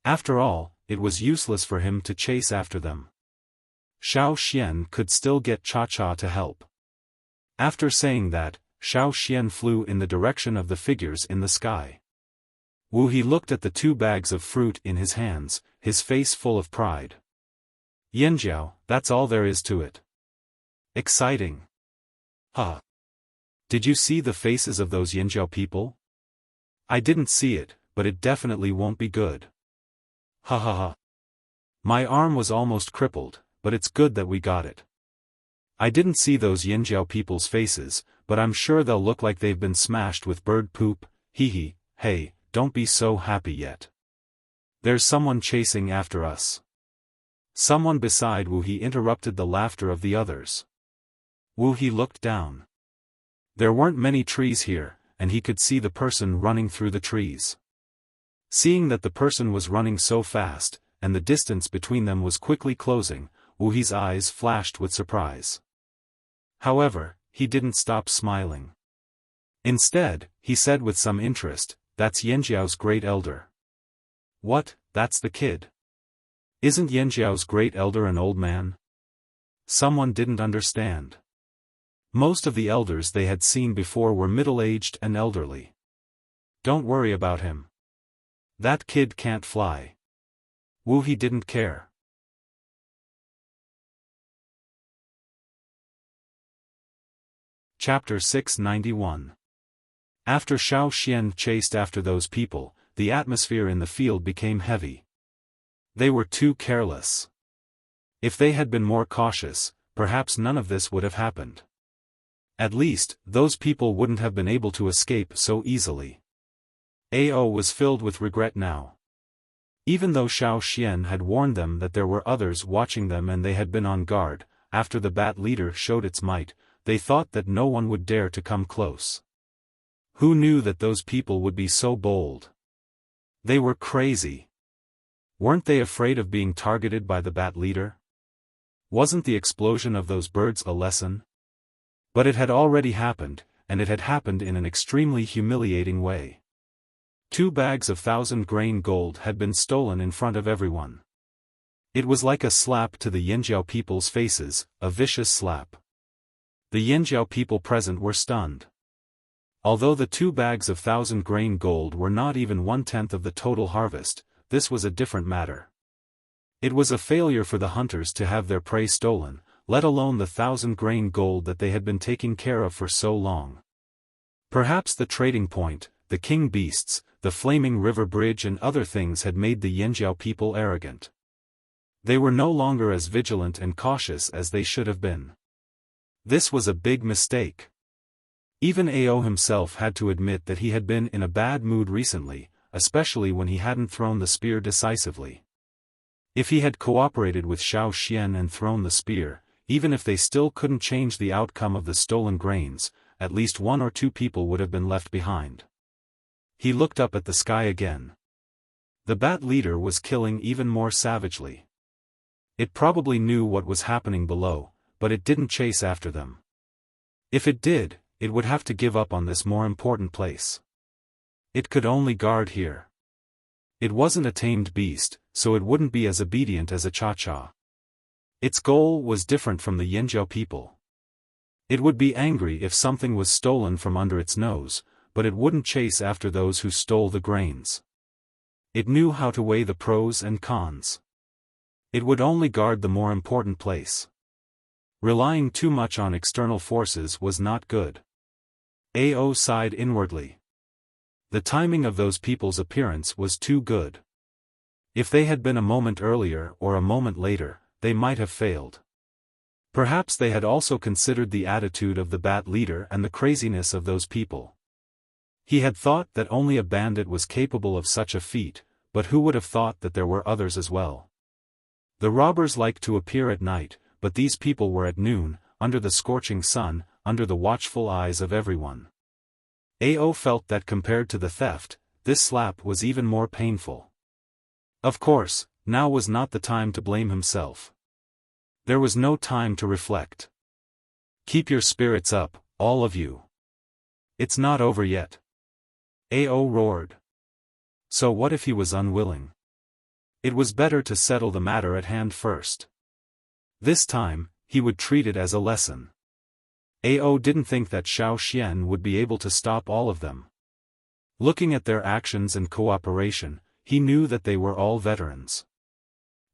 Speaker 1: After all, it was useless for him to chase after them. Xiaofan could still get Cha-Cha to help. After saying that, Xiaofan flew in the direction of the figures in the sky. Wu He looked at the 2 bags of fruit in his hands, his face full of pride. Yanjiao, that's all there is to it. Exciting. Huh. Did you see the faces of those Yanjiao people? I didn't see it, but it definitely won't be good. Ha ha ha. My arm was almost crippled, but it's good that we got it. I didn't see those Yanjiao people's faces, but I'm sure they'll look like they've been smashed with bird poop. Hee hee. Hey, don't be so happy yet. There's someone chasing after us. Someone beside Wu He interrupted the laughter of the others. Wu He looked down. There weren't many trees here, and he could see the person running through the trees. Seeing that the person was running so fast, and the distance between them was quickly closing, Wu He's eyes flashed with surprise. However, he didn't stop smiling. Instead, he said with some interest, "That's Yanjiao's great elder." "What, that's the kid? Isn't Yanjiao's great elder an old man?" Someone didn't understand. Most of the elders they had seen before were middle-aged and elderly. "Don't worry about him. That kid can't fly." Wu He didn't care. Chapter 691. After Xiaofan chased after those people, the atmosphere in the field became heavy. They were too careless. If they had been more cautious, perhaps none of this would have happened. At least, those people wouldn't have been able to escape so easily. Ao was filled with regret now. Even though Xiaofan had warned them that there were others watching them and they had been on guard, after the bat leader showed its might, they thought that no one would dare to come close. Who knew that those people would be so bold? They were crazy. Weren't they afraid of being targeted by the bat leader? Wasn't the explosion of those birds a lesson? But it had already happened, and it had happened in an extremely humiliating way. 2 bags of 1,000-grain gold had been stolen in front of everyone. It was like a slap to the Yanjiao people's faces, a vicious slap. The Yanjiao people present were stunned. Although the 2 bags of 1,000-grain gold were not even 1/10 of the total harvest, this was a different matter. It was a failure for the hunters to have their prey stolen, let alone the 1,000-grain gold that they had been taking care of for so long. Perhaps the trading point, the king beasts, the flaming river bridge and other things had made the Yanjiao people arrogant. They were no longer as vigilant and cautious as they should have been. This was a big mistake. Even Ao himself had to admit that he had been in a bad mood recently, especially when he hadn't thrown the spear decisively. If he had cooperated with Xiaofan and thrown the spear, even if they still couldn't change the outcome of the stolen grains, at least 1 or 2 people would have been left behind. He looked up at the sky again. The bat leader was killing even more savagely. It probably knew what was happening below, but it didn't chase after them. If it did, it would have to give up on this more important place. It could only guard here. It wasn't a tamed beast, so it wouldn't be as obedient as a cha-cha. Its goal was different from the Yanjiao people. It would be angry if something was stolen from under its nose, but it wouldn't chase after those who stole the grains. It knew how to weigh the pros and cons. It would only guard the more important place. Relying too much on external forces was not good. Ao sighed inwardly. The timing of those people's appearance was too good. If they had been a moment earlier or a moment later, they might have failed. Perhaps they had also considered the attitude of the bat leader and the craziness of those people. He had thought that only a bandit was capable of such a feat, but who would have thought that there were others as well? The robbers liked to appear at night, but these people were at noon, under the scorching sun, under the watchful eyes of everyone. Ao felt that compared to the theft, this slap was even more painful. Of course, now was not the time to blame himself. There was no time to reflect. Keep your spirits up, all of you. It's not over yet. Ao roared. So what if he was unwilling? It was better to settle the matter at hand first. This time, he would treat it as a lesson. Ao didn't think that Xiaofan would be able to stop all of them. Looking at their actions and cooperation, he knew that they were all veterans.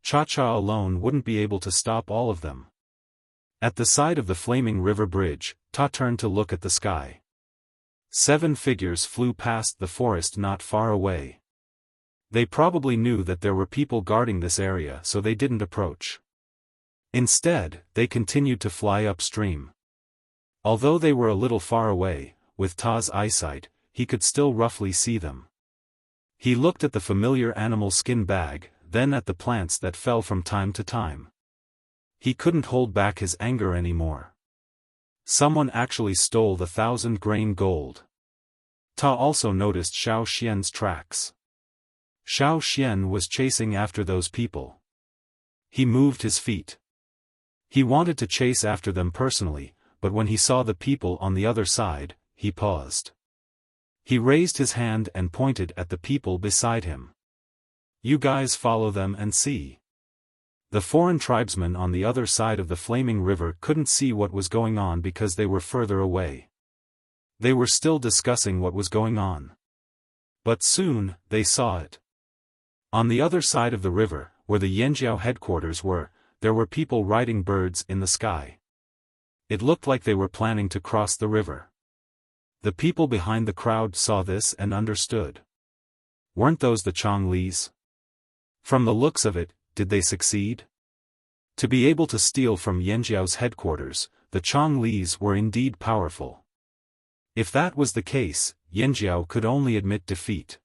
Speaker 1: Cha-Cha alone wouldn't be able to stop all of them. At the side of the flaming river bridge, Ta turned to look at the sky. 7 figures flew past the forest not far away. They probably knew that there were people guarding this area, so they didn't approach. Instead, they continued to fly upstream. Although they were a little far away, with Ta's eyesight, he could still roughly see them. He looked at the familiar animal skin bag, then at the plants that fell from time to time. He couldn't hold back his anger anymore. Someone actually stole the 1,000-grain gold. Ta also noticed Xiaofan's tracks. Xiaofan was chasing after those people. He moved his feet. He wanted to chase after them personally, but when he saw the people on the other side, he paused. He raised his hand and pointed at the people beside him. "You guys follow them and see." The foreign tribesmen on the other side of the flaming river couldn't see what was going on because they were further away. They were still discussing what was going on. But soon, they saw it. On the other side of the river, where the Yanjiao headquarters were, there were people riding birds in the sky. It looked like they were planning to cross the river. The people behind the crowd saw this and understood. Weren't those the Chonglis? From the looks of it, did they succeed? To be able to steal from Yanjiao's headquarters, the Chonglis were indeed powerful. If that was the case, Yanjiao could only admit defeat.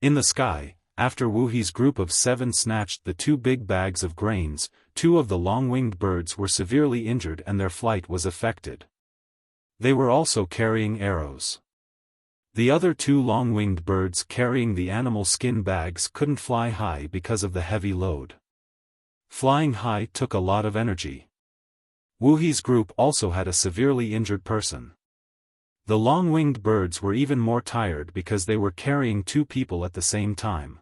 Speaker 1: In the sky, after Wuxi's group of 7 snatched the 2 big bags of grains, 2 of the long-winged birds were severely injured and their flight was affected. They were also carrying arrows. The other 2 long-winged birds carrying the animal skin bags couldn't fly high because of the heavy load. Flying high took a lot of energy. Wuxi's group also had a severely injured person. The long-winged birds were even more tired because they were carrying 2 people at the same time.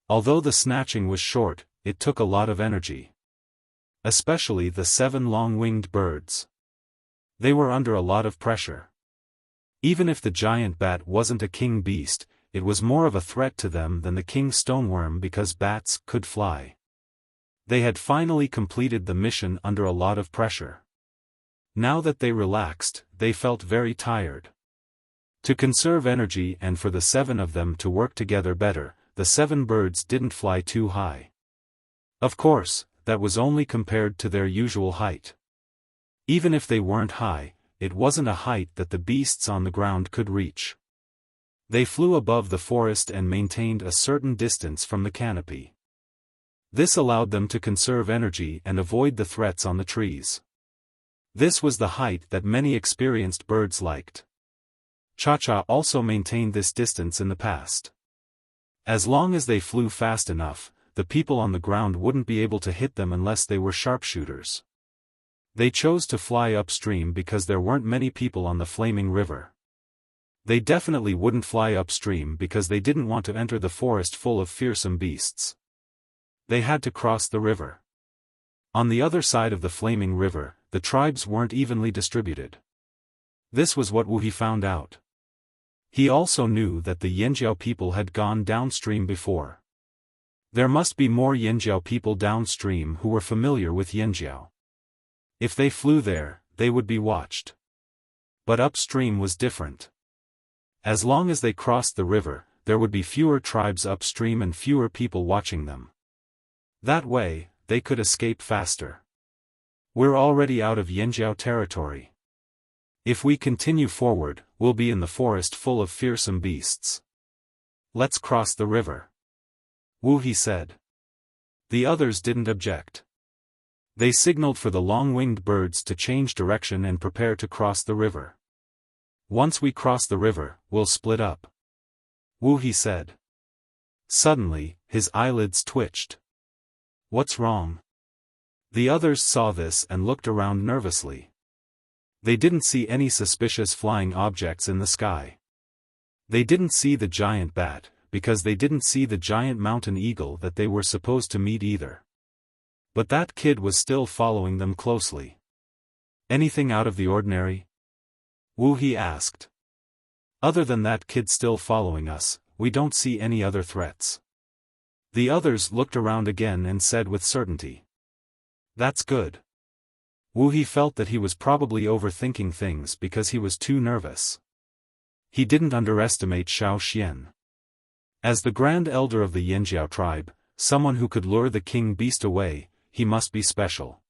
Speaker 1: Although the snatching was short, it took a lot of energy. Especially the 7 long-winged birds. They were under a lot of pressure. Even if the giant bat wasn't a king beast, it was more of a threat to them than the king stoneworm because bats could fly. They had finally completed the mission under a lot of pressure. Now that they relaxed, they felt very tired. To conserve energy and for the 7 of them to work together better, the 7 birds didn't fly too high. Of course, that was only compared to their usual height. Even if they weren't high, it wasn't a height that the beasts on the ground could reach. They flew above the forest and maintained a certain distance from the canopy. This allowed them to conserve energy and avoid the threats on the trees. This was the height that many experienced birds liked. Cha-Cha also maintained this distance in the past. As long as they flew fast enough, the people on the ground wouldn't be able to hit them unless they were sharpshooters. They chose to fly upstream because there weren't many people on the flaming river. They definitely wouldn't fly upstream because they didn't want to enter the forest full of fearsome beasts. They had to cross the river. On the other side of the flaming river, the tribes weren't evenly distributed. This was what Wuxi found out. He also knew that the Yanjiao people had gone downstream before. There must be more Yanjiao people downstream who were familiar with Yanjiao. If they flew there, they would be watched. But upstream was different. As long as they crossed the river, there would be fewer tribes upstream and fewer people watching them. That way, they could escape faster. We're already out of Yanjiao territory. If we continue forward, we'll be in the forest full of fearsome beasts. Let's cross the river. Wuxi said. The others didn't object. They signaled for the long-winged birds to change direction and prepare to cross the river. Once we cross the river, we'll split up. Wuxi said. Suddenly, his eyelids twitched. What's wrong? The others saw this and looked around nervously. They didn't see any suspicious flying objects in the sky. They didn't see the giant bat, because they didn't see the giant mountain eagle that they were supposed to meet either. But that kid was still following them closely. Anything out of the ordinary? Wu He asked. Other than that kid still following us, we don't see any other threats. The others looked around again and said with certainty. That's good. Wu He felt that he was probably overthinking things because he was too nervous. He didn't underestimate Xiaoxian. As the Grand Elder of the Yanjiao tribe, someone who could lure the king beast away, he must be special.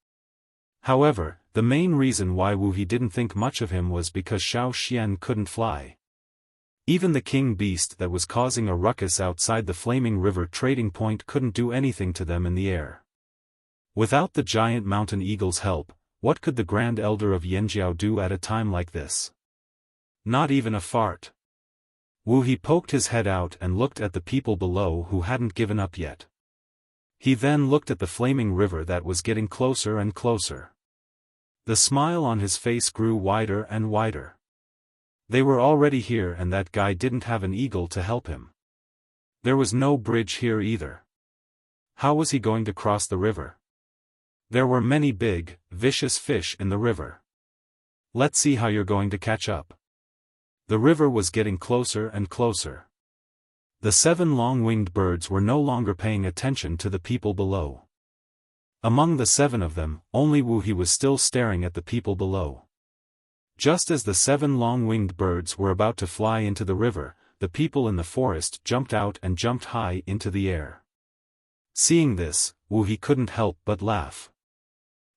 Speaker 1: However, the main reason why Wu He didn't think much of him was because Xiaoxian couldn't fly. Even the king beast that was causing a ruckus outside the Flaming River trading point couldn't do anything to them in the air. Without the giant mountain eagle's help, what could the Grand Elder of Yanjiao do at a time like this? Not even a fart. Wu He poked his head out and looked at the people below who hadn't given up yet. He then looked at the Flaming River that was getting closer and closer. The smile on his face grew wider and wider. They were already here and that guy didn't have an eagle to help him. There was no bridge here either. How was he going to cross the river? There were many big, vicious fish in the river. Let's see how you're going to catch up. The river was getting closer and closer. The 7 long-winged birds were no longer paying attention to the people below. Among the 7 of them, only Wu He was still staring at the people below. Just as the 7 long-winged birds were about to fly into the river, the people in the forest jumped out and jumped high into the air. Seeing this, Wu He couldn't help but laugh.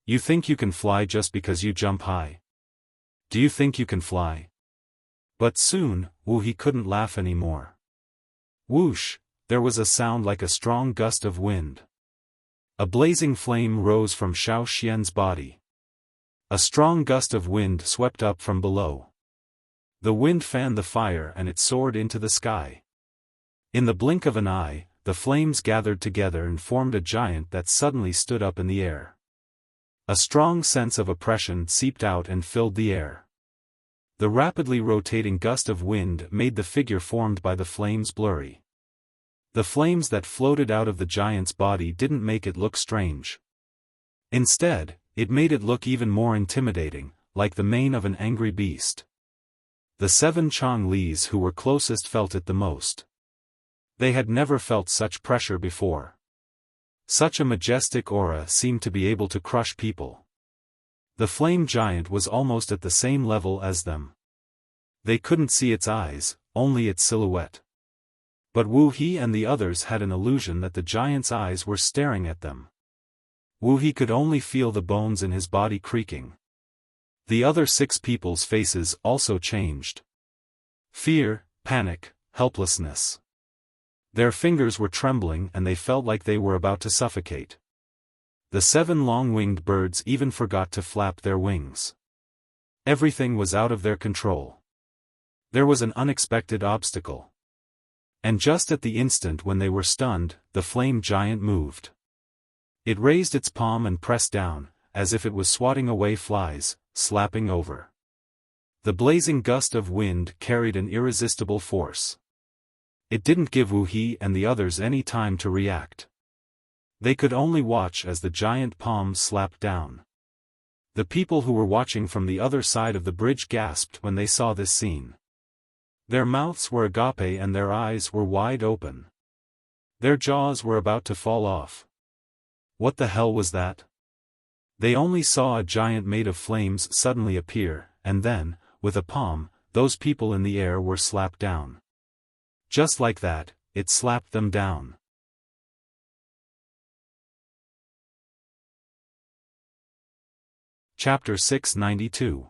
Speaker 1: You think you can fly just because you jump high? Do you think you can fly? But soon, Wu He couldn't laugh anymore. Whoosh, there was a sound like a strong gust of wind. A blazing flame rose from Xiaoxian's body. A strong gust of wind swept up from below. The wind fanned the fire and it soared into the sky. In the blink of an eye, the flames gathered together and formed a giant that suddenly stood up in the air. A strong sense of oppression seeped out and filled the air. The rapidly rotating gust of wind made the figure formed by the flames blurry. The flames that floated out of the giant's body didn't make it look strange. Instead, it made it look even more intimidating, like the mane of an angry beast. The 7 Chonglis who were closest felt it the most. They had never felt such pressure before. Such a majestic aura seemed to be able to crush people. The flame giant was almost at the same level as them. They couldn't see its eyes, only its silhouette. But Wu He and the others had an illusion that the giant's eyes were staring at them. Wu He could only feel the bones in his body creaking. The other 6 people's faces also changed. Fear, panic, helplessness. Their fingers were trembling and they felt like they were about to suffocate. The 7 long-winged birds even forgot to flap their wings. Everything was out of their control. There was an unexpected obstacle. And just at the instant when they were stunned, the flame giant moved. It raised its palm and pressed down, as if it was swatting away flies, slapping over. The blazing gust of wind carried an irresistible force. It didn't give Wu He and the others any time to react. They could only watch as the giant palm slapped down. The people who were watching from the other side of the bridge gasped when they saw this scene. Their mouths were agape and their eyes were wide open. Their jaws were about to fall off. What the hell was that? They only saw a giant made of flames suddenly appear, and then, with a palm, those people in the air were slapped down. Just like that, it slapped them down. Chapter 692.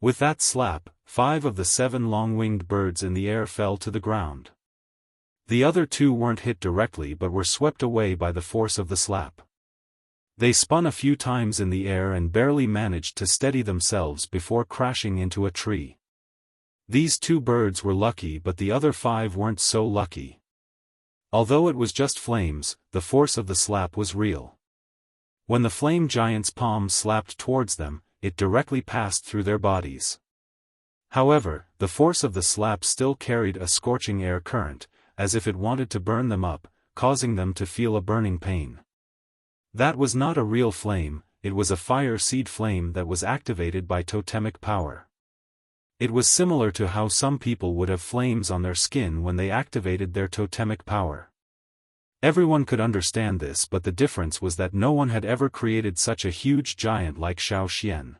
Speaker 1: With that slap, 5 of the 7 long-winged birds in the air fell to the ground. The other 2 weren't hit directly but were swept away by the force of the slap. They spun a few times in the air and barely managed to steady themselves before crashing into a tree. These 2 birds were lucky but the other 5 weren't so lucky. Although it was just flames, the force of the slap was real. When the flame giant's palm slapped towards them, it directly passed through their bodies. However, the force of the slap still carried a scorching air current, as if it wanted to burn them up, causing them to feel a burning pain. That was not a real flame, it was a fire seed flame that was activated by totemic power. It was similar to how some people would have flames on their skin when they activated their totemic power. Everyone could understand this, but the difference was that no one had ever created such a huge giant like Xiaofan.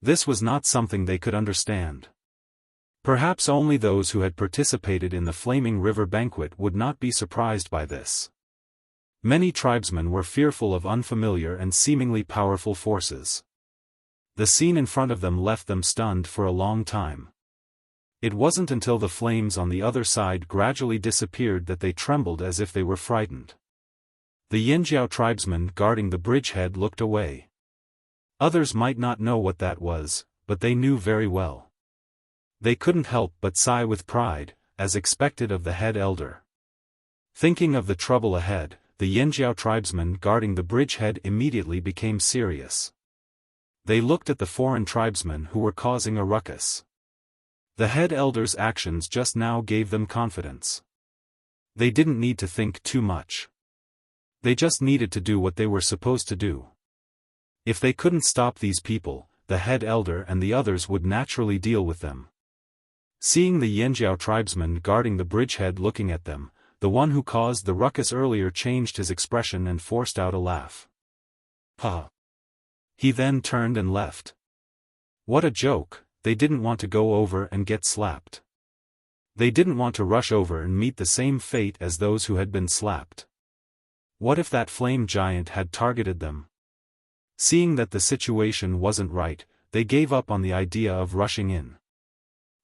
Speaker 1: This was not something they could understand. Perhaps only those who had participated in the Flaming River banquet would not be surprised by this. Many tribesmen were fearful of unfamiliar and seemingly powerful forces. The scene in front of them left them stunned for a long time. It wasn't until the flames on the other side gradually disappeared that they trembled as if they were frightened. The Yinjiao tribesmen guarding the bridgehead looked away. Others might not know what that was, but they knew very well. They couldn't help but sigh with pride, as expected of the head elder. Thinking of the trouble ahead, the Yinjiao tribesmen guarding the bridgehead immediately became serious. They looked at the foreign tribesmen who were causing a ruckus. The head elder's actions just now gave them confidence. They didn't need to think too much. They just needed to do what they were supposed to do. If they couldn't stop these people, the head elder and the others would naturally deal with them. Seeing the Yinjiao tribesman guarding the bridgehead looking at them, the one who caused the ruckus earlier changed his expression and forced out a laugh. Ha! He then turned and left. What a joke, they didn't want to go over and get slapped. They didn't want to rush over and meet the same fate as those who had been slapped. What if that flame giant had targeted them? Seeing that the situation wasn't right, they gave up on the idea of rushing in.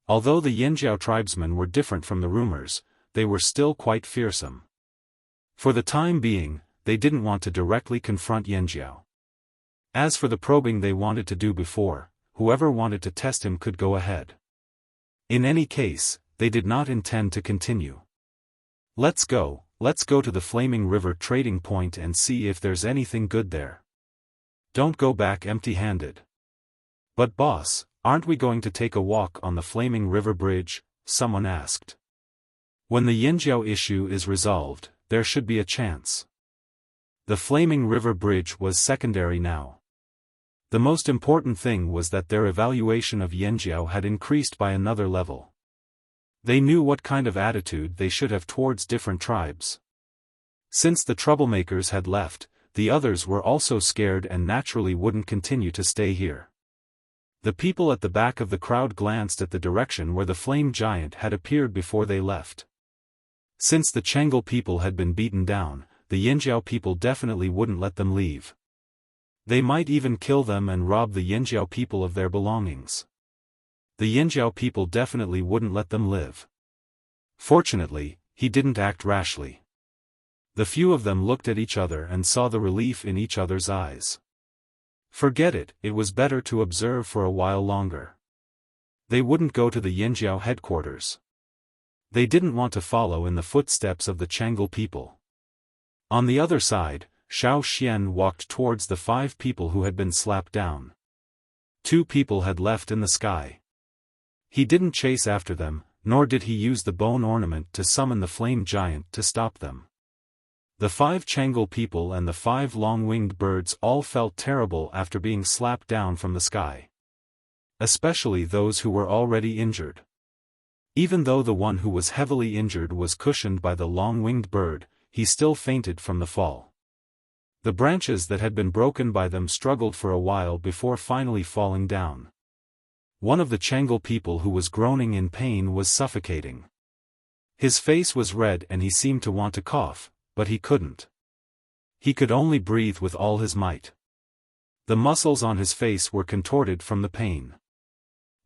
Speaker 1: Although the Yinjiao tribesmen were different from the rumors, they were still quite fearsome. For the time being, they didn't want to directly confront Yinjiao. As for the probing they wanted to do before, whoever wanted to test him could go ahead. In any case, they did not intend to continue. Let's go to the Flaming River trading point and see if there's anything good there. Don't go back empty-handed. But boss, aren't we going to take a walk on the Flaming River Bridge? Someone asked. When the Yinjiao issue is resolved, there should be a chance. The Flaming River Bridge was secondary now. The most important thing was that their evaluation of Yinjiao had increased by another level. They knew what kind of attitude they should have towards different tribes. Since the troublemakers had left, the others were also scared and naturally wouldn't continue to stay here. The people at the back of the crowd glanced at the direction where the flame giant had appeared before they left. Since the Changel people had been beaten down, the Yinjiao people definitely wouldn't let them leave. They might even kill them and rob the Yinjiao people of their belongings. The Yinjiao people definitely wouldn't let them live. Fortunately, he didn't act rashly. The few of them looked at each other and saw the relief in each other's eyes. Forget it, it was better to observe for a while longer. They wouldn't go to the Yinjiao headquarters. They didn't want to follow in the footsteps of the Changel people. On the other side, Xiaofan walked towards the 5 people who had been slapped down. 2 people had left in the sky. He didn't chase after them, nor did he use the bone ornament to summon the flame giant to stop them. The 5 Changel people and the 5 long-winged birds all felt terrible after being slapped down from the sky. Especially those who were already injured. Even though the one who was heavily injured was cushioned by the long-winged bird, he still fainted from the fall. The branches that had been broken by them struggled for a while before finally falling down. One of the Changel people who was groaning in pain was suffocating. His face was red and he seemed to want to cough, but he couldn't. He could only breathe with all his might. The muscles on his face were contorted from the pain.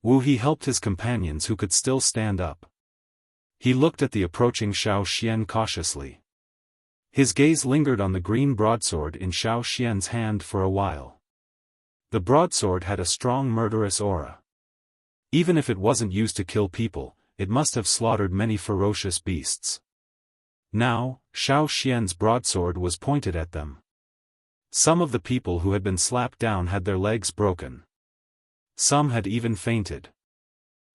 Speaker 1: Wu He helped his companions who could still stand up. He looked at the approaching Xiaofan cautiously. His gaze lingered on the green broadsword in Xiaofan's hand for a while. The broadsword had a strong murderous aura. Even if it wasn't used to kill people, it must have slaughtered many ferocious beasts. Now, Xiaofan's broadsword was pointed at them. Some of the people who had been slapped down had their legs broken. Some had even fainted.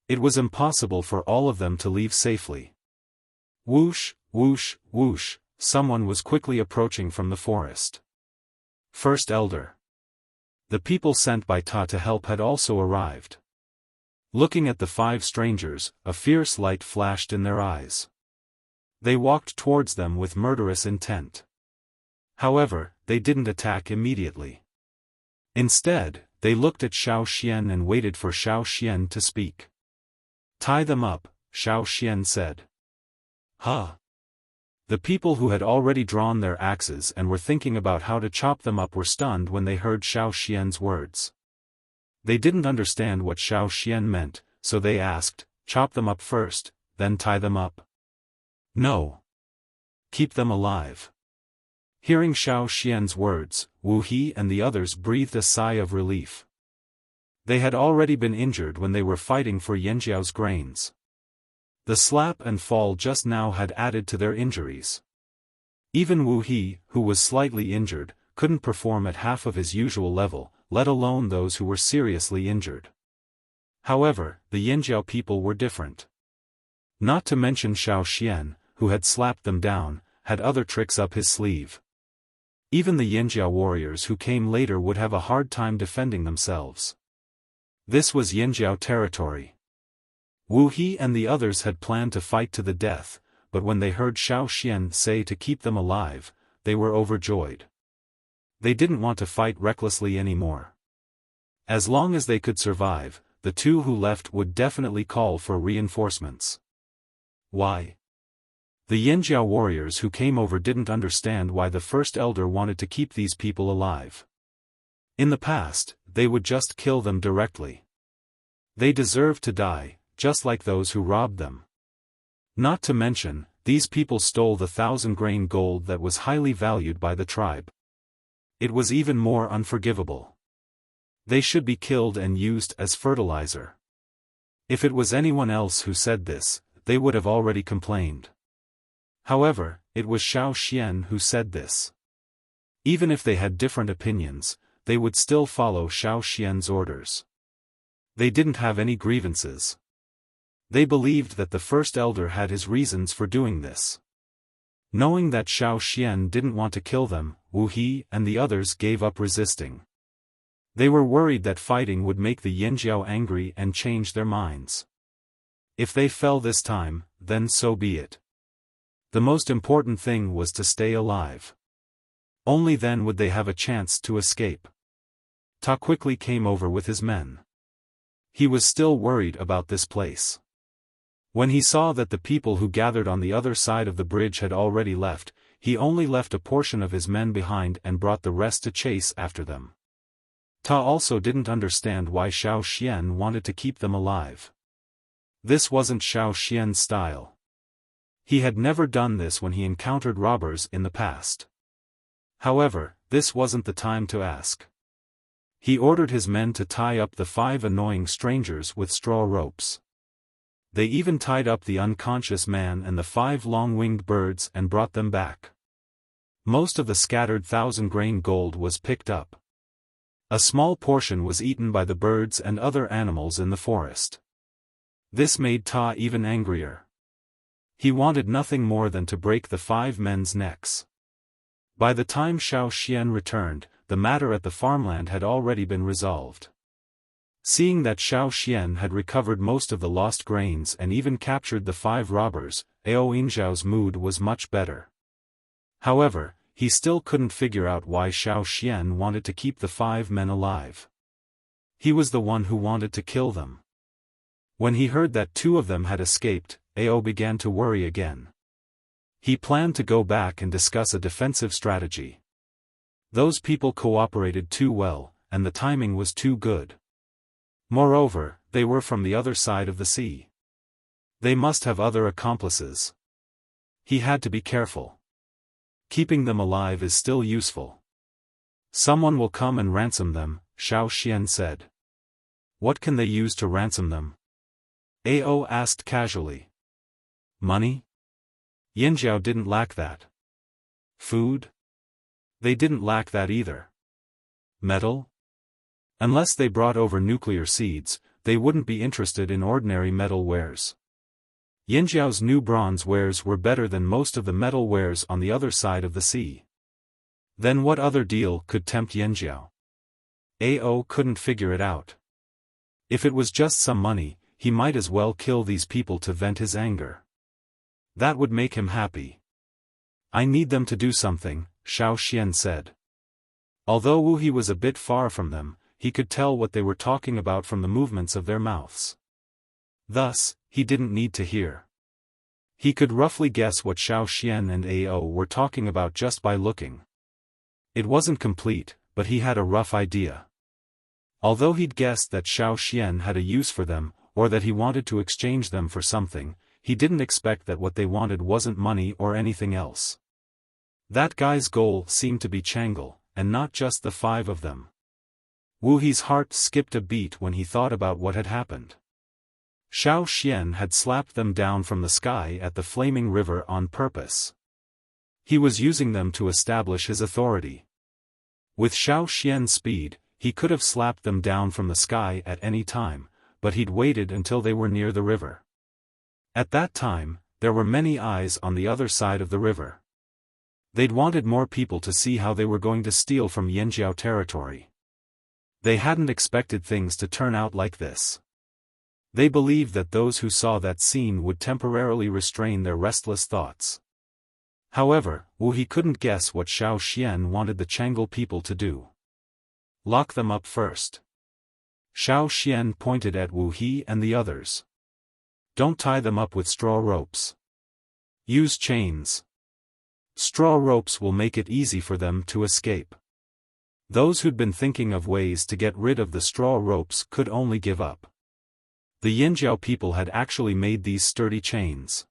Speaker 1: It was impossible for all of them to leave safely. Whoosh, whoosh, whoosh, someone was quickly approaching from the forest. First Elder. The people sent by Ta to help had also arrived. Looking at the 5 strangers, a fierce light flashed in their eyes. They walked towards them with murderous intent. However, they didn't attack immediately. Instead, they looked at Xiaoxian and waited for Xiaoxian to speak. "Tie them up," Xiaoxian said. "Huh?" The people who had already drawn their axes and were thinking about how to chop them up were stunned when they heard Xiaoxian's words. They didn't understand what Xiaoxian meant, so they asked, "Chop them up first, then tie them up?" "No. Keep them alive." Hearing Xiaoxian's words, Wu He and the others breathed a sigh of relief. They had already been injured when they were fighting for Yanjiao's grains. The slap and fall just now had added to their injuries. Even Wu He, who was slightly injured, couldn't perform at half of his usual level, let alone those who were seriously injured. However, the Yanjiao people were different. Not to mention Xiaoxian, who had slapped them down, had other tricks up his sleeve. Even the Yanjiao warriors who came later would have a hard time defending themselves. This was Yanjiao territory. Wu He and the others had planned to fight to the death, but when they heard Xiaoxian say to keep them alive, they were overjoyed. They didn't want to fight recklessly anymore. As long as they could survive, the 2 who left would definitely call for reinforcements. Why? The Yanjiao warriors who came over didn't understand why the first elder wanted to keep these people alive. In the past, they would just kill them directly. They deserved to die, just like those who robbed them. Not to mention, these people stole the 1,000-grain gold that was highly valued by the tribe. It was even more unforgivable. They should be killed and used as fertilizer. If it was anyone else who said this, they would have already complained. However, it was Xiaoxian who said this. Even if they had different opinions, they would still follow Xiaoxian's orders. They didn't have any grievances. They believed that the first elder had his reasons for doing this. Knowing that Xiaoxian didn't want to kill them, Wu He and the others gave up resisting. They were worried that fighting would make the Yanjiao angry and change their minds. If they fell this time, then so be it. The most important thing was to stay alive. Only then would they have a chance to escape. Ta quickly came over with his men. He was still worried about this place. When he saw that the people who gathered on the other side of the bridge had already left, he only left a portion of his men behind and brought the rest to chase after them. Ta also didn't understand why Xiaoxian wanted to keep them alive. This wasn't Xiaoxian's style. He had never done this when he encountered robbers in the past. However, this wasn't the time to ask. He ordered his men to tie up the 5 annoying strangers with straw ropes. They even tied up the unconscious man and the 5 long-winged birds and brought them back. Most of the scattered 1,000-grain gold was picked up. A small portion was eaten by the birds and other animals in the forest. This made Ta even angrier. He wanted nothing more than to break the 5 men's necks. By the time Xiaoxian returned, the matter at the farmland had already been resolved. Seeing that Xiaoxian had recovered most of the lost grains and even captured the 5 robbers, Ao Inzhao's mood was much better. However, he still couldn't figure out why Xiaoxian wanted to keep the 5 men alive. He was the one who wanted to kill them. When he heard that 2 of them had escaped, Ao began to worry again. He planned to go back and discuss a defensive strategy. Those people cooperated too well, and the timing was too good. Moreover, they were from the other side of the sea. They must have other accomplices. He had to be careful. Keeping them alive is still useful. Someone will come and ransom them, Xiaoxian said. What can they use to ransom them? Ao asked casually. Money? Yanjiao didn't lack that. Food? They didn't lack that either. Metal? Unless they brought over nuclear seeds, they wouldn't be interested in ordinary metal wares. Yanjiao's new bronze wares were better than most of the metal wares on the other side of the sea. Then what other deal could tempt Yanjiao? Ao couldn't figure it out. If it was just some money, he might as well kill these people to vent his anger. That would make him happy. I need them to do something, Xiaofan said. Although Wuxia was a bit far from them, he could tell what they were talking about from the movements of their mouths. Thus, he didn't need to hear. He could roughly guess what Xiaofan and Ao were talking about just by looking. It wasn't complete, but he had a rough idea. Although he'd guessed that Xiaofan had a use for them, or that he wanted to exchange them for something, he didn't expect that what they wanted wasn't money or anything else. That guy's goal seemed to be Chang'e, and not just the 5 of them. Wuxia's heart skipped a beat when he thought about what had happened. Xiaofan had slapped them down from the sky at the flaming river on purpose. He was using them to establish his authority. With Xiaofan's speed, he could have slapped them down from the sky at any time, but he'd waited until they were near the river. At that time, there were many eyes on the other side of the river. They'd wanted more people to see how they were going to steal from Yanjiao territory. They hadn't expected things to turn out like this. They believed that those who saw that scene would temporarily restrain their restless thoughts. However, Wuxia couldn't guess what Xiaofan wanted the Chang'e people to do. Lock them up first. Xiaofan pointed at Wuxia and the others. Don't tie them up with straw ropes. Use chains. Straw ropes will make it easy for them to escape. Those who'd been thinking of ways to get rid of the straw ropes could only give up. The Yanjiao people had actually made these sturdy chains.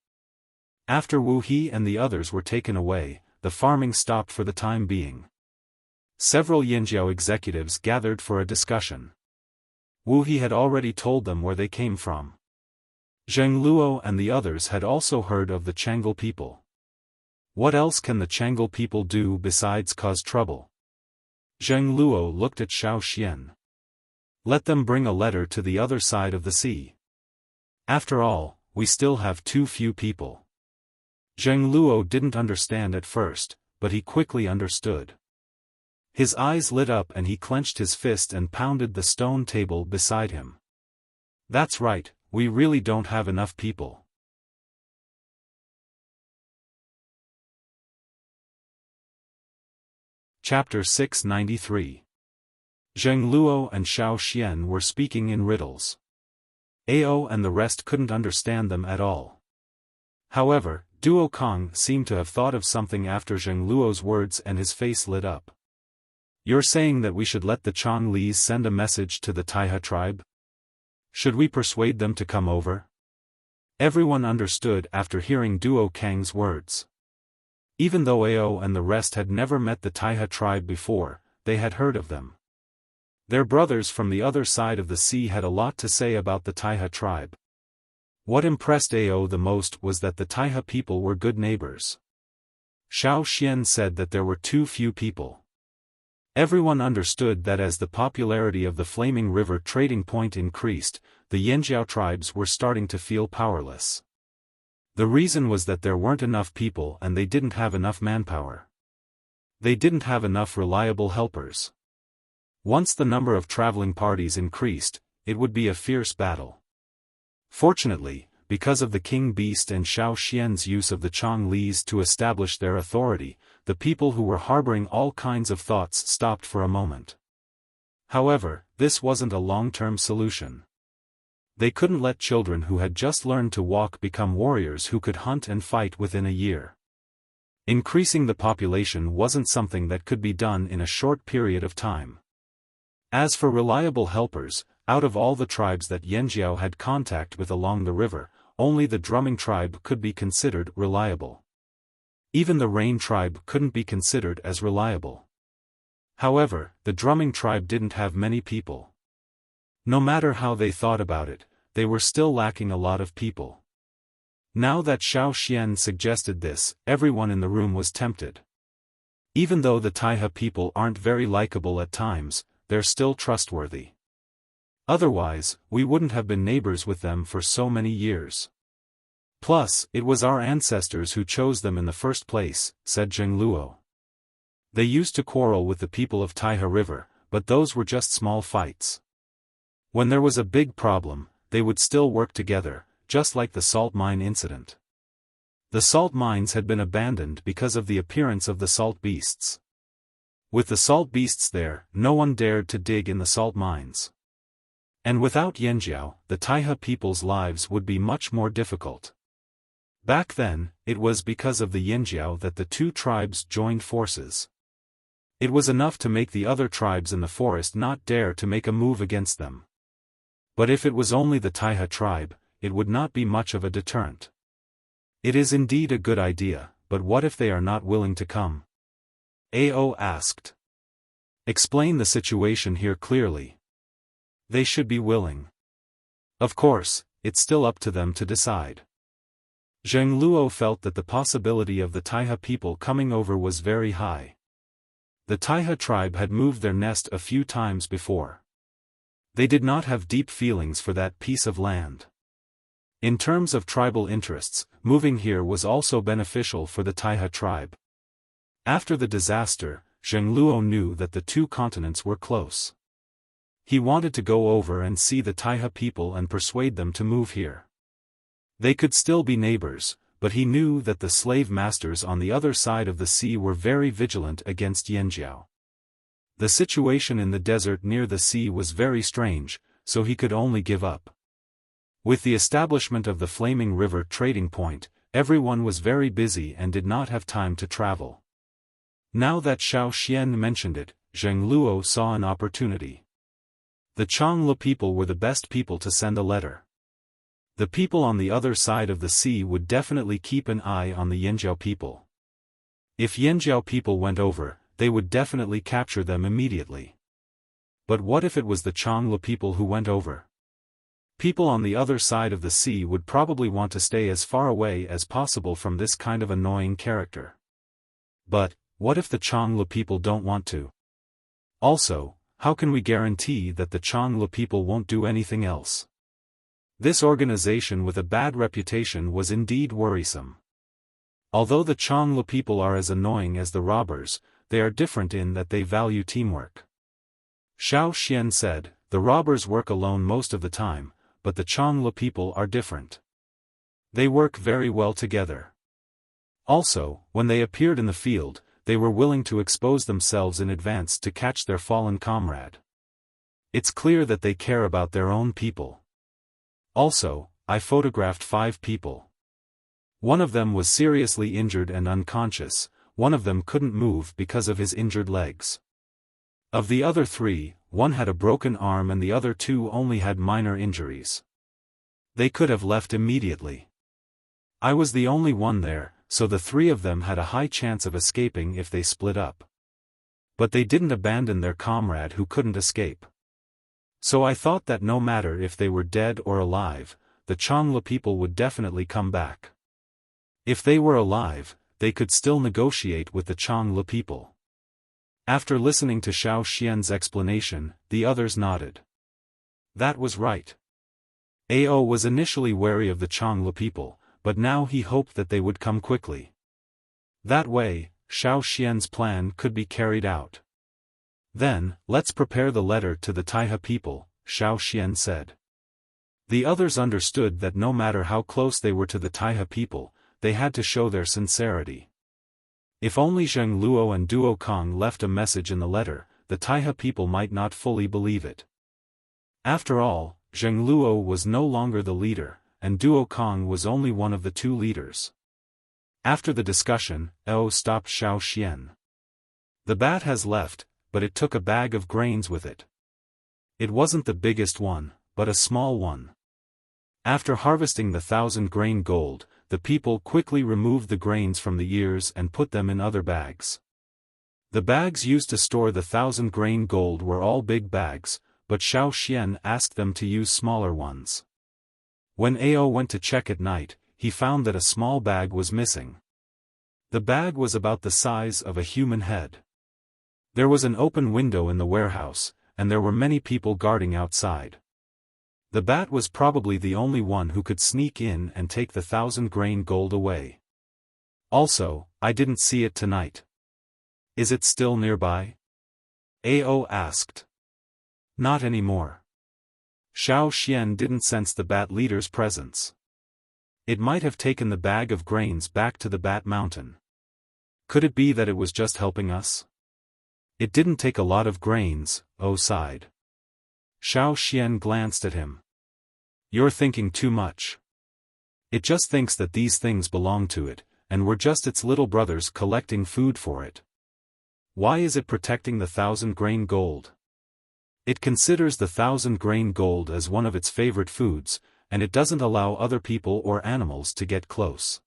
Speaker 1: After Wuxia and the others were taken away, the farming stopped for the time being. Several Yanjiao executives gathered for a discussion. Wuxia had already told them where they came from. Zheng Luo and the others had also heard of the Chang'e people. What else can the Chang'e people do besides cause trouble? Zheng Luo looked at Xiaofan. Let them bring a letter to the other side of the sea. After all, we still have too few people. Zheng Luo didn't understand at first, but he quickly understood. His eyes lit up and he clenched his fist and pounded the stone table beside him. That's right, we really don't have enough people. Chapter 693. Zheng Luo and Xiaofan were speaking in riddles. Ao and the rest couldn't understand them at all. However, Duo Kong seemed to have thought of something after Zheng Luo's words and his face lit up. You're saying that we should let the Chonglis send a message to the Taihe tribe? Should we persuade them to come over? Everyone understood after hearing Duo Kang's words. Even though Ao and the rest had never met the Taihe tribe before, they had heard of them. Their brothers from the other side of the sea had a lot to say about the Taihe tribe. What impressed Ao the most was that the Taihe people were good neighbors. Xiaofan said that there were too few people. Everyone understood that as the popularity of the Flaming River trading point increased, the Yanjiao tribes were starting to feel powerless. The reason was that there weren't enough people and they didn't have enough manpower. They didn't have enough reliable helpers. Once the number of traveling parties increased, it would be a fierce battle. Fortunately, because of the King Beast and Xiaofan's use of the Chonglis to establish their authority, the people who were harboring all kinds of thoughts stopped for a moment. However, this wasn't a long-term solution. They couldn't let children who had just learned to walk become warriors who could hunt and fight within a year. Increasing the population wasn't something that could be done in a short period of time. As for reliable helpers, out of all the tribes that Yanjiao had contact with along the river, only the Drumming tribe could be considered reliable. Even the Rain tribe couldn't be considered as reliable. However, the Drumming tribe didn't have many people. No matter how they thought about it, they were still lacking a lot of people. Now that Xiaofan suggested this, everyone in the room was tempted. Even though the Taihe people aren't very likable at times, they're still trustworthy. Otherwise, we wouldn't have been neighbors with them for so many years. Plus, it was our ancestors who chose them in the first place, said Zheng Luo. They used to quarrel with the people of Taihe River, but those were just small fights. When there was a big problem, they would still work together, just like the salt mine incident. The salt mines had been abandoned because of the appearance of the salt beasts. With the salt beasts there, no one dared to dig in the salt mines. And without Yanjiao, the Taihe people's lives would be much more difficult. Back then, it was because of the Yanjiao that the two tribes joined forces. It was enough to make the other tribes in the forest not dare to make a move against them. But if it was only the Taihe tribe, it would not be much of a deterrent. It is indeed a good idea, but what if they are not willing to come? Ao asked. Explain the situation here clearly. They should be willing. Of course, it's still up to them to decide. Zheng Luo felt that the possibility of the Taihe people coming over was very high. The Taihe tribe had moved their nest a few times before. They did not have deep feelings for that piece of land. In terms of tribal interests, moving here was also beneficial for the Taihe tribe. After the disaster, Zheng Luo knew that the two continents were close. He wanted to go over and see the Taihe people and persuade them to move here. They could still be neighbors, but he knew that the slave masters on the other side of the sea were very vigilant against Yanjiao. The situation in the desert near the sea was very strange, so he could only give up. With the establishment of the Flaming River trading point, everyone was very busy and did not have time to travel. Now that Xiaofan mentioned it, Zheng Luo saw an opportunity. The Changlu people were the best people to send a letter. The people on the other side of the sea would definitely keep an eye on the Yanjiao people. If Yanjiao people went over, they would definitely capture them immediately. But what if it was the Changlu people who went over? People on the other side of the sea would probably want to stay as far away as possible from this kind of annoying character. But, what if the Changlu people don't want to? Also, how can we guarantee that the Changlu people won't do anything else? This organization with a bad reputation was indeed worrisome. Although the Changlu people are as annoying as the robbers, they are different in that they value teamwork. Xiaofan said, the robbers work alone most of the time, but the Changlu people are different. They work very well together. Also, when they appeared in the field, they were willing to expose themselves in advance to catch their fallen comrade. It's clear that they care about their own people. Also, I photographed 5 people. One of them was seriously injured and unconscious, one of them couldn't move because of his injured legs. Of the other 3, one had a broken arm and the other 2 only had minor injuries. They could have left immediately. I was the only one there, so the 3 of them had a high chance of escaping if they split up. But they didn't abandon their comrade who couldn't escape. So I thought that no matter if they were dead or alive, the Changlu people would definitely come back. If they were alive, they could still negotiate with the Changlu people. After listening to Xiaofan's explanation, the others nodded. That was right. Ao was initially wary of the Changlu people, but now he hoped that they would come quickly. That way, Xiaofan's plan could be carried out. Then, let's prepare the letter to the Taihe people, Xiaofan said. The others understood that no matter how close they were to the Taihe people, they had to show their sincerity. If only Zheng Luo and Duo Kong left a message in the letter, the Taihe people might not fully believe it. After all, Zheng Luo was no longer the leader, and Duo Kong was only one of the 2 leaders. After the discussion, Ao stopped Xiaofan. The bat has left, but it took a bag of grains with it. It wasn't the biggest one, but a small one. After harvesting the 1,000-grain gold, the people quickly removed the grains from the ears and put them in other bags. The bags used to store the 1,000-grain gold were all big bags, but Xiaofan asked them to use smaller ones. When Ao went to check at night, he found that a small bag was missing. The bag was about the size of a human head. There was an open window in the warehouse, and there were many people guarding outside. The bat was probably the only one who could sneak in and take the 1,000-grain gold away. Also, I didn't see it tonight. Is it still nearby? Ao asked. Not anymore. Xiaofan didn't sense the bat leader's presence. It might have taken the bag of grains back to the Bat Mountain. Could it be that it was just helping us? It didn't take a lot of grains, Ao sighed. Xiaofan glanced at him. You're thinking too much. It just thinks that these things belong to it, and we're just its little brothers collecting food for it. Why is it protecting the 1,000-grain gold? It considers the 1,000-grain gold as one of its favorite foods, and it doesn't allow other people or animals to get close.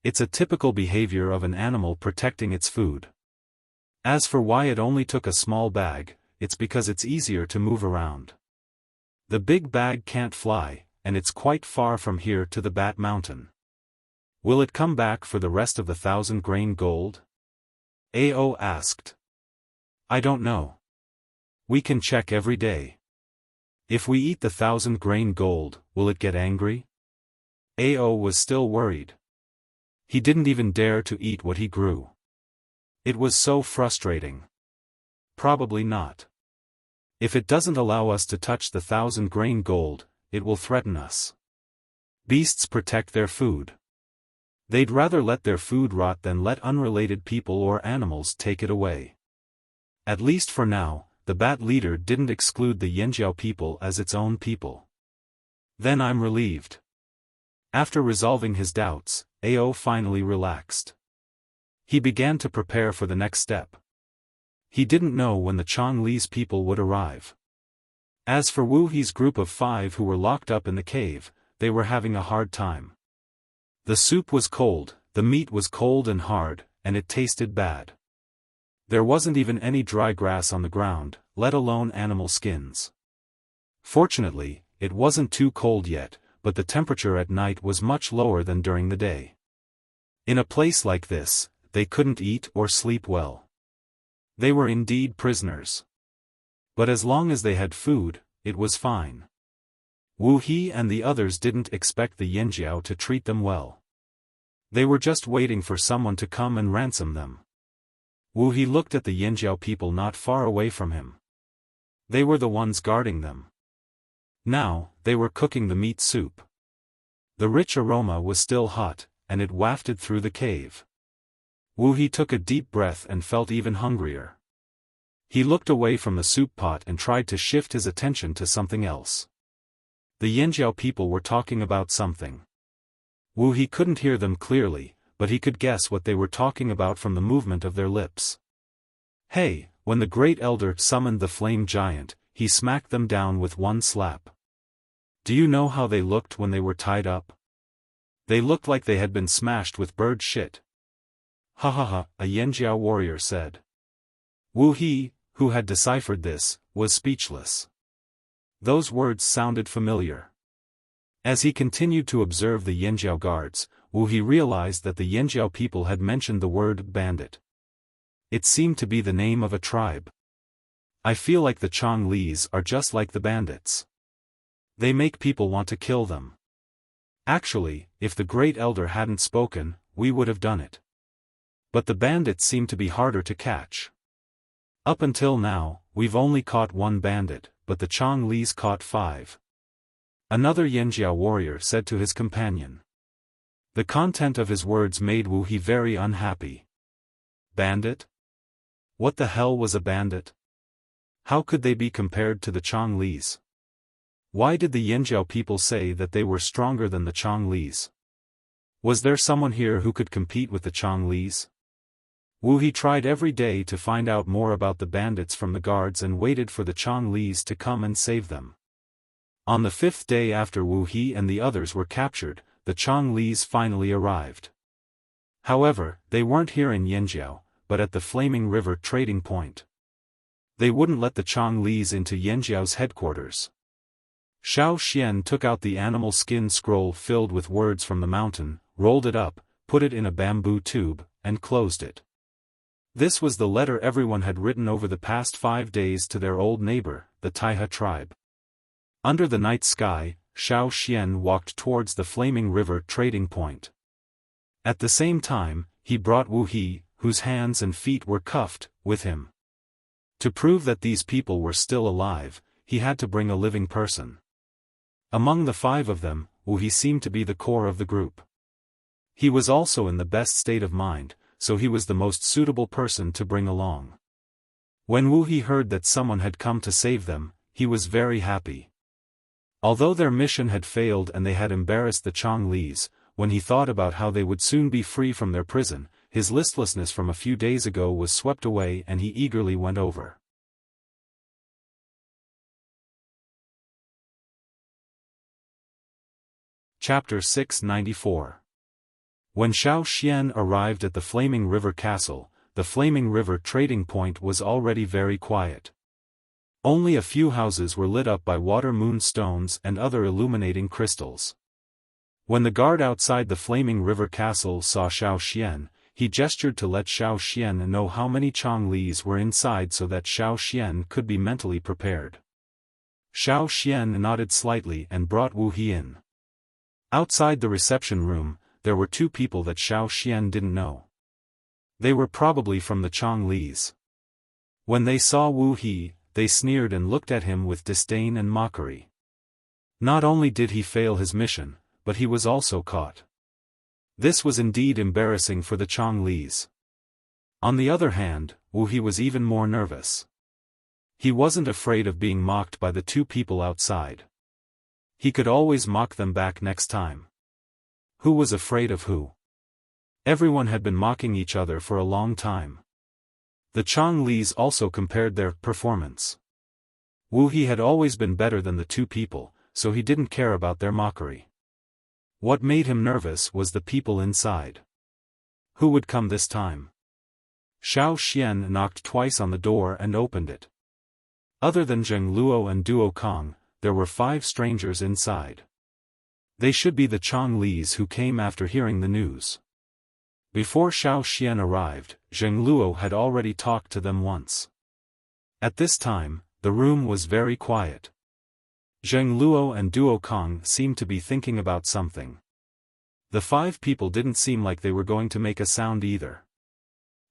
Speaker 1: It's a typical behavior of an animal protecting its food. As for why it only took a small bag, it's because it's easier to move around. The big bag can't fly, and it's quite far from here to the Bat Mountain. Will it come back for the rest of the 1,000-grain gold? Ao asked. I don't know. We can check every day. If we eat the 1,000-grain gold, will it get angry? Ao was still worried. He didn't even dare to eat what he grew. It was so frustrating. Probably not. If it doesn't allow us to touch the 1,000-grain gold, it will threaten us. Beasts protect their food. They'd rather let their food rot than let unrelated people or animals take it away. At least for now, the Bat leader didn't exclude the Yanjiao people as its own people. Then I'm relieved. After resolving his doubts, Ao finally relaxed. He began to prepare for the next step. He didn't know when the Chongli's people would arrive. As for Wu He's group of 5 who were locked up in the cave, they were having a hard time. The soup was cold, the meat was cold and hard, and it tasted bad. There wasn't even any dry grass on the ground, let alone animal skins. Fortunately, it wasn't too cold yet, but the temperature at night was much lower than during the day. In a place like this, they couldn't eat or sleep well. They were indeed prisoners. But as long as they had food, it was fine. Wu He and the others didn't expect the Yanjiao to treat them well. They were just waiting for someone to come and ransom them. Wu He looked at the Yanjiao people not far away from him. They were the ones guarding them. Now, they were cooking the meat soup. The rich aroma was still hot, and it wafted through the cave. Wu He took a deep breath and felt even hungrier. He looked away from the soup pot and tried to shift his attention to something else. The Yanjiao people were talking about something. Wu He couldn't hear them clearly, but he could guess what they were talking about from the movement of their lips. Hey, when the great elder summoned the flame giant, he smacked them down with one slap. Do you know how they looked when they were tied up? They looked like they had been smashed with bird shit. Ha ha ha, a Yanjiao warrior said. Wu He, who had deciphered this, was speechless. Those words sounded familiar. As he continued to observe the Yanjiao guards, Wu He realized that the Yanjiao people had mentioned the word bandit. It seemed to be the name of a tribe. I feel like the Chongli's are just like the bandits. They make people want to kill them. Actually, if the great elder hadn't spoken, we would have done it. But the bandits seem to be harder to catch. Up until now, we've only caught one bandit, but the Chongli's caught 5. Another Yanjiao warrior said to his companion. The content of his words made Wu He very unhappy. Bandit? What the hell was a bandit? How could they be compared to the Chongli's? Why did the Yanjiao people say that they were stronger than the Chongli's? Was there someone here who could compete with the Chongli's? Wu He tried every day to find out more about the bandits from the guards and waited for the Chongli's to come and save them. On the 5th day after Wu He and the others were captured, the Chongli's finally arrived. However, they weren't here in Yanjiao, but at the Flaming River trading point. They wouldn't let the Chongli's into Yanjiao's headquarters. Xiaofan took out the animal skin scroll filled with words from the mountain, rolled it up, put it in a bamboo tube, and closed it. This was the letter everyone had written over the past 5 days to their old neighbor, the Taiha tribe. Under the night sky, Xiaofan walked towards the Flaming River trading point. At the same time, he brought Wu He, whose hands and feet were cuffed, with him. To prove that these people were still alive, he had to bring a living person. Among the 5 of them, Wuhi seemed to be the core of the group. He was also in the best state of mind, so he was the most suitable person to bring along. When Wuhi heard that someone had come to save them, he was very happy. Although their mission had failed and they had embarrassed the Chonglis, when he thought about how they would soon be free from their prison, his listlessness from a few days ago was swept away and he eagerly went over. Chapter 694. When Xiaofan arrived at the Flaming River Castle, the Flaming River trading point was already very quiet. Only a few houses were lit up by water moon stones and other illuminating crystals. When the guard outside the Flaming River Castle saw Xiaofan, he gestured to let Xiaofan know how many Chonglis were inside so that Xiaofan could be mentally prepared. Xiaofan nodded slightly and brought Wuhi in. Outside the reception room, there were 2 people that Xiaofan didn't know. They were probably from the Chonglis. When they saw Wuhi, they sneered and looked at him with disdain and mockery. Not only did he fail his mission, but he was also caught. This was indeed embarrassing for the Chonglis. On the other hand, Wuhi was even more nervous. He wasn't afraid of being mocked by the 2 people outside. He could always mock them back next time. Who was afraid of who? Everyone had been mocking each other for a long time. The Chonglis also compared their performance. Wuhi had always been better than the 2 people, so he didn't care about their mockery. What made him nervous was the people inside. Who would come this time? Xiaofan knocked twice on the door and opened it. Other than Zheng Luo and Duo Kong, there were 5 strangers inside. They should be the Chonglis who came after hearing the news. Before Xiaofan arrived, Zheng Luo had already talked to them once. At this time, the room was very quiet. Zheng Luo and Duo Kong seemed to be thinking about something. The 5 people didn't seem like they were going to make a sound either.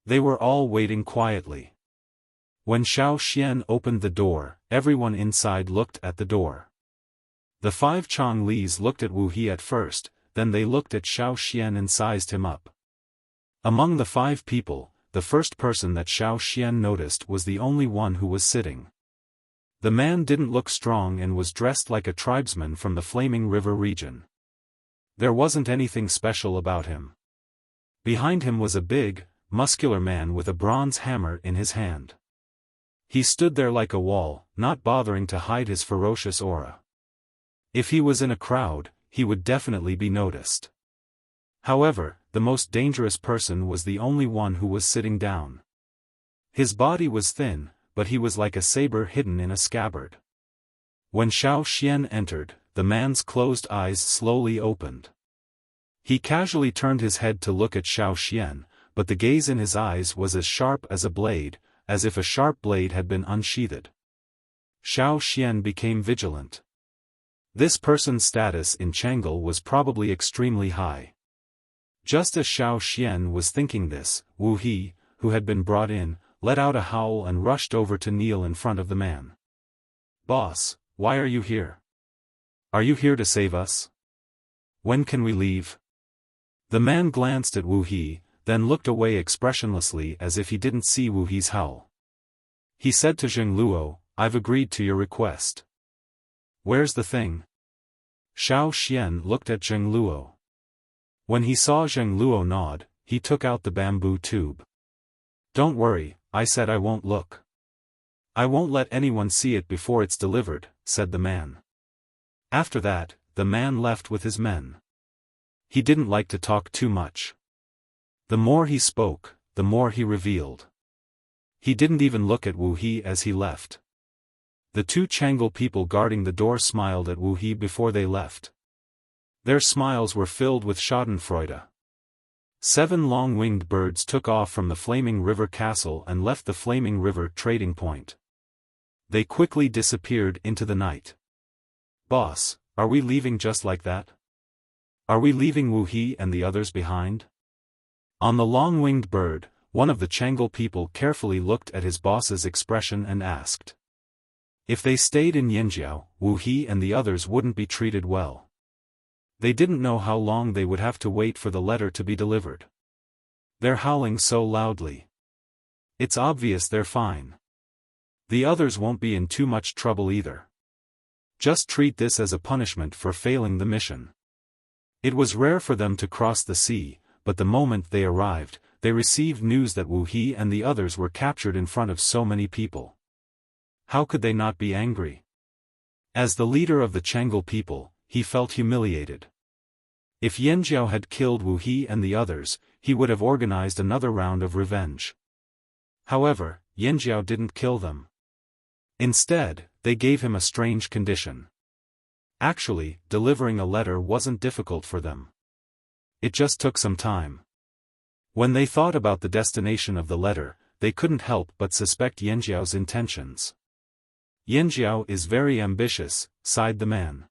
Speaker 1: They were all waiting quietly. When Xiaofan opened the door, everyone inside looked at the door. The 5 Chonglis looked at Wuhi at first, then they looked at Xiaofan and sized him up. Among the 5 people, the first person that Xiaofan noticed was the only one who was sitting. The man didn't look strong and was dressed like a tribesman from the Flaming River region. There wasn't anything special about him. Behind him was a big, muscular man with a bronze hammer in his hand. He stood there like a wall, not bothering to hide his ferocious aura. If he was in a crowd, he would definitely be noticed. However, the most dangerous person was the only one who was sitting down. His body was thin, but he was like a saber hidden in a scabbard. When Xiaofan entered, the man's closed eyes slowly opened. He casually turned his head to look at Xiaofan, but the gaze in his eyes was as sharp as a blade, as if a sharp blade had been unsheathed. Xiaofan became vigilant. This person's status in Chang'e was probably extremely high. Just as Xiaofan was thinking this, Wuhi, who had been brought in, let out a howl and rushed over to kneel in front of the man. "Boss, why are you here? Are you here to save us? When can we leave?" The man glanced at Wuhi, then looked away expressionlessly as if he didn't see Wuhi's howl. He said to Zheng Luo, "I've agreed to your request." "Where's the thing?" Xiaofan looked at Zheng Luo. When he saw Zheng Luo nod, he took out the bamboo tube. "Don't worry, I said I won't look. I won't let anyone see it before it's delivered," said the man. After that, the man left with his men. He didn't like to talk too much. The more he spoke, the more he revealed. He didn't even look at Wuhi as he left. The 2 Chang'e people guarding the door smiled at Wuhi before they left. Their smiles were filled with schadenfreude. 7 long-winged birds took off from the Flaming River Castle and left the Flaming River trading point. They quickly disappeared into the night. "Boss, are we leaving just like that? Are we leaving Wuhi and the others behind?" On the long-winged bird, One of the Changel people carefully looked at his boss's expression and asked. If they stayed in Yanjiao, Wu He and the others wouldn't be treated well. They didn't know how long they would have to wait for the letter to be delivered. They're howling so loudly. It's obvious they're fine. The others won't be in too much trouble either. Just treat this as a punishment for failing the mission. It was rare for them to cross the sea, but the moment they arrived, they received news that Wu He and the others were captured in front of so many people. How could they not be angry? As the leader of the Changel people, he felt humiliated. If Yanjiao had killed Wu He and the others, he would have organized another round of revenge. However, Yanjiao didn't kill them. Instead, they gave him a strange condition. Actually, delivering a letter wasn't difficult for them. It just took some time. When they thought about the destination of the letter, they couldn't help but suspect Yanjiao's intentions. Yanjiao is very ambitious, sighed the man.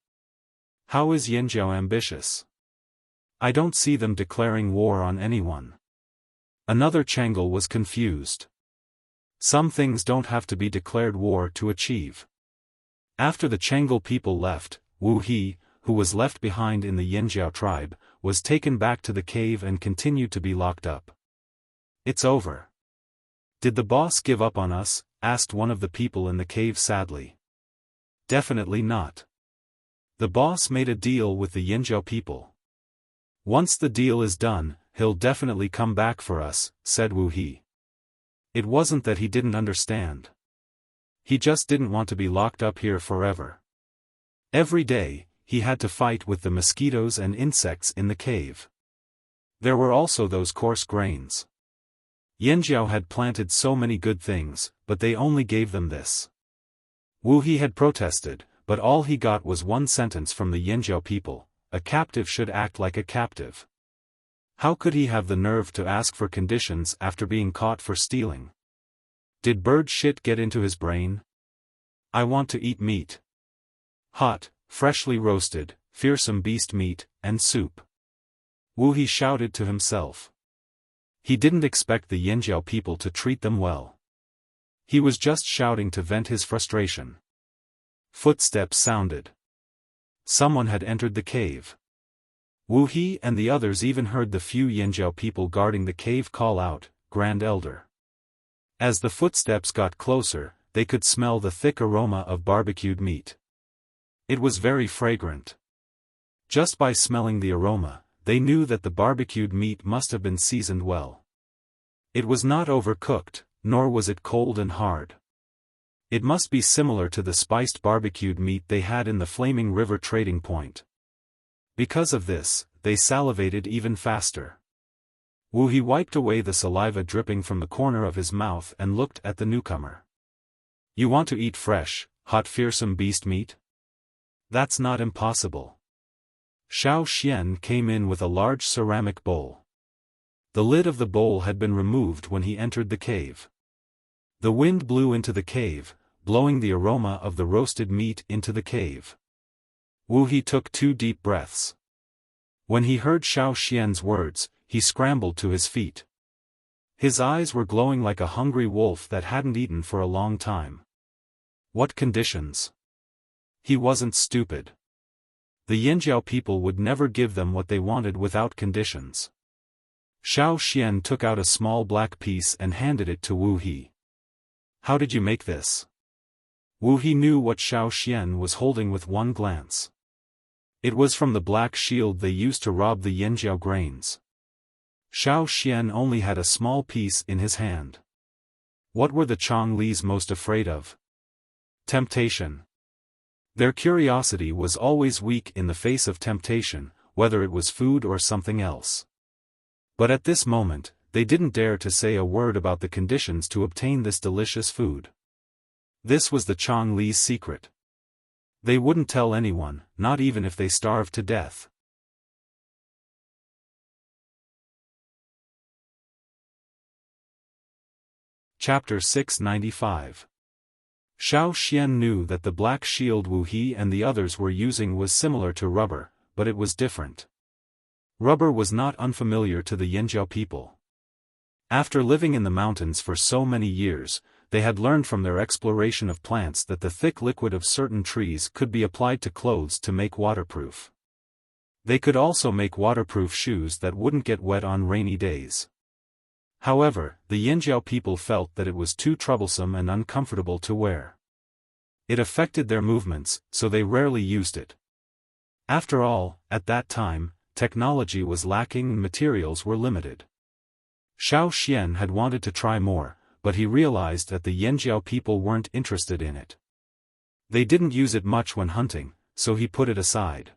Speaker 1: How is Yanjiao ambitious? I don't see them declaring war on anyone. Another Changel was confused. Some things don't have to be declared war to achieve. After the Changel people left, Wu He, who was left behind in the Yanjiao tribe, was taken back to the cave and continued to be locked up. It's over. Did the boss give up on us? Asked one of the people in the cave sadly. Definitely not. The boss made a deal with the Yanjiao people. Once the deal is done, he'll definitely come back for us, said Wu He. It wasn't that he didn't understand. He just didn't want to be locked up here forever. Every day, he had to fight with the mosquitoes and insects in the cave. There were also those coarse grains. Yanjiao had planted so many good things, but they only gave them this. Wu He had protested, but all he got was one sentence from the Yanjiao people: a captive should act like a captive. How could he have the nerve to ask for conditions after being caught for stealing? Did bird shit get into his brain? I want to eat meat. Hot, freshly roasted, fearsome beast meat, and soup. Wu He shouted to himself. He didn't expect the Yanjiao people to treat them well. He was just shouting to vent his frustration. Footsteps sounded. Someone had entered the cave. Wu He and the others even heard the few Yanjiao people guarding the cave call out, "Grand Elder." As the footsteps got closer, they could smell the thick aroma of barbecued meat. It was very fragrant. Just by smelling the aroma, they knew that the barbecued meat must have been seasoned well. It was not overcooked, nor was it cold and hard. It must be similar to the spiced barbecued meat they had in the Flaming River trading point. Because of this, they salivated even faster. Wu He wiped away the saliva dripping from the corner of his mouth and looked at the newcomer. You want to eat fresh, hot fearsome beast meat? That's not impossible. Xiaofan came in with a large ceramic bowl. The lid of the bowl had been removed when he entered the cave. The wind blew into the cave, blowing the aroma of the roasted meat into the cave. Wu He took 2 deep breaths. When he heard Xiaofan's words, he scrambled to his feet. His eyes were glowing like a hungry wolf that hadn't eaten for a long time. What conditions? He wasn't stupid. The Yanjiao people would never give them what they wanted without conditions. Xiaofan took out a small black piece and handed it to Wu He. How did you make this? Wu He knew what Xiaofan was holding with one glance. It was from the black shield they used to rob the Yanjiao grains. Xiaofan only had a small piece in his hand. What were the Changlis most afraid of? Temptation. Their curiosity was always weak in the face of temptation, whether it was food or something else. But at this moment, they didn't dare to say a word about the conditions to obtain this delicious food. This was the Changlis' secret. They wouldn't tell anyone, not even if they starved to death. Chapter 695. Xiaofan knew that the black shield Wu He and the others were using was similar to rubber, but it was different. Rubber was not unfamiliar to the Yanjiao people. After living in the mountains for so many years, they had learned from their exploration of plants that the thick liquid of certain trees could be applied to clothes to make waterproof. They could also make waterproof shoes that wouldn't get wet on rainy days. However, the Yanjiao people felt that it was too troublesome and uncomfortable to wear. It affected their movements, so they rarely used it. After all, at that time, technology was lacking and materials were limited. Xiao Xian had wanted to try more, but he realized that the Yanjiao people weren't interested in it. They didn't use it much when hunting, so he put it aside.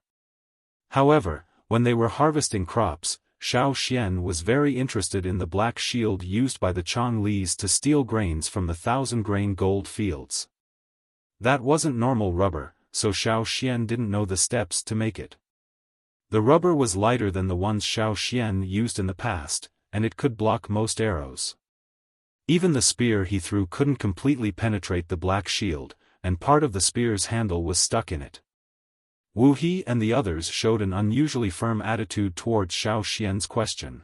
Speaker 1: However, when they were harvesting crops, Xiao Xian was very interested in the black shield used by the Chonglis to steal grains from the 1,000-grain gold fields. That wasn't normal rubber, so Xiao Xian didn't know the steps to make it. The rubber was lighter than the ones Xiao Xian used in the past, and it could block most arrows. Even the spear he threw couldn't completely penetrate the black shield, and part of the spear's handle was stuck in it. Wu He and the others showed an unusually firm attitude towards Xiao Xian's question.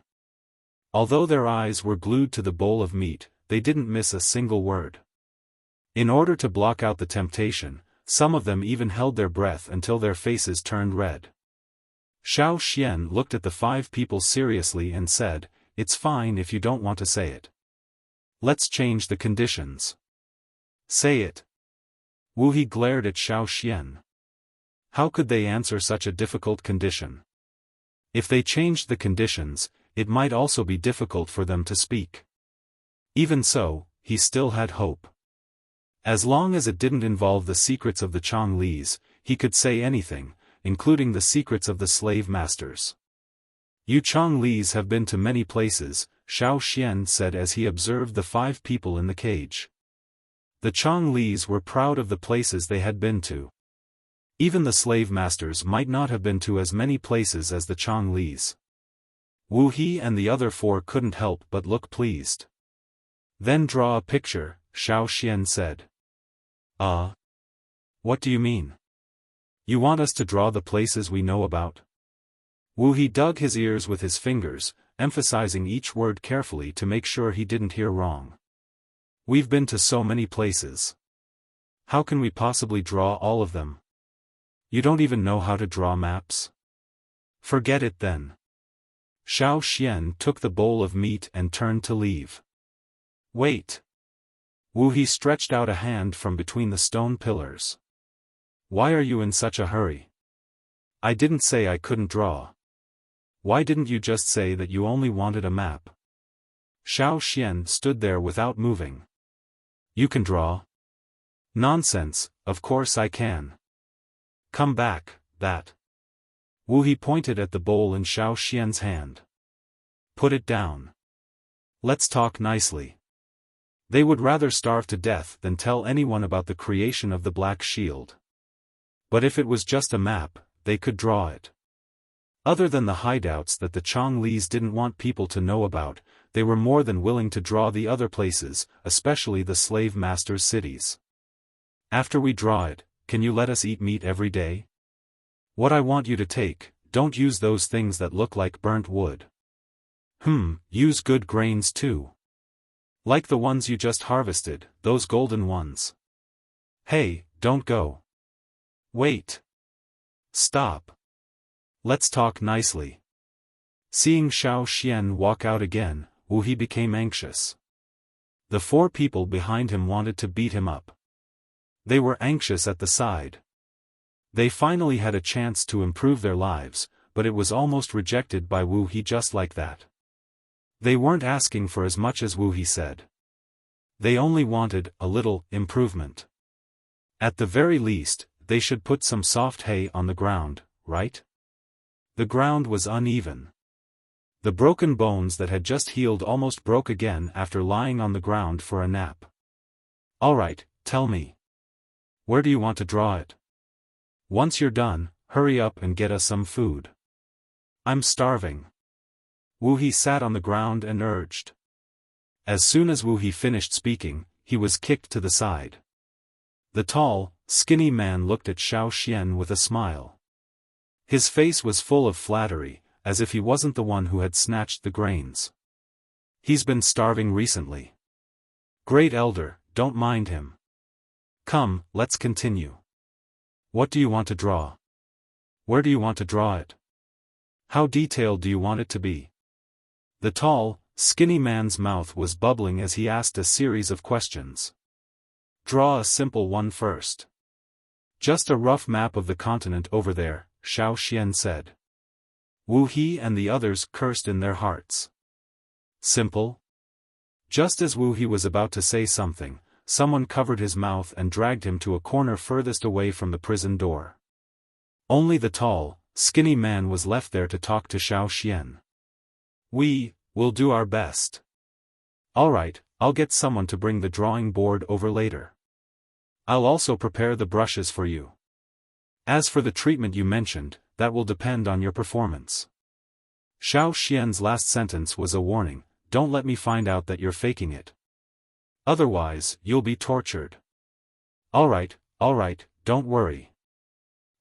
Speaker 1: Although their eyes were glued to the bowl of meat, they didn't miss a single word. In order to block out the temptation, some of them even held their breath until their faces turned red. Xiao Xian looked at the 5 people seriously and said, "It's fine if you don't want to say it. Let's change the conditions." "Say it." Wu He glared at Xiao Xian. How could they answer such a difficult condition? If they changed the conditions, it might also be difficult for them to speak. Even so, he still had hope. As long as it didn't involve the secrets of the Chonglis, he could say anything, including the secrets of the slave masters. "You Chonglis have been to many places," Xiao Xian said as he observed the 5 people in the cage. The Chonglis were proud of the places they had been to. Even the slave masters might not have been to as many places as the Chonglis. Wu He and the other 4 couldn't help but look pleased. "Then draw a picture," Xiao Xian said. What do you mean? You want us to draw the places we know about?" Wu He dug his ears with his fingers, emphasizing each word carefully to make sure he didn't hear wrong. "We've been to so many places. How can we possibly draw all of them? You don't even know how to draw maps? Forget it then." Xiao Xian took the bowl of meat and turned to leave. "Wait." Wu He stretched out a hand from between the stone pillars. "Why are you in such a hurry? I didn't say I couldn't draw. Why didn't you just say that you only wanted a map?" Xiao Xian stood there without moving. "You can draw?" "Nonsense, of course I can. Come back, that." Wu He pointed at the bowl in Xiao Xian's hand. "Put it down. Let's talk nicely." They would rather starve to death than tell anyone about the creation of the Black Shield. But if it was just a map, they could draw it. Other than the hideouts that the Chonglis didn't want people to know about, they were more than willing to draw the other places, especially the slave masters' cities. "After we draw it, can you let us eat meat every day? What I want you to take, don't use those things that look like burnt wood. Use good grains too. Like the ones you just harvested, those golden ones. Hey, don't go. Wait. Stop. Let's talk nicely." Seeing Xiao Xian walk out again, Wu He became anxious. The 4 people behind him wanted to beat him up. They were anxious at the side. They finally had a chance to improve their lives, but it was almost rejected by Wu He just like that. They weren't asking for as much as Wu He said. They only wanted a little improvement. At the very least, they should put some soft hay on the ground, right? The ground was uneven. The broken bones that had just healed almost broke again after lying on the ground for a nap. "All right, tell me. Where do you want to draw it? Once you're done, hurry up and get us some food. I'm starving." Wu He sat on the ground and urged. As soon as Wu He finished speaking, he was kicked to the side. The tall, skinny man looked at Xiao Xian with a smile. His face was full of flattery, as if he wasn't the one who had snatched the grains. He's been starving recently. Great elder, don't mind him. Come, let's continue. What do you want to draw? Where do you want to draw it? How detailed do you want it to be? The tall, skinny man's mouth was bubbling as he asked a series of questions. Draw a simple one first. Just a rough map of the continent over there, Xiaofan said. Wu He and the others cursed in their hearts. Simple? Just as Wu He was about to say something, someone covered his mouth and dragged him to a corner furthest away from the prison door. Only the tall, skinny man was left there to talk to Xiaofan. We'll do our best. Alright, I'll get someone to bring the drawing board over later. I'll also prepare the brushes for you. As for the treatment you mentioned, that will depend on your performance. Xiaofan's last sentence was a warning, don't let me find out that you're faking it. Otherwise, you'll be tortured. Alright, don't worry.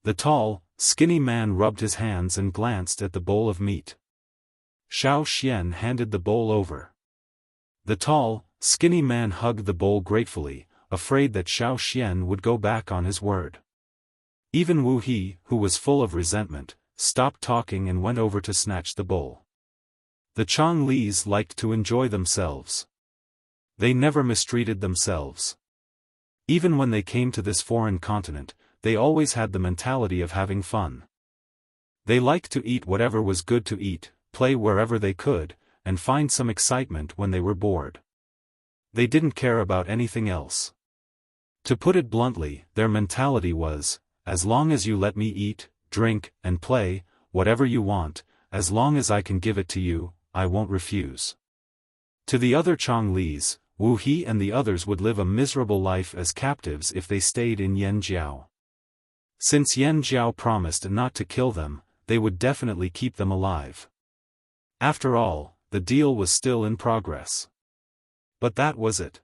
Speaker 1: The tall, skinny man rubbed his hands and glanced at the bowl of meat. Xiaofan handed the bowl over. The tall, skinny man hugged the bowl gratefully, afraid that Xiaofan would go back on his word. Even Wu He, who was full of resentment, stopped talking and went over to snatch the bowl. The Chonglis liked to enjoy themselves. They never mistreated themselves. Even when they came to this foreign continent, they always had the mentality of having fun. They liked to eat whatever was good to eat, play wherever they could, and find some excitement when they were bored. They didn't care about anything else. To put it bluntly, their mentality was, as long as you let me eat, drink, and play, whatever you want, as long as I can give it to you, I won't refuse. To the other Chonglis, Wu He and the others would live a miserable life as captives if they stayed in Yanjiao. Since Yanjiao promised not to kill them, they would definitely keep them alive. After all, the deal was still in progress. But that was it.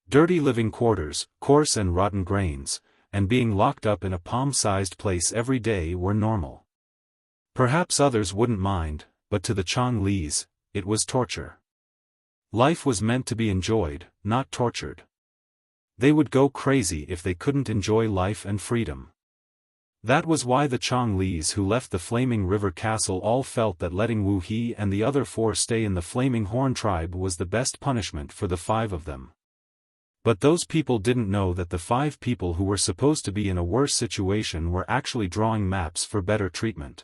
Speaker 1: Dirty living quarters, coarse and rotten grains, and being locked up in a palm-sized place every day were normal. Perhaps others wouldn't mind, but to the Chonglis, it was torture. Life was meant to be enjoyed, not tortured. They would go crazy if they couldn't enjoy life and freedom. That was why the Chonglis who left the Flaming River Castle all felt that letting Wu He and the other 4 stay in the Flaming Horn tribe was the best punishment for the 5 of them. But those people didn't know that the 5 people who were supposed to be in a worse situation were actually drawing maps for better treatment.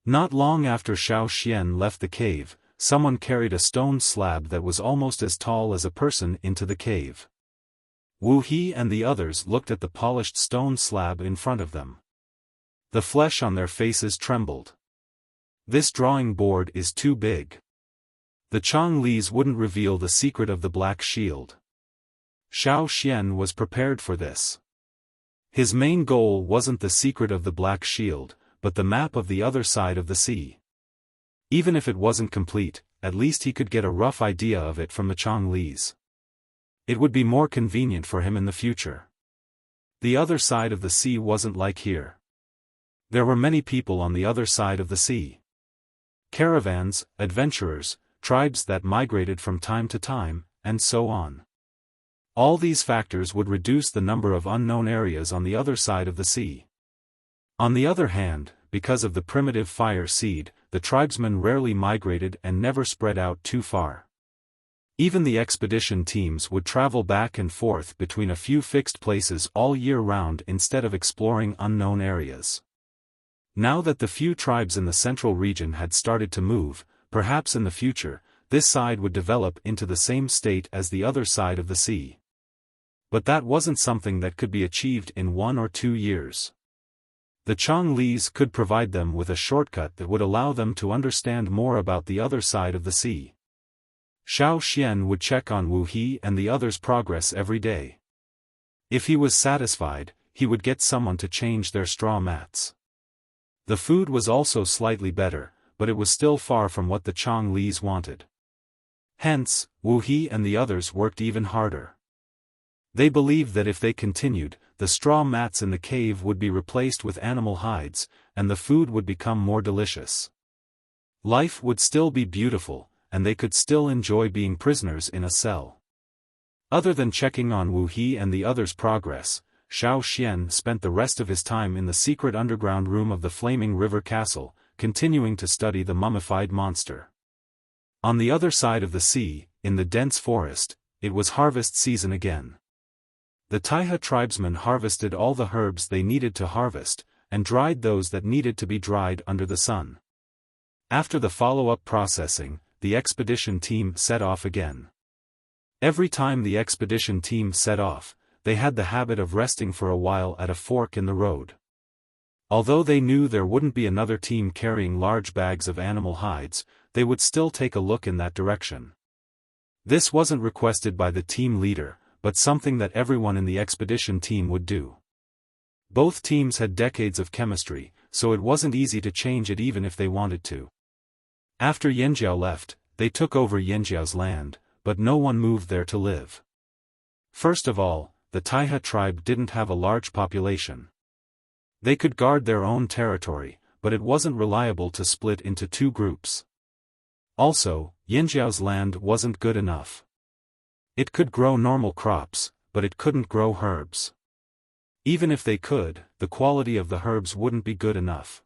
Speaker 1: Not long after Xiaofan left the cave, someone carried a stone slab that was almost as tall as a person into the cave. Wu He and the others looked at the polished stone slab in front of them. The flesh on their faces trembled. This drawing board is too big. The Chonglis wouldn't reveal the secret of the Black Shield. Xiaofan was prepared for this. His main goal wasn't the secret of the Black Shield, but the map of the other side of the sea. Even if it wasn't complete, at least he could get a rough idea of it from the Chonglis. It would be more convenient for him in the future. The other side of the sea wasn't like here. There were many people on the other side of the sea. Caravans, adventurers, tribes that migrated from time to time, and so on. All these factors would reduce the number of unknown areas on the other side of the sea. On the other hand, because of the primitive fire seed, the tribesmen rarely migrated and never spread out too far. Even the expedition teams would travel back and forth between a few fixed places all year round instead of exploring unknown areas. Now that the few tribes in the central region had started to move, perhaps in the future, this side would develop into the same state as the other side of the sea. But that wasn't something that could be achieved in 1 or 2 years. The Chonglis could provide them with a shortcut that would allow them to understand more about the other side of the sea. Xiaofan would check on Wu He and the others' progress every day. If he was satisfied, he would get someone to change their straw mats. The food was also slightly better, but it was still far from what the Chonglis wanted. Hence, Wu He and the others worked even harder. They believed that if they continued, the straw mats in the cave would be replaced with animal hides, and the food would become more delicious. Life would still be beautiful, and they could still enjoy being prisoners in a cell. Other than checking on Wu He and the others' progress, Xiao Xian spent the rest of his time in the secret underground room of the Flaming River Castle, continuing to study the mummified monster. On the other side of the sea, in the dense forest, it was harvest season again. The Taiha tribesmen harvested all the herbs they needed to harvest, and dried those that needed to be dried under the sun. After the follow-up processing, the expedition team set off again. Every time the expedition team set off, they had the habit of resting for a while at a fork in the road. Although they knew there wouldn't be another team carrying large bags of animal hides, they would still take a look in that direction. This wasn't requested by the team leader, but something that everyone in the expedition team would do. Both teams had decades of chemistry, so it wasn't easy to change it even if they wanted to. After Yanjiao left, they took over Yanjiao's land, but no one moved there to live. First of all, the Taiha tribe didn't have a large population. They could guard their own territory, but it wasn't reliable to split into two groups. Also, Yanjiao's land wasn't good enough. It could grow normal crops, but it couldn't grow herbs. Even if they could, the quality of the herbs wouldn't be good enough.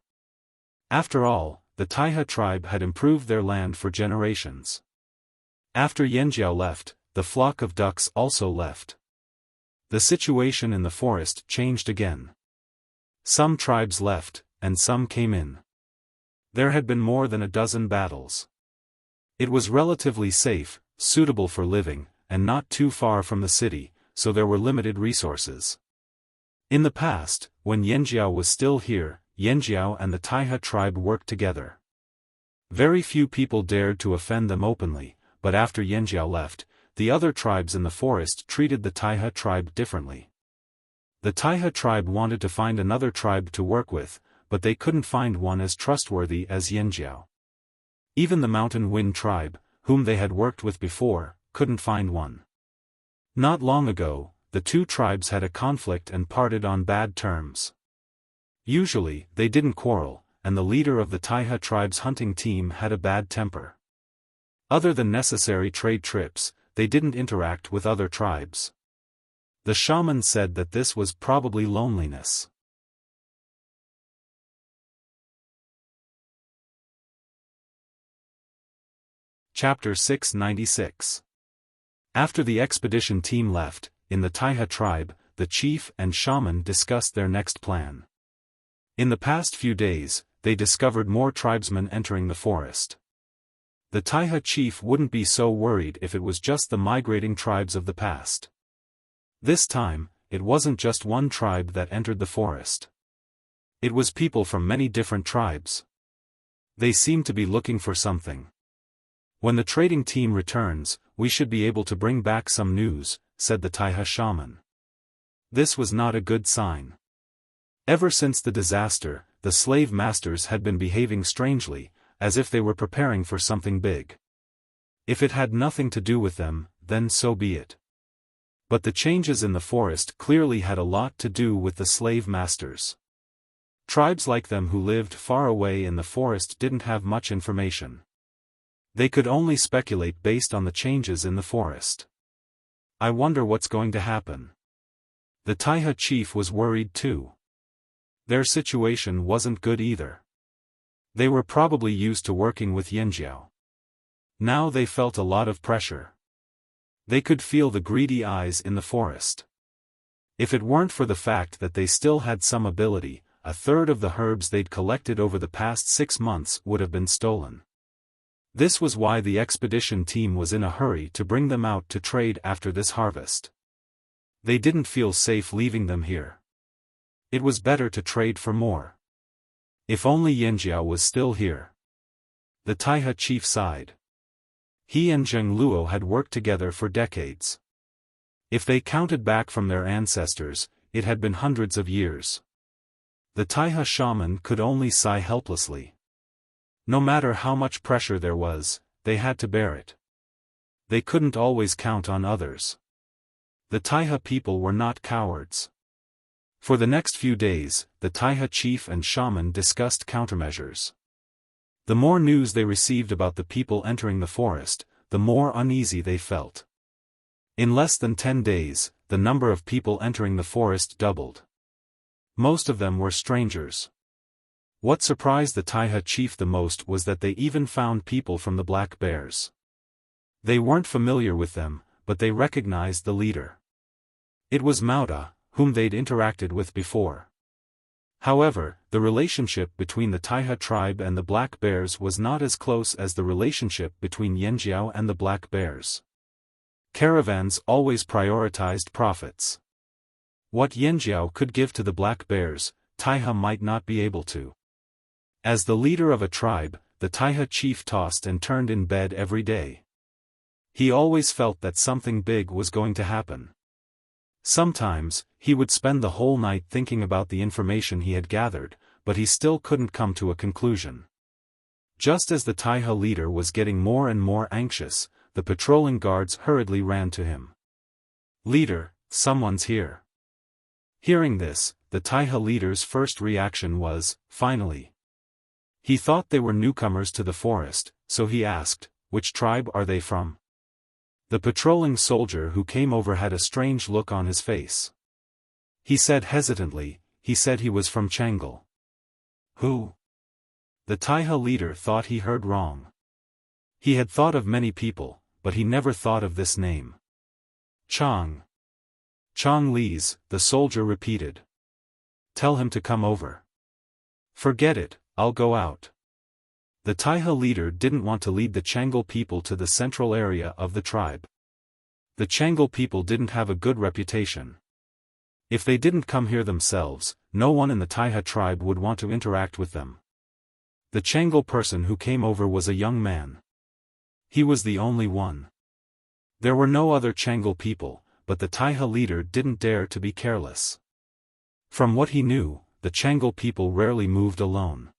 Speaker 1: After all, the Taiha tribe had improved their land for generations. After Yanjiao left, the flock of ducks also left. The situation in the forest changed again. Some tribes left, and some came in. There had been more than a dozen battles. It was relatively safe, suitable for living, and not too far from the city, so there were limited resources. In the past, when Yanjiao was still here, Yanjiao and the Taiha tribe worked together. Very few people dared to offend them openly, but after Yanjiao left, the other tribes in the forest treated the Taiha tribe differently. The Taiha tribe wanted to find another tribe to work with, but they couldn't find one as trustworthy as Yanjiao. Even the Mountain Wind tribe, whom they had worked with before, couldn't find one. Not long ago, the two tribes had a conflict and parted on bad terms. Usually, they didn't quarrel, and the leader of the Taiha tribe's hunting team had a bad temper. Other than necessary trade trips, they didn't interact with other tribes. The shaman said that this was probably loneliness. Chapter 696. After the expedition team left, in the Taiha tribe, the chief and shaman discussed their next plan. In the past few days, they discovered more tribesmen entering the forest. The Taiha chief wouldn't be so worried if it was just the migrating tribes of the past. This time, it wasn't just one tribe that entered the forest. It was people from many different tribes. They seemed to be looking for something. When the trading team returns, we should be able to bring back some news, said the Taiha shaman. This was not a good sign. Ever since the disaster, the slave masters had been behaving strangely, as if they were preparing for something big. If it had nothing to do with them, then so be it. But the changes in the forest clearly had a lot to do with the slave masters. Tribes like them who lived far away in the forest didn't have much information. They could only speculate based on the changes in the forest. I wonder what's going to happen. The Taiha chief was worried too. Their situation wasn't good either. They were probably used to working with Yanjiao. Now they felt a lot of pressure. They could feel the greedy eyes in the forest. If it weren't for the fact that they still had some ability, a third of the herbs they'd collected over the past 6 months would have been stolen. This was why the expedition team was in a hurry to bring them out to trade after this harvest. They didn't feel safe leaving them here. It was better to trade for more. If only Yanjiao was still here. The Taiha chief sighed. He and Zheng Luo had worked together for decades. If they counted back from their ancestors, it had been hundreds of years. The Taiha shaman could only sigh helplessly. No matter how much pressure there was, they had to bear it. They couldn't always count on others. The Taiha people were not cowards. For the next few days, the Taiha chief and shaman discussed countermeasures. The more news they received about the people entering the forest, the more uneasy they felt. In less than 10 days, the number of people entering the forest doubled. Most of them were strangers. What surprised the Taiha chief the most was that they even found people from the Black Bears. They weren't familiar with them, but they recognized the leader. It was Mauda, whom they'd interacted with before. However, the relationship between the Taiha tribe and the Black Bears was not as close as the relationship between Yanjiao and the Black Bears. Caravans always prioritized profits. What Yanjiao could give to the Black Bears, Taiha might not be able to. As the leader of a tribe, the Taiha chief tossed and turned in bed every day. He always felt that something big was going to happen. Sometimes, he would spend the whole night thinking about the information he had gathered, but he still couldn't come to a conclusion. Just as the Taiha leader was getting more and more anxious, the patrolling guards hurriedly ran to him. "Leader, someone's here." Hearing this, the Taiha leader's first reaction was, "Finally." He thought they were newcomers to the forest, so he asked, "Which tribe are they from?" The patrolling soldier who came over had a strange look on his face. He said hesitantly, he said he was from Changle. "Who?" The Taiha leader thought he heard wrong. He had thought of many people, but he never thought of this name. "Chang." "Chang Li's," the soldier repeated. "Tell him to come over." "Forget it, I'll go out." The Taiha leader didn't want to lead the Changle people to the central area of the tribe. The Changle people didn't have a good reputation. If they didn't come here themselves, no one in the Taiha tribe would want to interact with them. The Changle person who came over was a young man. He was the only one. There were no other Changle people, but the Taiha leader didn't dare to be careless. From what he knew, the Changle people rarely moved alone.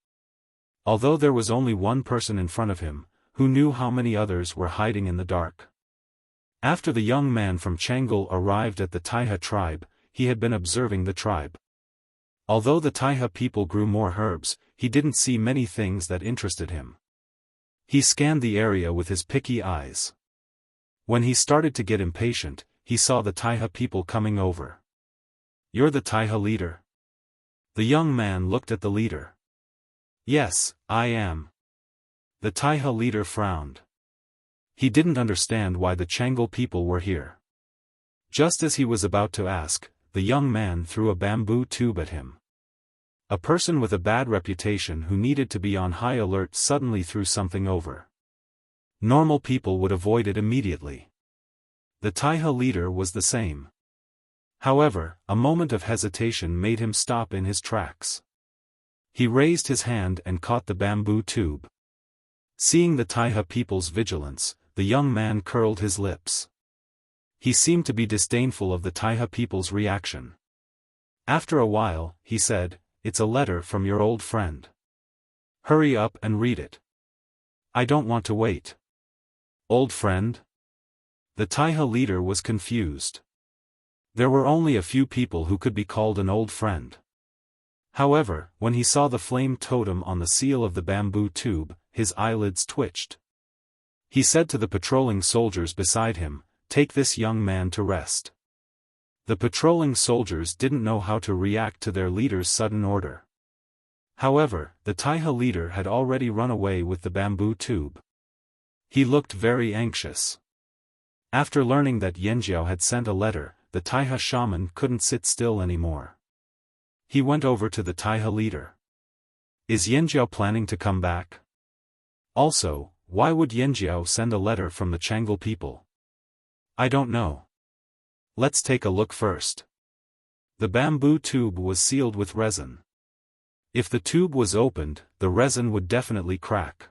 Speaker 1: Although there was only one person in front of him, who knew how many others were hiding in the dark. After the young man from Changle arrived at the Taiha tribe, he had been observing the tribe. Although the Taiha people grew more herbs, he didn't see many things that interested him. He scanned the area with his picky eyes. When he started to get impatient, he saw the Taiha people coming over. "You're the Taiha leader?" The young man looked at the leader. "Yes, I am." The Taiha leader frowned. He didn't understand why the Changle people were here. Just as he was about to ask, the young man threw a bamboo tube at him. A person with a bad reputation who needed to be on high alert suddenly threw something over. Normal people would avoid it immediately. The Taiha leader was the same. However, a moment of hesitation made him stop in his tracks. He raised his hand and caught the bamboo tube. Seeing the Taiha people's vigilance, the young man curled his lips. He seemed to be disdainful of the Taiha people's reaction. After a while, he said, "It's a letter from your old friend. Hurry up and read it." "I don't want to wait." "Old friend?" The Taiha leader was confused. There were only a few people who could be called an old friend. However, when he saw the flame totem on the seal of the bamboo tube, his eyelids twitched. He said to the patrolling soldiers beside him, "Take this young man to rest." The patrolling soldiers didn't know how to react to their leader's sudden order. However, the Taiha leader had already run away with the bamboo tube. He looked very anxious. After learning that Yanjiao had sent a letter, the Taiha shaman couldn't sit still anymore. He went over to the Taiha leader. "Is Yanjiao planning to come back? Also, why would Yanjiao send a letter from the Changle people?" "I don't know. Let's take a look first." The bamboo tube was sealed with resin. If the tube was opened, the resin would definitely crack.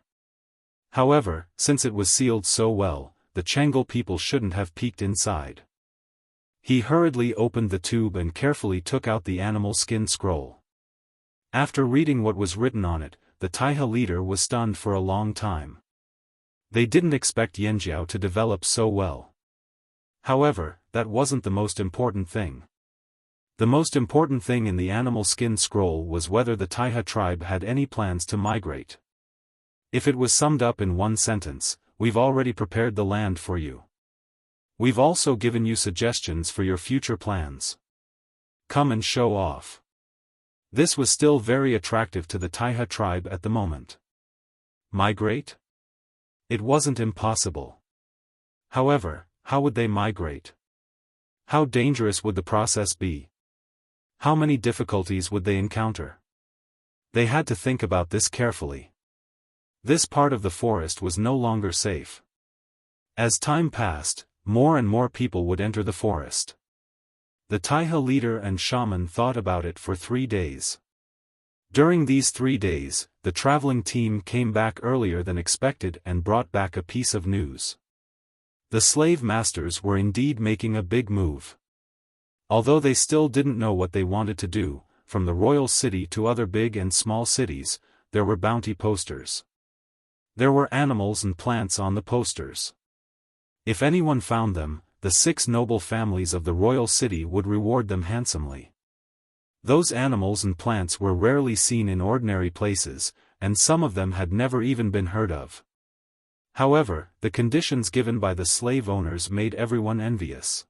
Speaker 1: However, since it was sealed so well, the Changle people shouldn't have peeked inside. He hurriedly opened the tube and carefully took out the animal skin scroll. After reading what was written on it, the Taiha leader was stunned for a long time. They didn't expect Yanjiao to develop so well. However, that wasn't the most important thing. The most important thing in the animal skin scroll was whether the Taiha tribe had any plans to migrate. If it was summed up in one sentence, we've already prepared the land for you. We've also given you suggestions for your future plans. Come and show off. This was still very attractive to the Taiha tribe at the moment. Migrate? It wasn't impossible. However, how would they migrate? How dangerous would the process be? How many difficulties would they encounter? They had to think about this carefully. This part of the forest was no longer safe. As time passed, more and more people would enter the forest. The Taiha leader and shaman thought about it for 3 days. During these 3 days, the traveling team came back earlier than expected and brought back a piece of news. The slave masters were indeed making a big move. Although they still didn't know what they wanted to do, from the royal city to other big and small cities, there were bounty posters. There were animals and plants on the posters. If anyone found them, the 6 noble families of the royal city would reward them handsomely. Those animals and plants were rarely seen in ordinary places, and some of them had never even been heard of. However, the conditions given by the slave owners made everyone envious.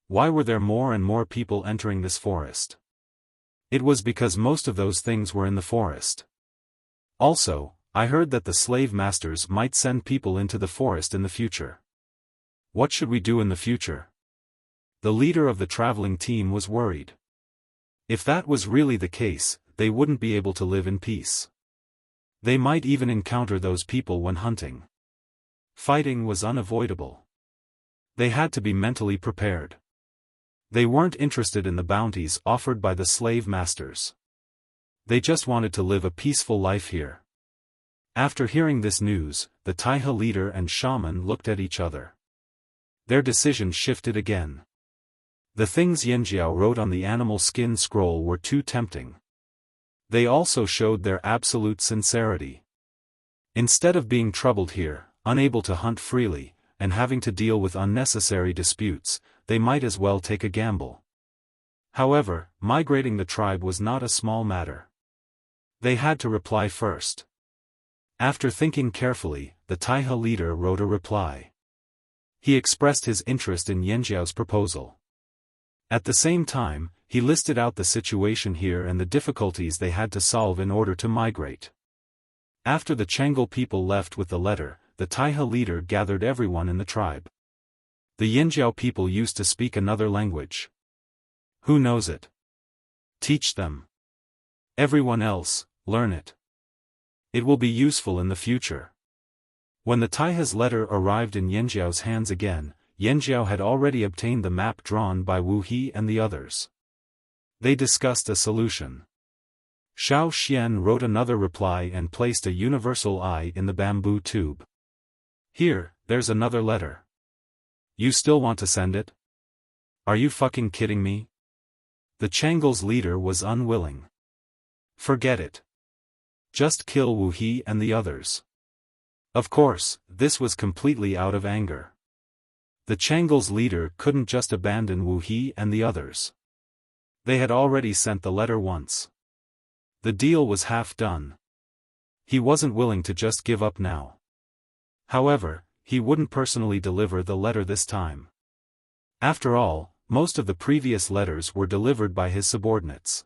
Speaker 1: Why were there more and more people entering this forest? It was because most of those things were in the forest. Also, I heard that the slave masters might send people into the forest in the future. What should we do in the future? The leader of the traveling team was worried. If that was really the case, they wouldn't be able to live in peace. They might even encounter those people when hunting. Fighting was unavoidable. They had to be mentally prepared. They weren't interested in the bounties offered by the slave masters. They just wanted to live a peaceful life here. After hearing this news, the Taiha leader and shaman looked at each other. Their decision shifted again. The things Yanjiao wrote on the animal skin scroll were too tempting. They also showed their absolute sincerity. Instead of being troubled here, unable to hunt freely, and having to deal with unnecessary disputes, they might as well take a gamble. However, migrating the tribe was not a small matter. They had to reply first. After thinking carefully, the Taiha leader wrote a reply. He expressed his interest in Yanjiao's proposal. At the same time, he listed out the situation here and the difficulties they had to solve in order to migrate. After the Changal people left with the letter, the Taiha leader gathered everyone in the tribe. The Yanjiao people used to speak another language. Who knows it? Teach them. Everyone else, learn it. It will be useful in the future. When the Taiha's letter arrived in Yanjiao's hands again, Yanjiao had already obtained the map drawn by Wu He and the others. They discussed a solution. Xiao Xian wrote another reply and placed a universal eye in the bamboo tube. Here, there's another letter. You still want to send it? Are you fucking kidding me? The Changal's leader was unwilling. Forget it. Just kill Wu He and the others. Of course, this was completely out of anger. The Changal's leader couldn't just abandon Wu He and the others. They had already sent the letter once. The deal was half done. He wasn't willing to just give up now. However, he wouldn't personally deliver the letter this time. After all, most of the previous letters were delivered by his subordinates.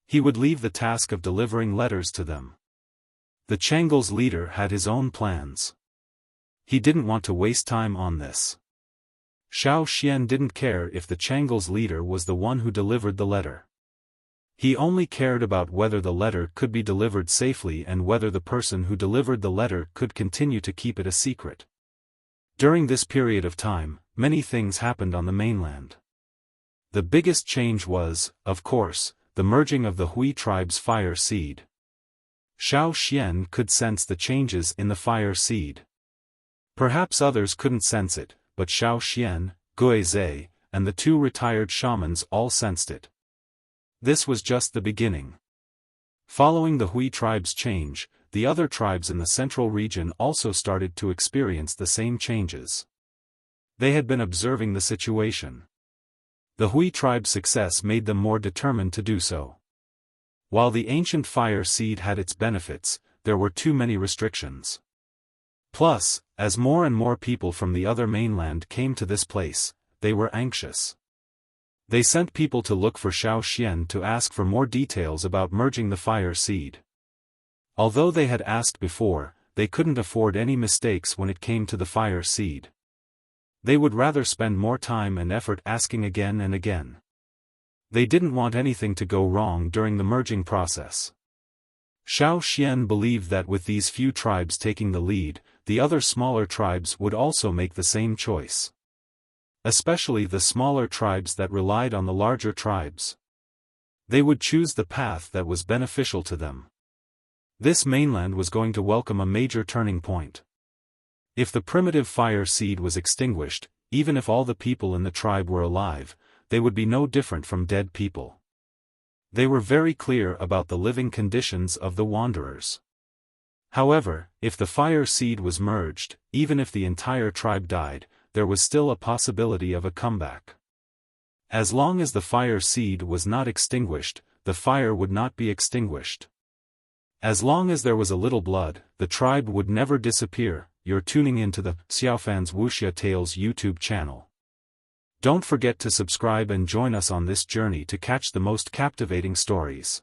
Speaker 1: He would leave the task of delivering letters to them. The Changal's leader had his own plans. He didn't want to waste time on this. Xiao Xian didn't care if the Changal's leader was the one who delivered the letter. He only cared about whether the letter could be delivered safely and whether the person who delivered the letter could continue to keep it a secret. During this period of time, many things happened on the mainland. The biggest change was, of course, the merging of the Hui tribe's fire seed. Xiao Xian could sense the changes in the fire seed. Perhaps others couldn't sense it, but Xiao Xian, Gui Zhe, and the 2 retired shamans all sensed it. This was just the beginning. Following the Hui tribe's change, the other tribes in the central region also started to experience the same changes. They had been observing the situation. The Hui tribe's success made them more determined to do so. While the ancient fire seed had its benefits, there were too many restrictions. Plus, as more and more people from the other mainland came to this place, they were anxious. They sent people to look for Xiaoxian to ask for more details about merging the fire seed. Although they had asked before, they couldn't afford any mistakes when it came to the fire seed. They would rather spend more time and effort asking again and again. They didn't want anything to go wrong during the merging process. Xiaoxian believed that with these few tribes taking the lead, the other smaller tribes would also make the same choice. Especially the smaller tribes that relied on the larger tribes. They would choose the path that was beneficial to them. This mainland was going to welcome a major turning point. If the primitive fire seed was extinguished, even if all the people in the tribe were alive, they would be no different from dead people. They were very clear about the living conditions of the wanderers. However, if the fire seed was merged, even if the entire tribe died, there was still a possibility of a comeback. As long as the fire seed was not extinguished, the fire would not be extinguished. As long as there was a little blood, the tribe would never disappear. You're tuning into the Xiaofan's Wuxia Tales YouTube channel. Don't forget to subscribe and join us on this journey to catch the most captivating stories.